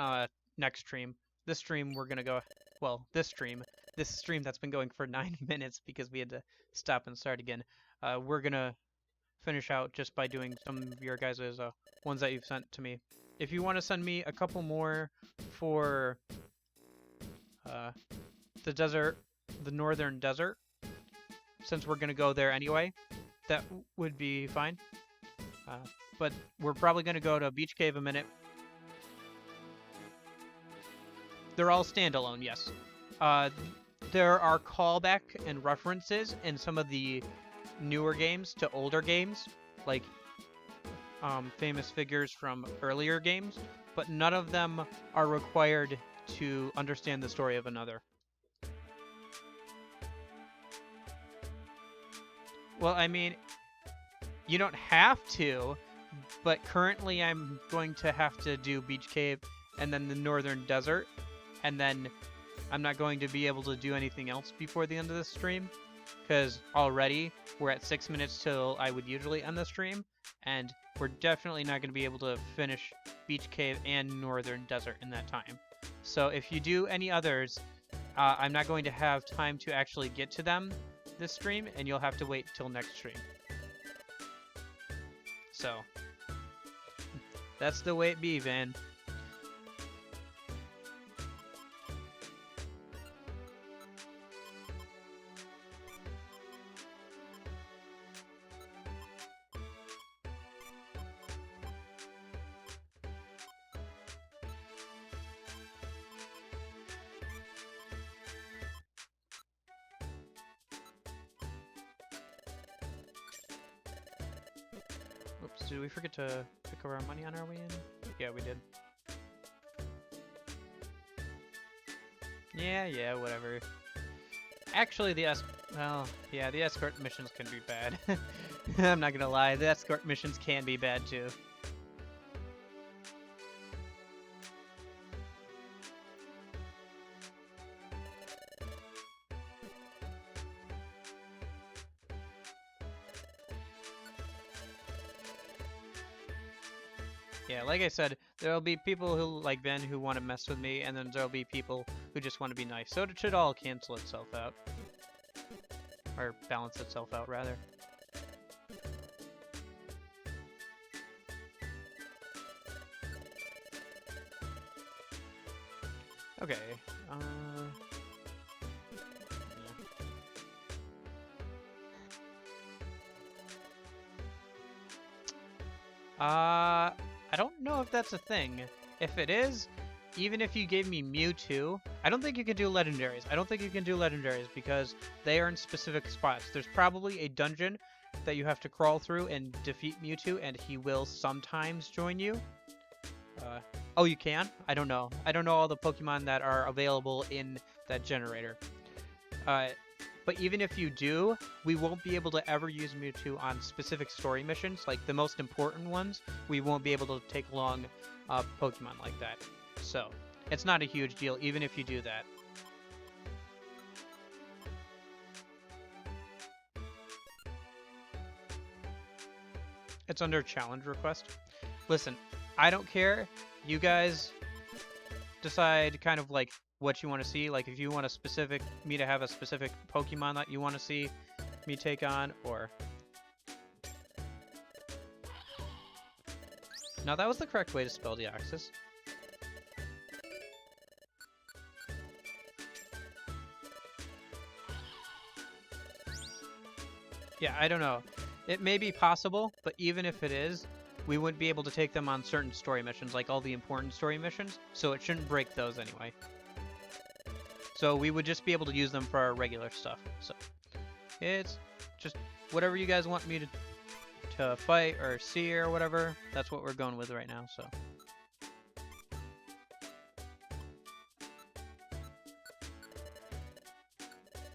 next stream. This stream we're gonna go. Well, this stream that's been going for 9 minutes because we had to stop and start again. We're gonna finish out just by doing some of your guys' ones that you've sent to me. If you want to send me a couple more for the northern desert, since we're gonna go there anyway, that would be fine. But we're probably gonna go to Beach Cave a minute. They're all standalone, yes. There are callback and references in some of the newer games to older games, like famous figures from earlier games, but none of them are required to understand the story of another. Well, I mean, you don't have to, but currently I'm going to have to do Beach Cave and then the Northern Desert, and then I'm not going to be able to do anything else before the end of the stream, because already we're at 6 minutes till I would usually end the stream, and we're definitely not going to be able to finish Beach Cave and Northern Desert in that time. So if you do any others, I'm not going to have time to actually get to them this stream, and you'll have to wait till next stream. So that's the way it be, Van. Oops, did we forget to pick up our money on our way in? Yeah, we did. Yeah, whatever. Actually, the escort missions can be bad. I'm not gonna lie, the escort missions can be bad too. Yeah, like I said, there'll be people who, like Ben, who want to mess with me, and then there'll be people who just want to be nice. So it should all cancel itself out. Or balance itself out, rather. Okay, I don't know if that's a thing. If it is, even if you gave me Mewtwo, I don't think you can do legendaries. I don't think you can do legendaries because they are in specific spots. There's probably a dungeon that you have to crawl through and defeat Mewtwo, and he will sometimes join you. Oh, you can? I don't know. I don't know all the Pokemon that are available in that generator. But even if you do, we won't be able to ever use Mewtwo on specific story missions, like the most important ones. We won't be able to take along Pokemon like that. So, it's not a huge deal, even if you do that. It's under challenge request. Listen, I don't care. You guys decide kind of like what you want to see. Like if you want me to have a specific Pokemon that you want to see me take on, or... Now that was the correct way to spell Deoxys. Yeah, I don't know. It may be possible, but even if it is, we wouldn't be able to take them on certain story missions, like all the important story missions, so it shouldn't break those anyway. So we would just be able to use them for our regular stuff. So it's just whatever you guys want me to fight or see or whatever, that's what we're going with right now, so.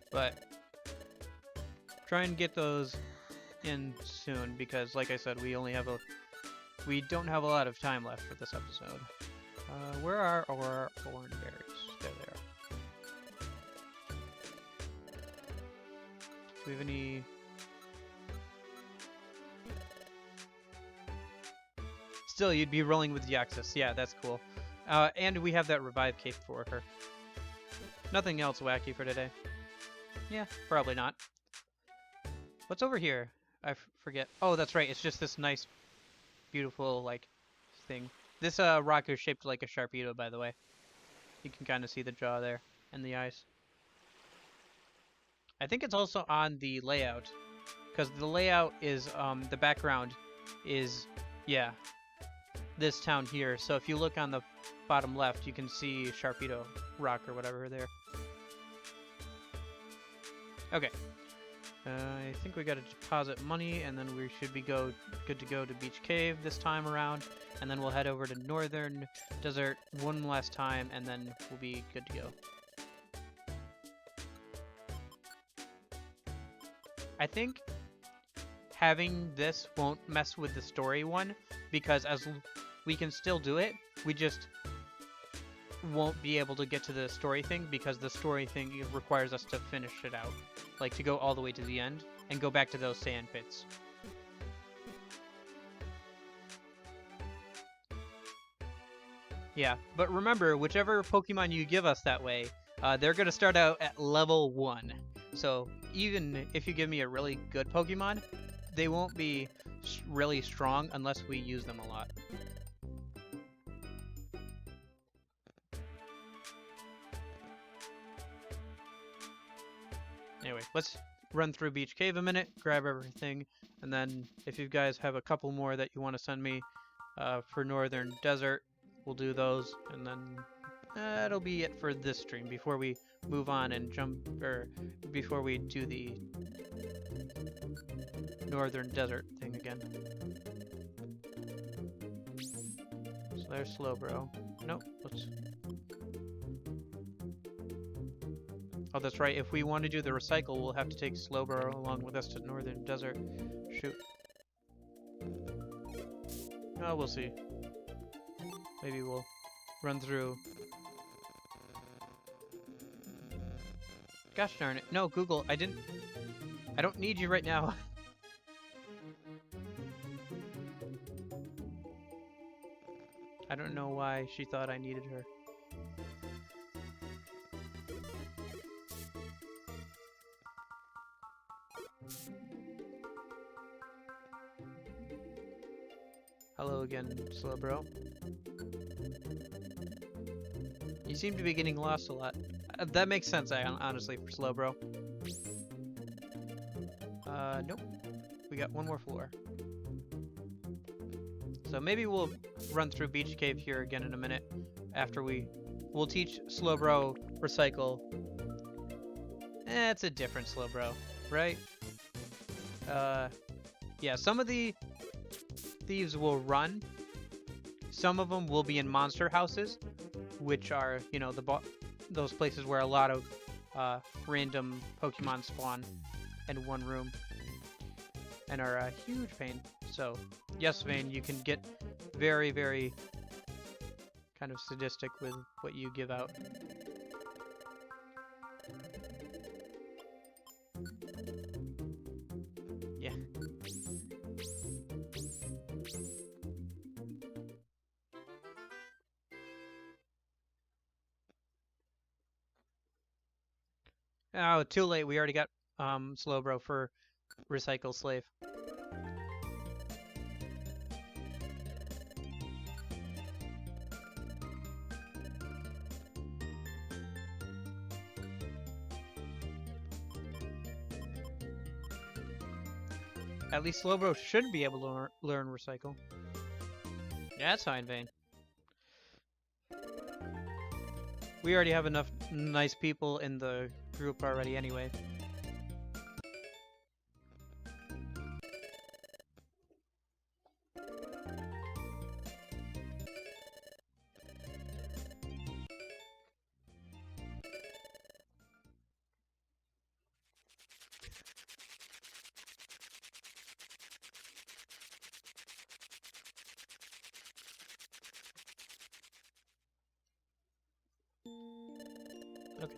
But try and get those in soon because, like I said, we don't have a lot of time left for this episode. Where are our orange berries? There they are. Do we have any... Still, you'd be rolling with Deoxys. Yeah, that's cool. And we have that revive cape for her. Nothing else wacky for today. Yeah, probably not. What's over here? I forget. Oh, that's right. It's just this nice, beautiful, like, thing. This rock is shaped like a Sharpedo, by the way. You can kind of see the jaw there and the eyes. I think it's also on the layout, because the layout is, the background is, yeah, this town here. So if you look on the bottom left, you can see Sharpedo rock or whatever there. Okay. I think we gotta deposit money, and then we should be good to go to Beach Cave this time around, and then we'll head over to Northern Desert one last time, and then we'll be good to go. I think having this won't mess with the story one, because as we can still do it, we just won't be able to get to the story thing, because the story thing requires us to finish it out. Like, to go all the way to the end, and go back to those sand pits. Yeah, but remember, whichever Pokemon you give us that way, they're going to start out at level 1. So even if you give me a really good Pokemon, they won't be really strong unless we use them a lot. Anyway, let's run through Beach Cave a minute, grab everything, and then if you guys have a couple more that you want to send me for Northern Desert, we'll do those, and then that'll be it for this stream before we move on and before we do the Northern Desert thing again. So there's Slowbro. Nope, let's... Oh, that's right. If we want to do the recycle, we'll have to take Slowbro along with us to Northern Desert. Shoot. Oh, we'll see. Maybe we'll run through. Gosh darn it. No, Google, I don't need you right now. I don't know why she thought I needed her. Hello again, Slowbro. You seem to be getting lost a lot. That makes sense, honestly, for Slowbro. Nope. We got one more floor. So maybe we'll run through Beach Cave here again in a minute after we'll teach Slowbro Recycle. It's a different Slowbro, right? Yeah, some of the thieves will run. Some of them will be in monster houses, which are, you know, those places where a lot of random Pokemon spawn in one room and are a huge pain. So, yes, Vane, you can get very, very kind of sadistic with what you give out. Yeah. Oh, too late. We already got Slowbro for Recycle Slave. At least Slowbro should be able to learn Recycle. Yeah, that's fine, Vane. We already have enough nice people in the group already anyway. Okay.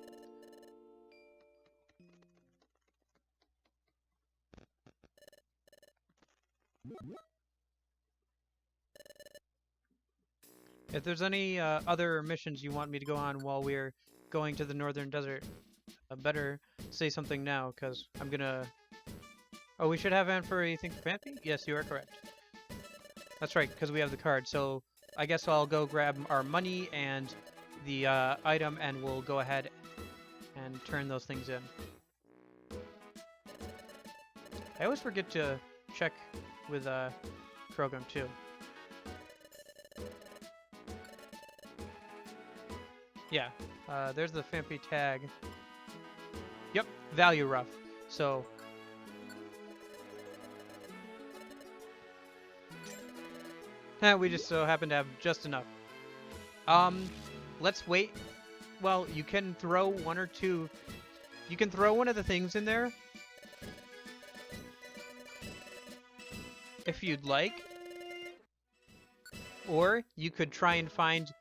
If there's any other missions you want me to go on while we're going to the Northern Desert, better say something now, because I'm gonna... Oh, we should have Anfur, you think, for Phanpy? Yes, you are correct. That's right, because we have the card, so I guess I'll go grab our money and the item, and we'll go ahead and turn those things in. I always forget to check with Krogum, too. Yeah, there's the Phanpy tag. Yep, value rough. So... we just so happen to have just enough. Let's wait. Well, you can throw one or two... You can throw one of the things in there if you'd like. Or you could try and find...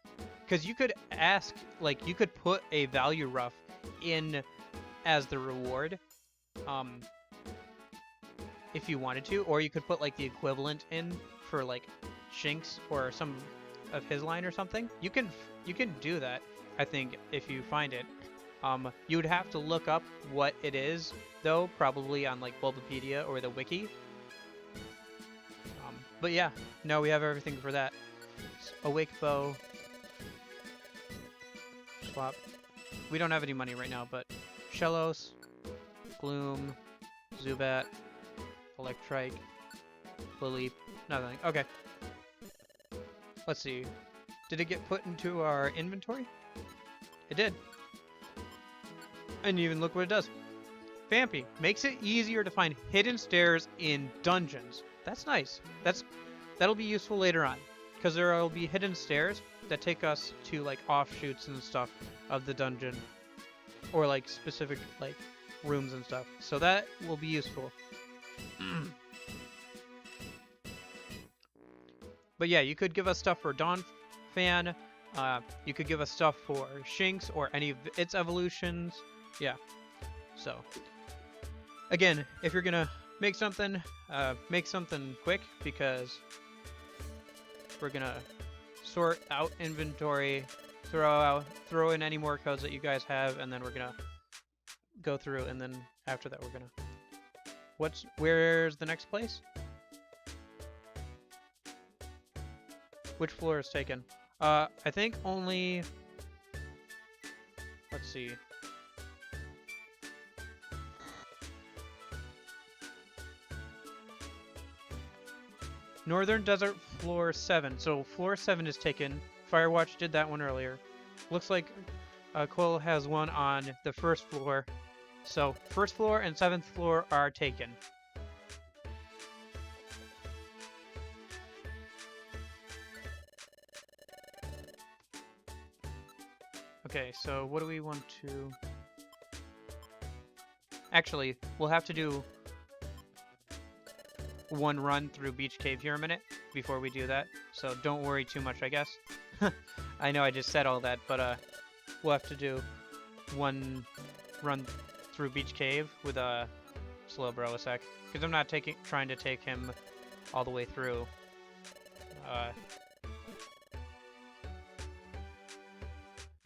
Because you could ask, like, you could put a value rough in as the reward, if you wanted to, or you could put, like, the equivalent in for, like, Shinx or some of his line or something. You can do that, I think, if you find it. You would have to look up what it is, though, probably on like Bulbapedia or the wiki. But yeah, no, we have everything for that. Awake Bow. Swap. We don't have any money right now, but Shellos, Gloom, Zubat, Electrike, Lily, nothing. Okay. Let's see. Did it get put into our inventory? It did. And even look what it does. Vampy makes it easier to find hidden stairs in dungeons. That's nice. That'll be useful later on, because there will be hidden stairs that take us to like offshoots and stuff of the dungeon, or like specific like rooms and stuff. So that will be useful. But yeah, you could give us stuff for Donphan. You could give us stuff for Shinx or any of its evolutions. Yeah. So again, if you're gonna make something quick, because we're gonna sort out inventory, throw in any more codes that you guys have, and then we're gonna go through, and then after that we're gonna where's the next place? Which floor is taken? I think only, let's see. Northern Desert floor 7. So floor 7 is taken. Firewatch did that one earlier. Looks like Quill has one on the first floor. So first floor and 7th floor are taken. Okay, so what do we want to... Actually, we'll have to do one run through Beach Cave here a minute before we do that, so don't worry too much, I guess. I know I just said all that, but we'll have to do one run through Beach Cave with a Slowbro a sec, because I'm not trying to take him all the way through.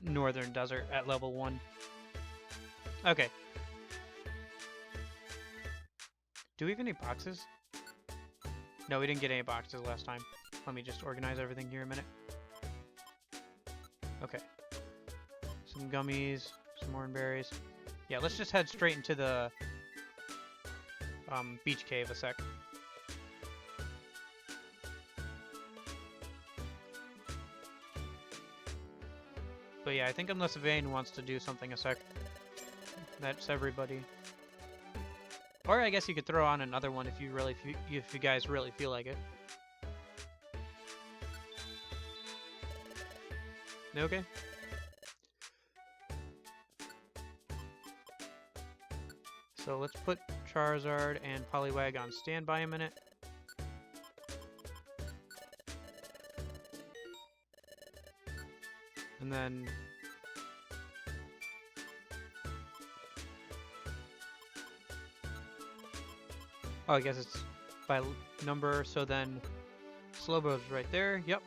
Northern Desert at level 1. Okay. Do we have any boxes? No, we didn't get any boxes last time. Let me just organize everything here a minute. Okay. Some gummies, some orangeberries. Yeah, let's just head straight into the Beach Cave a sec. But yeah, I think unless Vayne wants to do something a sec, that's everybody. Or I guess you could throw on another one if you guys really feel like it. Okay. So let's put Charizard and Poliwag on standby a minute. And then oh, I guess it's by number, so then Slowbro's right there. Yep.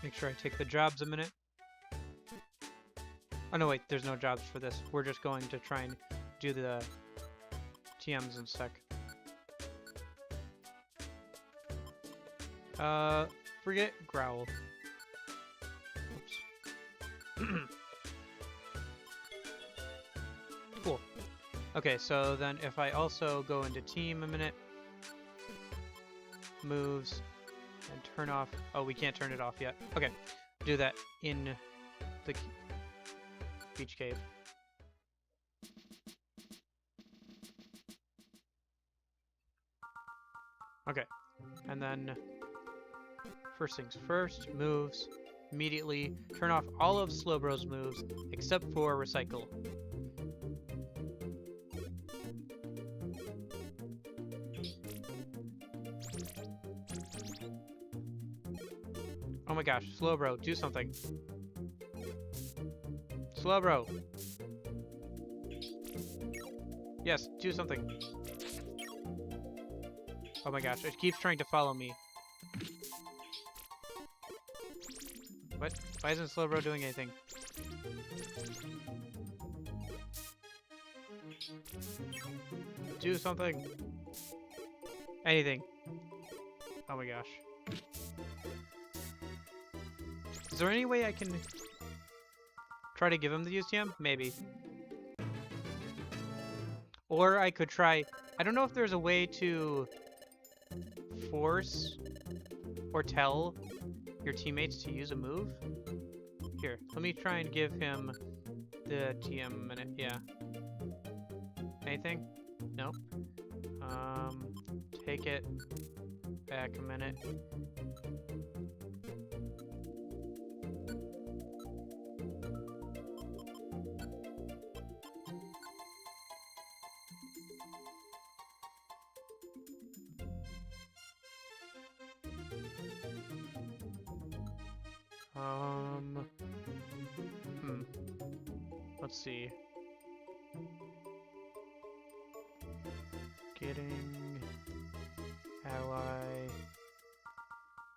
Make sure I take the jobs a minute. Oh no, wait, there's no jobs for this. We're just going to try and do the TMs in sec. Forget Growl. Oops. Cool. Okay, so then if I also go into team a minute, moves, and turn off... Oh, we can't turn it off yet. Okay, do that in the Beach Cave. Okay, and then first things first, moves. Immediately turn off all of Slowbro's moves except for Recycle. Oh my gosh, Slowbro, do something. Slowbro. Yes, do something. Oh my gosh, it keeps trying to follow me. What? Why isn't Slowbro doing anything? Do something. Anything. Oh my gosh. Is there any way I can try to give him the UTM? Maybe. Or I could try... I don't know if there's a way to force or tell your teammates to use a move. Here, let me try and give him the TM minute. Yeah. Anything? Nope. Take it back a minute. Let's see. Getting ally.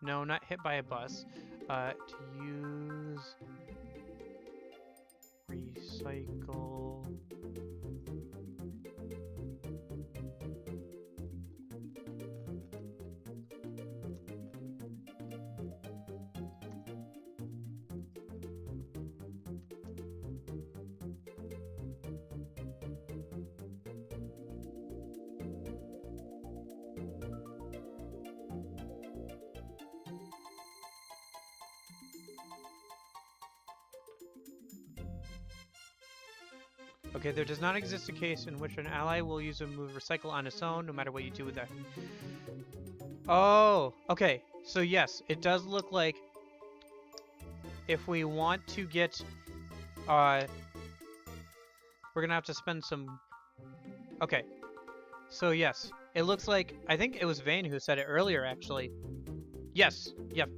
No, not hit by a bus. To use recycle. Okay, there does not exist a case in which an ally will use a move recycle on its own, no matter what you do with that. Oh, okay. So yes, it does look like if we want to get, we're gonna have to spend some. Okay. So yes, it looks like I think it was Vane who said it earlier, actually. Yes. Yep.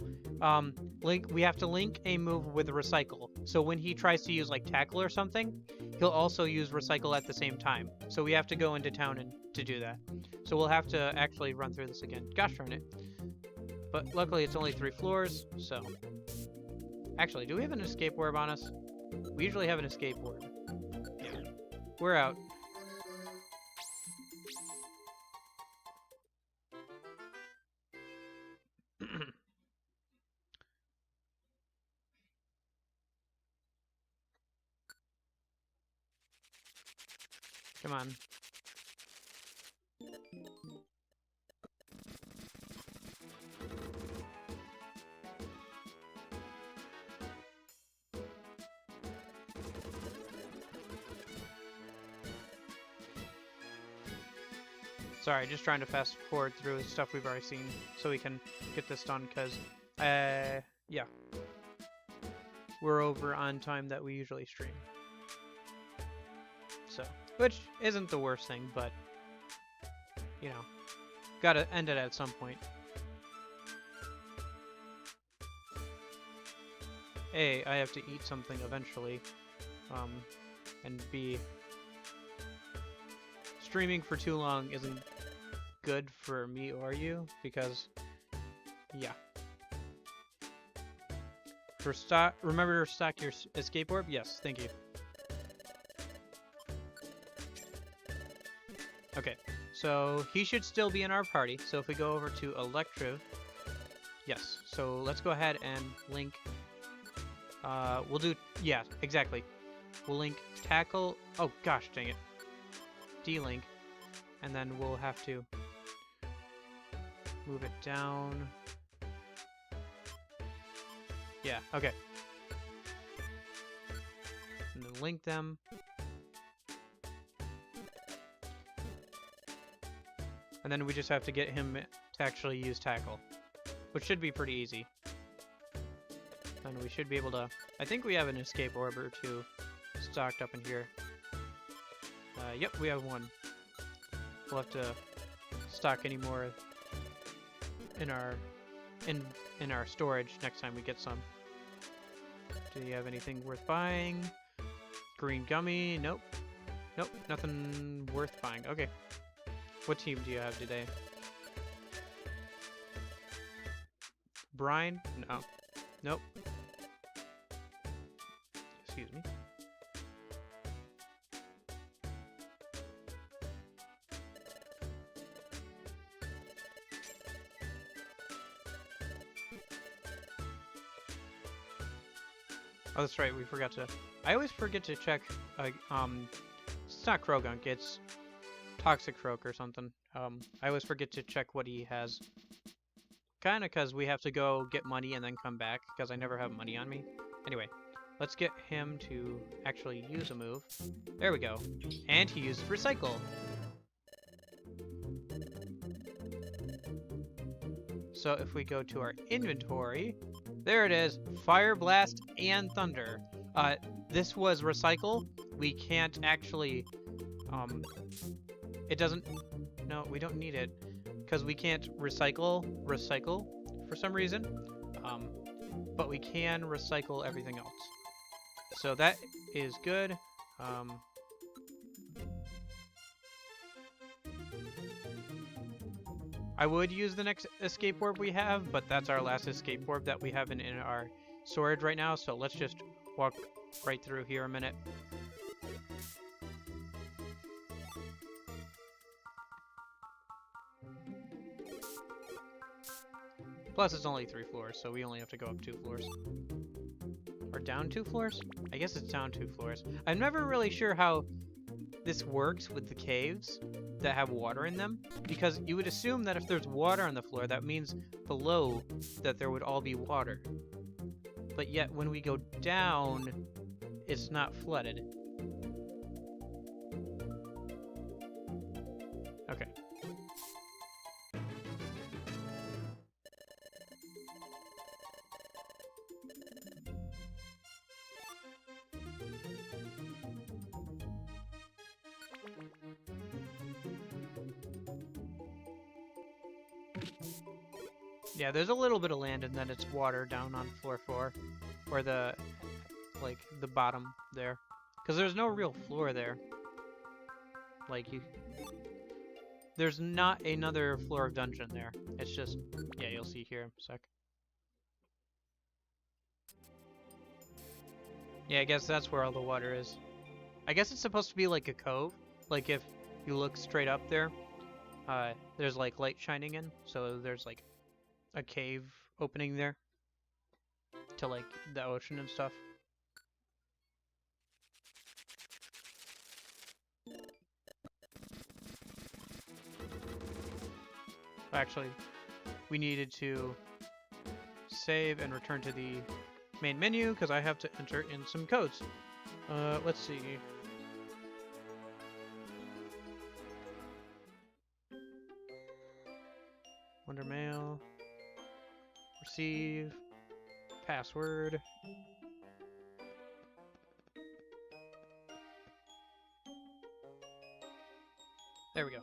We have to link a move with recycle. So when he tries to use like tackle or something, he'll also use recycle at the same time. So we have to go into town and to do that. So we'll have to actually run through this again. Gosh darn it. But luckily it's only 3 floors, so. Actually, do we have an escape orb on us? We usually have an escape orb. Yeah. We're out. Come on. Sorry, just trying to fast forward through stuff we've already seen so we can get this done, because, yeah. We're over on time that we usually stream. So, which isn't the worst thing, but, you know, gotta end it at some point. A, I have to eat something eventually, and B, streaming for too long isn't good for me or you, because, yeah. Remember to stock your escape orb? Yes, thank you. Okay, so he should still be in our party. So if we go over to Electriv, yes. So let's go ahead and link. We'll do, yeah, exactly. We'll link tackle. Oh gosh, dang it. D-link, and then we'll have to move it down. Yeah, okay. And then link them. And then we just have to get him to actually use tackle, which should be pretty easy. And we should be able to... I think we have an escape orb or 2 stocked up in here. Yep, we have 1. We'll have to stock any more in our storage next time we get some. Do you have anything worth buying? Green gummy. Nope. Nope. Nothing worth buying. Okay. What team do you have today? Brine? No. Nope. Excuse me. Oh, that's right. We forgot to. I always forget to check. It's not Krogunk. It's Toxic Croak or something. I always forget to check what he has. Kinda because we have to go get money and then come back because I never have money on me. Anyway, let's get him to actually use a move. There we go. And he used Recycle. So if we go to our inventory, there it is, Fire Blast and Thunder. This was Recycle. We can't actually, it doesn't, no, we don't need it, because we can't recycle for some reason, but we can recycle everything else. So that is good. I would use the next escape orb we have, but that's our last escape orb that we have in our storage right now, so let's just walk right through here a minute. Plus, it's only 3 floors, so we only have to go up 2 floors. Or down 2 floors? I guess it's down 2 floors. I'm never really sure how this works with the caves that have water in them, because you would assume that if there's water on the floor, that means below that there would all be water. But yet, when we go down, it's not flooded. Okay. Yeah, there's a little bit of land and then it's water down on floor 4. Or the, like, the bottom there. Because there's no real floor there. Like, there's not another floor of dungeon there. It's just, yeah, you'll see here in a sec. Yeah, I guess that's where all the water is. I guess it's supposed to be like a cove. Like, if you look straight up there, there's, like, light shining in. So there's, like, a cave opening there to like the ocean and stuff. Actually, we needed to save and return to the main menu because I have to enter in some codes. Let's see. Wonder mail. Receive. Password. There we go.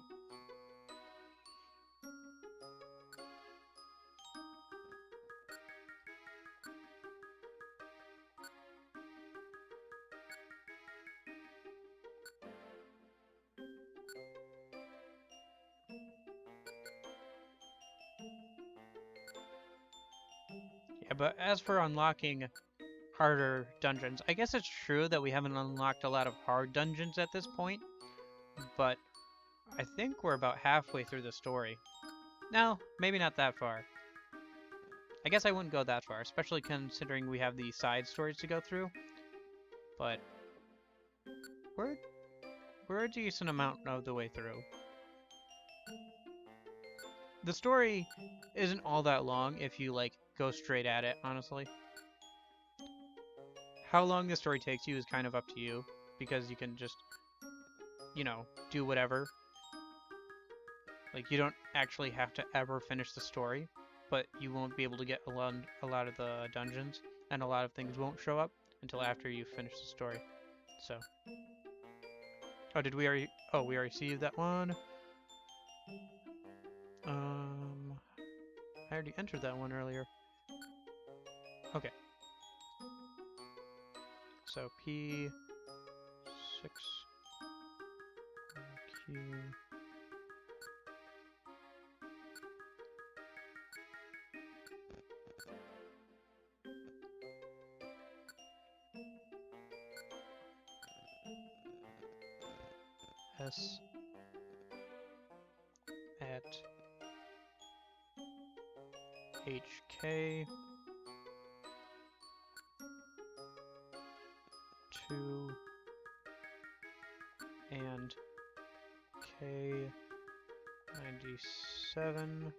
Yeah, but as for unlocking harder dungeons, I guess it's true that we haven't unlocked a lot of hard dungeons at this point, but I think we're about halfway through the story. No, maybe not that far. I guess I wouldn't go that far, especially considering we have the side stories to go through. But we're a decent amount of the way through. The story isn't all that long if you like go straight at it, honestly. How long the story takes you is kind of up to you, because you can just, you know, do whatever. Like, you don't actually have to ever finish the story, but you won't be able to get a lot of the dungeons, and a lot of things won't show up until after you finish the story. So. Oh, did we already... Oh, we already see that one. I already entered that one earlier. Okay. So, P... 6 Q. S at HK 2 and K97.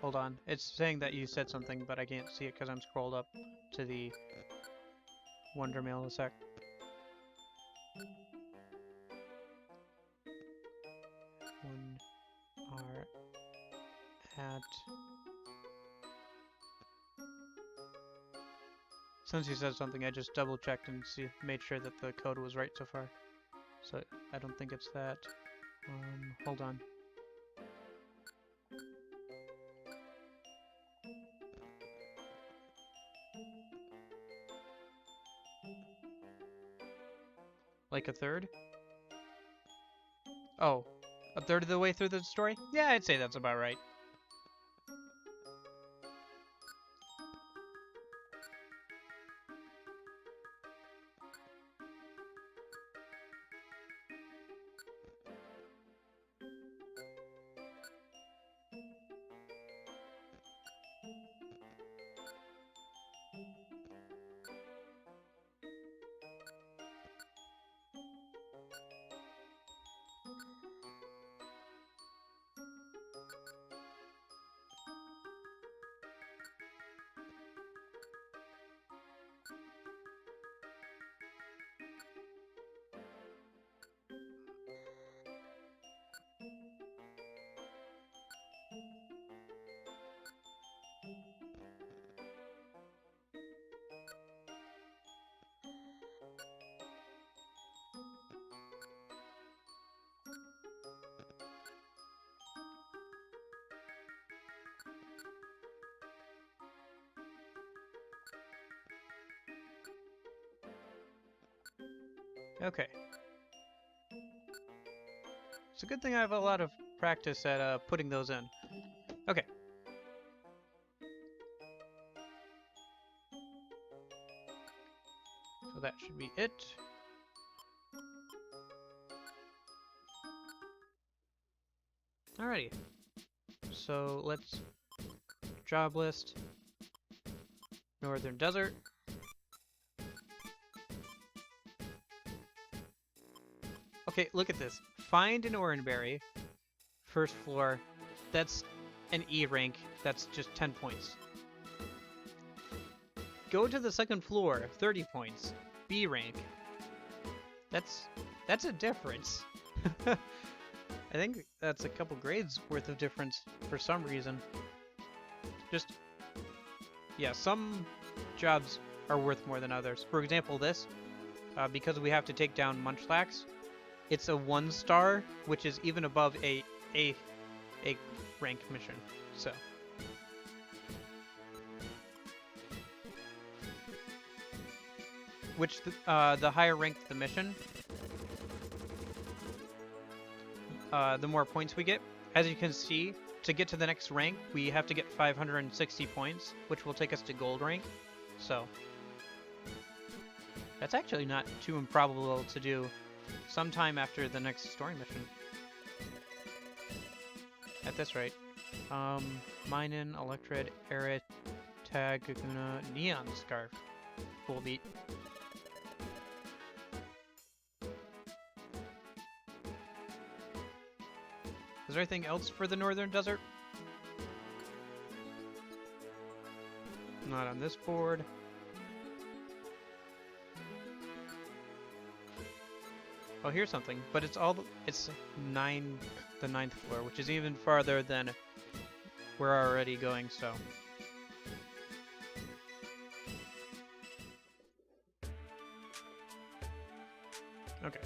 Hold on, it's saying that you said something, but I can't see it because I'm scrolled up to the Wonder Mail a sec. One R at. Since you said something, I just double checked and made sure that the code was right so far. So I don't think it's that. Hold on. Like a third? Oh, a third of the way through the story? Yeah, I'd say that's about right. Okay. It's a good thing I have a lot of practice at putting those in. Okay. So that should be it. Alrighty. So let's job list Northern Desert. Okay, look at this. Find an Oranberry. First floor. That's an E rank. That's just 10 points. Go to the second floor. 30 points. B rank. That's a difference. I think that's a couple grades worth of difference for some reason. Just, yeah, some jobs are worth more than others. For example, this, because we have to take down Munchlax, it's a 1-star, which is even above a rank mission. So, which the higher ranked the mission, the more points we get. As you can see, to get to the next rank, we have to get 560 points, which will take us to gold rank. So, that's actually not too improbable to do sometime after the next story mission. At this rate. Minin, Electred, Arid, Tag, Kakuna, Neon Scarf. Full beat. Is there anything else for the Northern Desert? Not on this board. Oh, here's something, but it's the 9th floor, which is even farther than we're already going, so. Okay.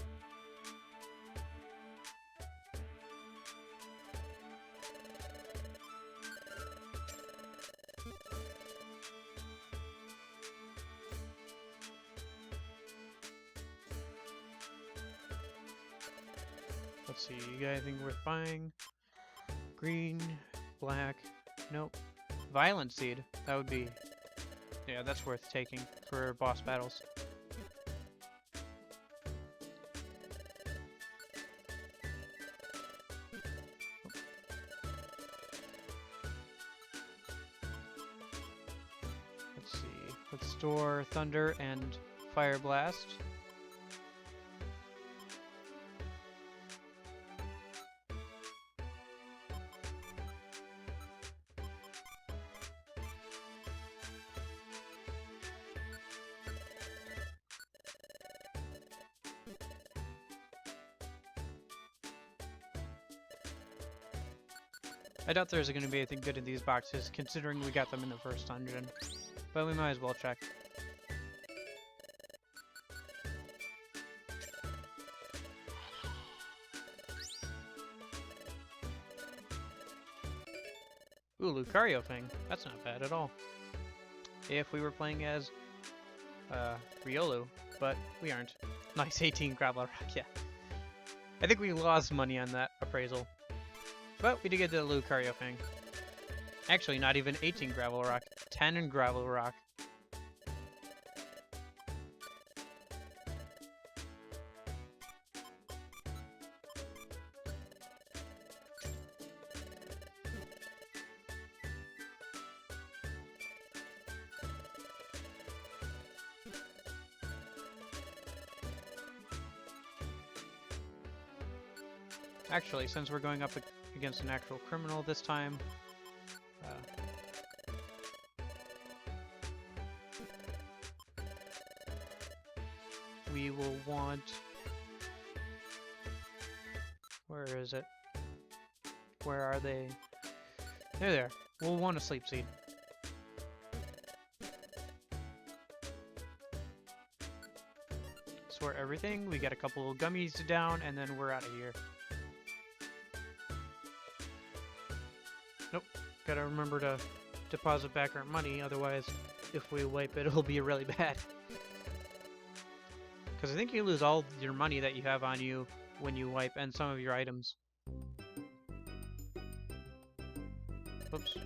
Let's see, you got anything worth buying? Green, black, nope. Violent Seed, that would be... Yeah, that's worth taking for boss battles. Let's see, let's store Thunder and Fire Blast. I doubt there's going to be anything good in these boxes, considering we got them in the first dungeon. But we might as well check. Ooh, Lucario thing. That's not bad at all. If we were playing as Riolu, but we aren't. Nice 18 Gravel Rock, yeah. I think we lost money on that appraisal. But we did get the Lucario thing. Actually, not even 18 Gravel Rock. 10 in Gravel Rock. Actually, since we're going up against an actual criminal this time, we will want... Where is it? Where are they? They're there. We'll want a Sleep Seed. Sort everything. We got a couple of gummies down, and then we're out of here. Nope. Gotta remember to deposit back our money, otherwise, if we wipe it, it'll be really bad. Because I think you lose all your money that you have on you when you wipe, and some of your items. Oops.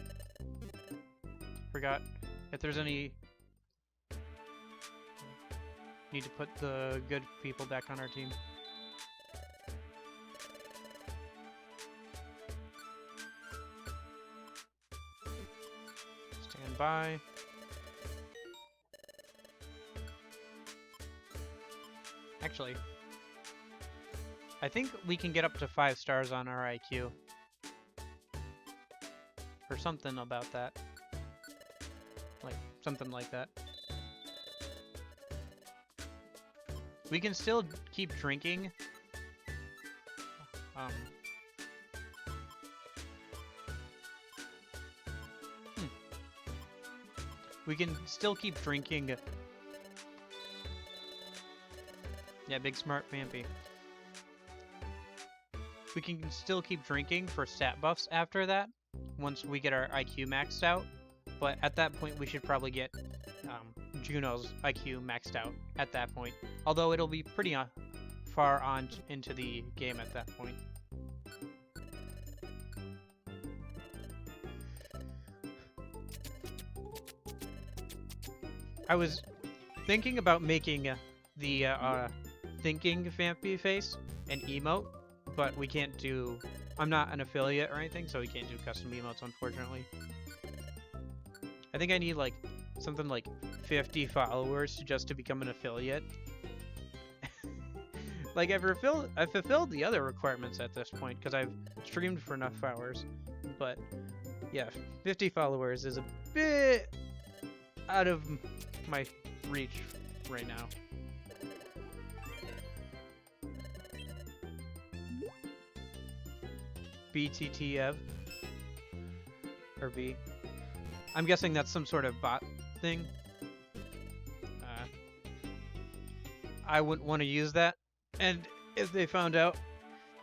Forgot. If there's any... Need to put the good people back on our team. Stand by. Actually, I think we can get up to 5 stars on our IQ. Or something about that. Like, something like that. We can still keep drinking. We can still keep drinking. Yeah, big smart Vampy. We can still keep drinking for stat buffs after that, once we get our IQ maxed out. But at that point, we should probably get Juno's IQ maxed out at that point. Although it'll be pretty far on into the game at that point. I was thinking about making the thinking Vampy face an emote, but we can't do... I'm not an affiliate or anything, so we can't do custom emotes, unfortunately. I think I need like something like 50 followers just to become an affiliate. Like I've fulfilled the other requirements at this point because I've streamed for enough hours. But yeah, 50 followers is a bit out of my reach right now. BTTF or B. I'm guessing that's some sort of bot thing. I wouldn't want to use that. And if they found out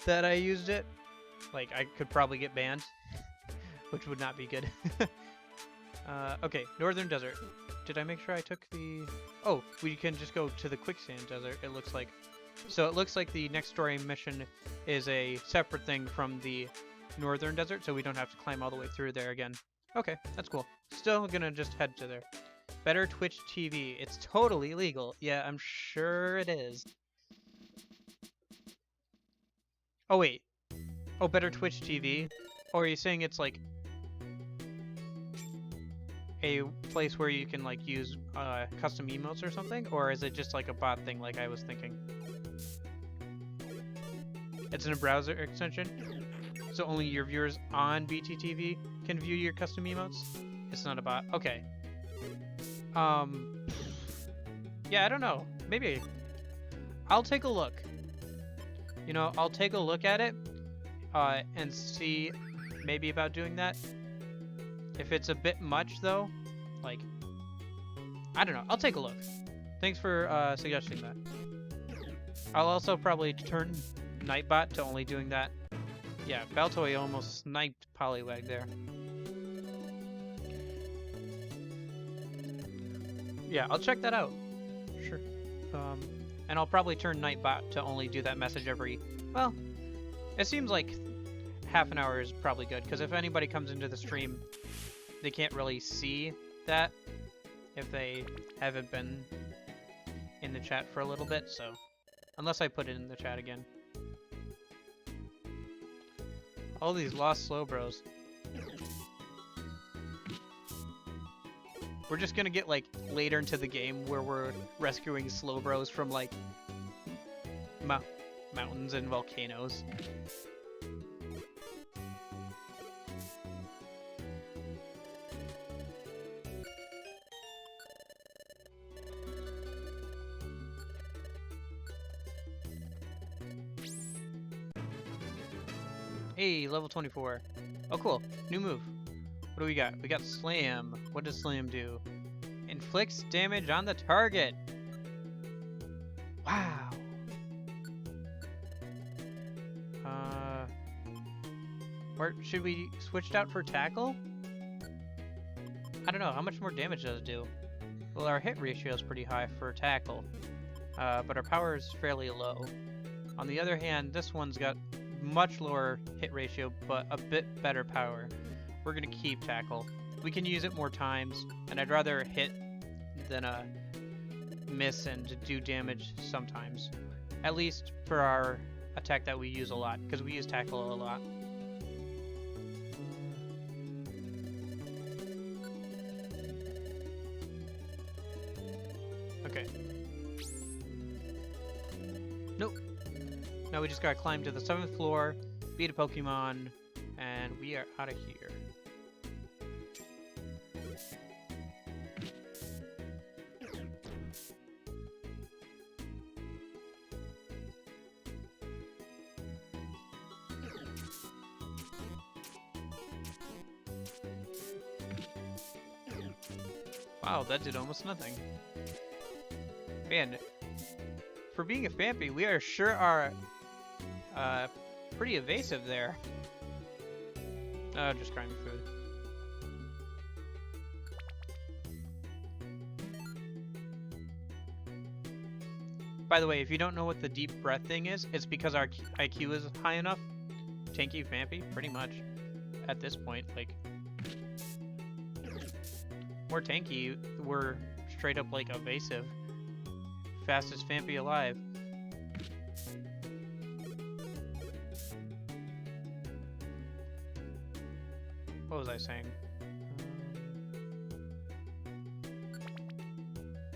that I used it, like, I could probably get banned, which would not be good. Okay, Northern Desert. Did I make sure I took the... Oh, we can just go to the Quicksand Desert, it looks like. So it looks like the next story mission is a separate thing from the northern desert, so we don't have to climb all the way through there again. Okay, that's cool. Still gonna just head to there. Better Twitch TV. It's totally legal. Yeah, I'm sure it is. Oh, wait. Oh, Better Twitch TV? Or are you saying it's like a place where you can like use custom emotes or something? Or is it just like a bot thing like I was thinking? It's in a browser extension? So only your viewers on BTTV can view your custom emotes? It's not a bot. Okay. Yeah, I don't know. Maybe. I'll take a look. You know, I'll take a look at it and see maybe about doing that. If it's a bit much, though, like, I don't know. I'll take a look. Thanks for suggesting that. I'll also probably turn Nightbot to only doing that. Yeah, Baltoy almost sniped Poliwag there. Yeah, I'll check that out. Sure. And I'll probably turn Nightbot to only do that message every... Well, it seems like half an hour is probably good, because if anybody comes into the stream, they can't really see that if they haven't been in the chat for a little bit, so... Unless I put it in the chat again. All these lost Slowbros. We're just gonna get, like, later into the game where we're rescuing Slowbros from, like, mountains and volcanoes. Hey, level 24. Oh, cool. New move. What do we got? We got Slam. What does Slam do? Inflicts damage on the target. Wow. Or should we switch it out for Tackle? I don't know. How much more damage does it do? Well, our hit ratio is pretty high for Tackle, but our power is fairly low. On the other hand, this one's got much lower hit ratio, but a bit better power. We're gonna keep Tackle. We can use it more times, and I'd rather hit than miss and do damage sometimes. At least for our attack that we use a lot, because we use Tackle a lot. Okay. Nope. Now we just gotta climb to the 7th floor, beat a Pokemon, and we are out of here. Wow, that did almost nothing. Man, for being a Phanpy, we are sure are pretty evasive there. Oh, just crying food. By the way, if you don't know what the deep breath thing is, it's because our IQ is high enough. Tanky Phanpy, pretty much. At this point, like... More tanky, we're straight up, like, evasive. Fastest Phanpy alive. What was I saying?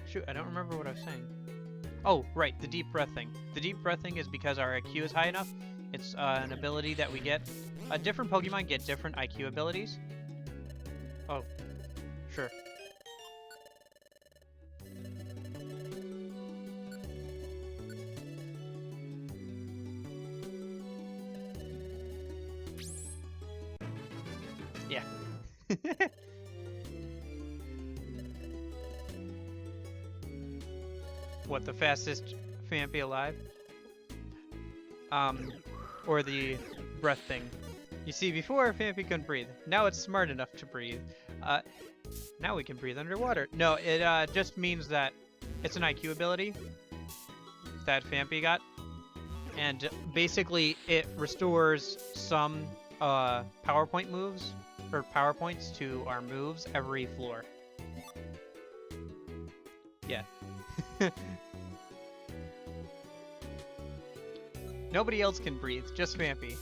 Shoot, I don't remember what I was saying. Oh, right, the deep breath thing. The deep breath thing is because our IQ is high enough. It's an ability that we get. Different Pokemon get different IQ abilities. Oh, sure. Yeah. What, the fastest Phanpy alive? Or the breath thing. You see, before Phanpy couldn't breathe. Now it's smart enough to breathe. Now we can breathe underwater. No, it just means that it's an IQ ability that Phanpy got. and basically it restores some PowerPoint moves or PowerPoints to our moves every floor. Yeah. Nobody else can breathe, just Vampy.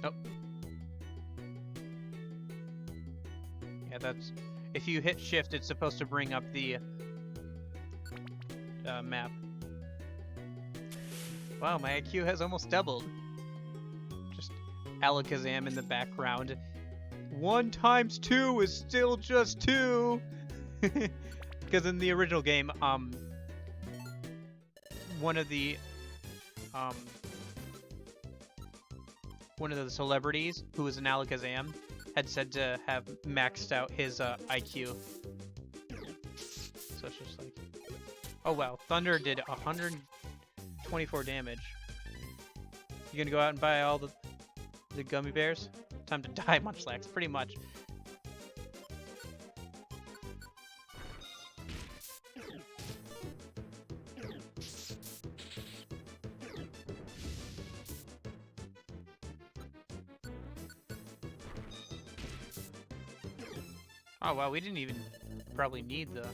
Oh. Yeah, that's... If you hit shift, it's supposed to bring up the map. Wow, my IQ has almost doubled. Just Alakazam in the background. 1 times 2 is still just 2! Because in the original game, one of the celebrities, who was an Alakazam, had said to have maxed out his IQ. So it's just like... Oh wow, Thunder did 124 damage. You gonna go out and buy all the gummy bears? Time to die, Munchlax, pretty much. Oh wow, we didn't even probably need the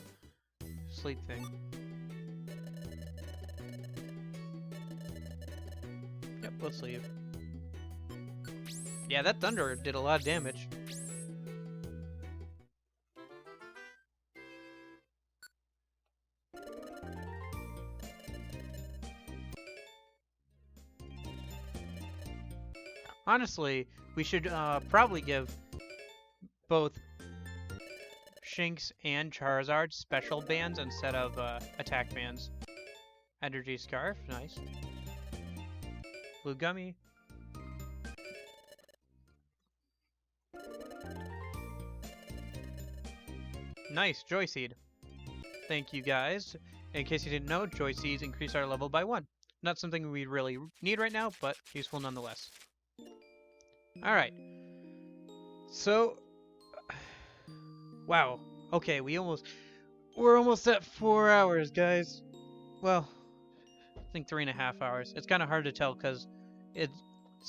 sleep thing. Yep, let's leave. Yeah, that Thunder did a lot of damage. Honestly, we should probably give both Shinx and Charizard special bands instead of attack bands. Energy Scarf, nice. Blue Gummy. Nice, Joy Seed. Thank you guys. In case you didn't know, Joy Seeds increase our level by 1. Not something we really need right now, but useful nonetheless. Alright. So... Wow. Okay, we're almost at 4 hours, guys. Well, I think 3.5 hours. It's kind of hard to tell because it's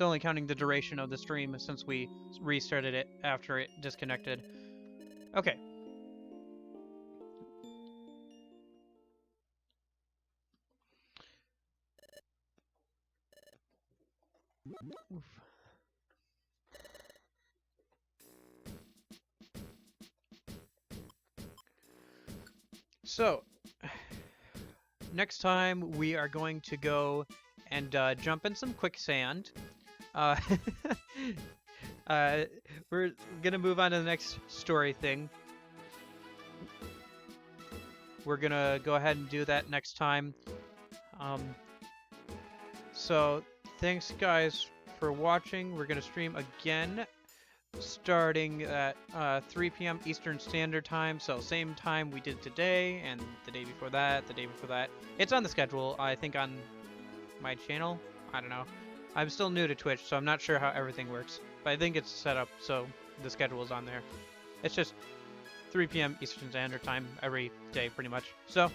only counting the duration of the stream since we restarted it after it disconnected. Okay. Oof. So, next time we are going to go and jump in some quicksand. We're gonna move on to the next story thing. We're gonna go ahead and do that next time. So, thanks guys for watching. We're gonna stream again starting at 3 p.m. Eastern Standard Time, so same time we did today, and the day before that, the day before that. It's on the schedule, I think, on my channel. I don't know. I'm still new to Twitch, so I'm not sure how everything works, but I think it's set up so the schedule is on there. It's just 3 p.m. Eastern Standard Time every day, pretty much. So,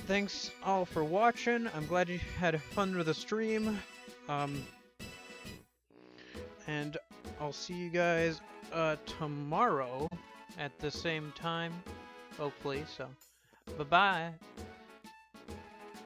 thanks all for watching. I'm glad you had fun with the stream. And I'll see you guys tomorrow at the same time, hopefully. So, bye-bye.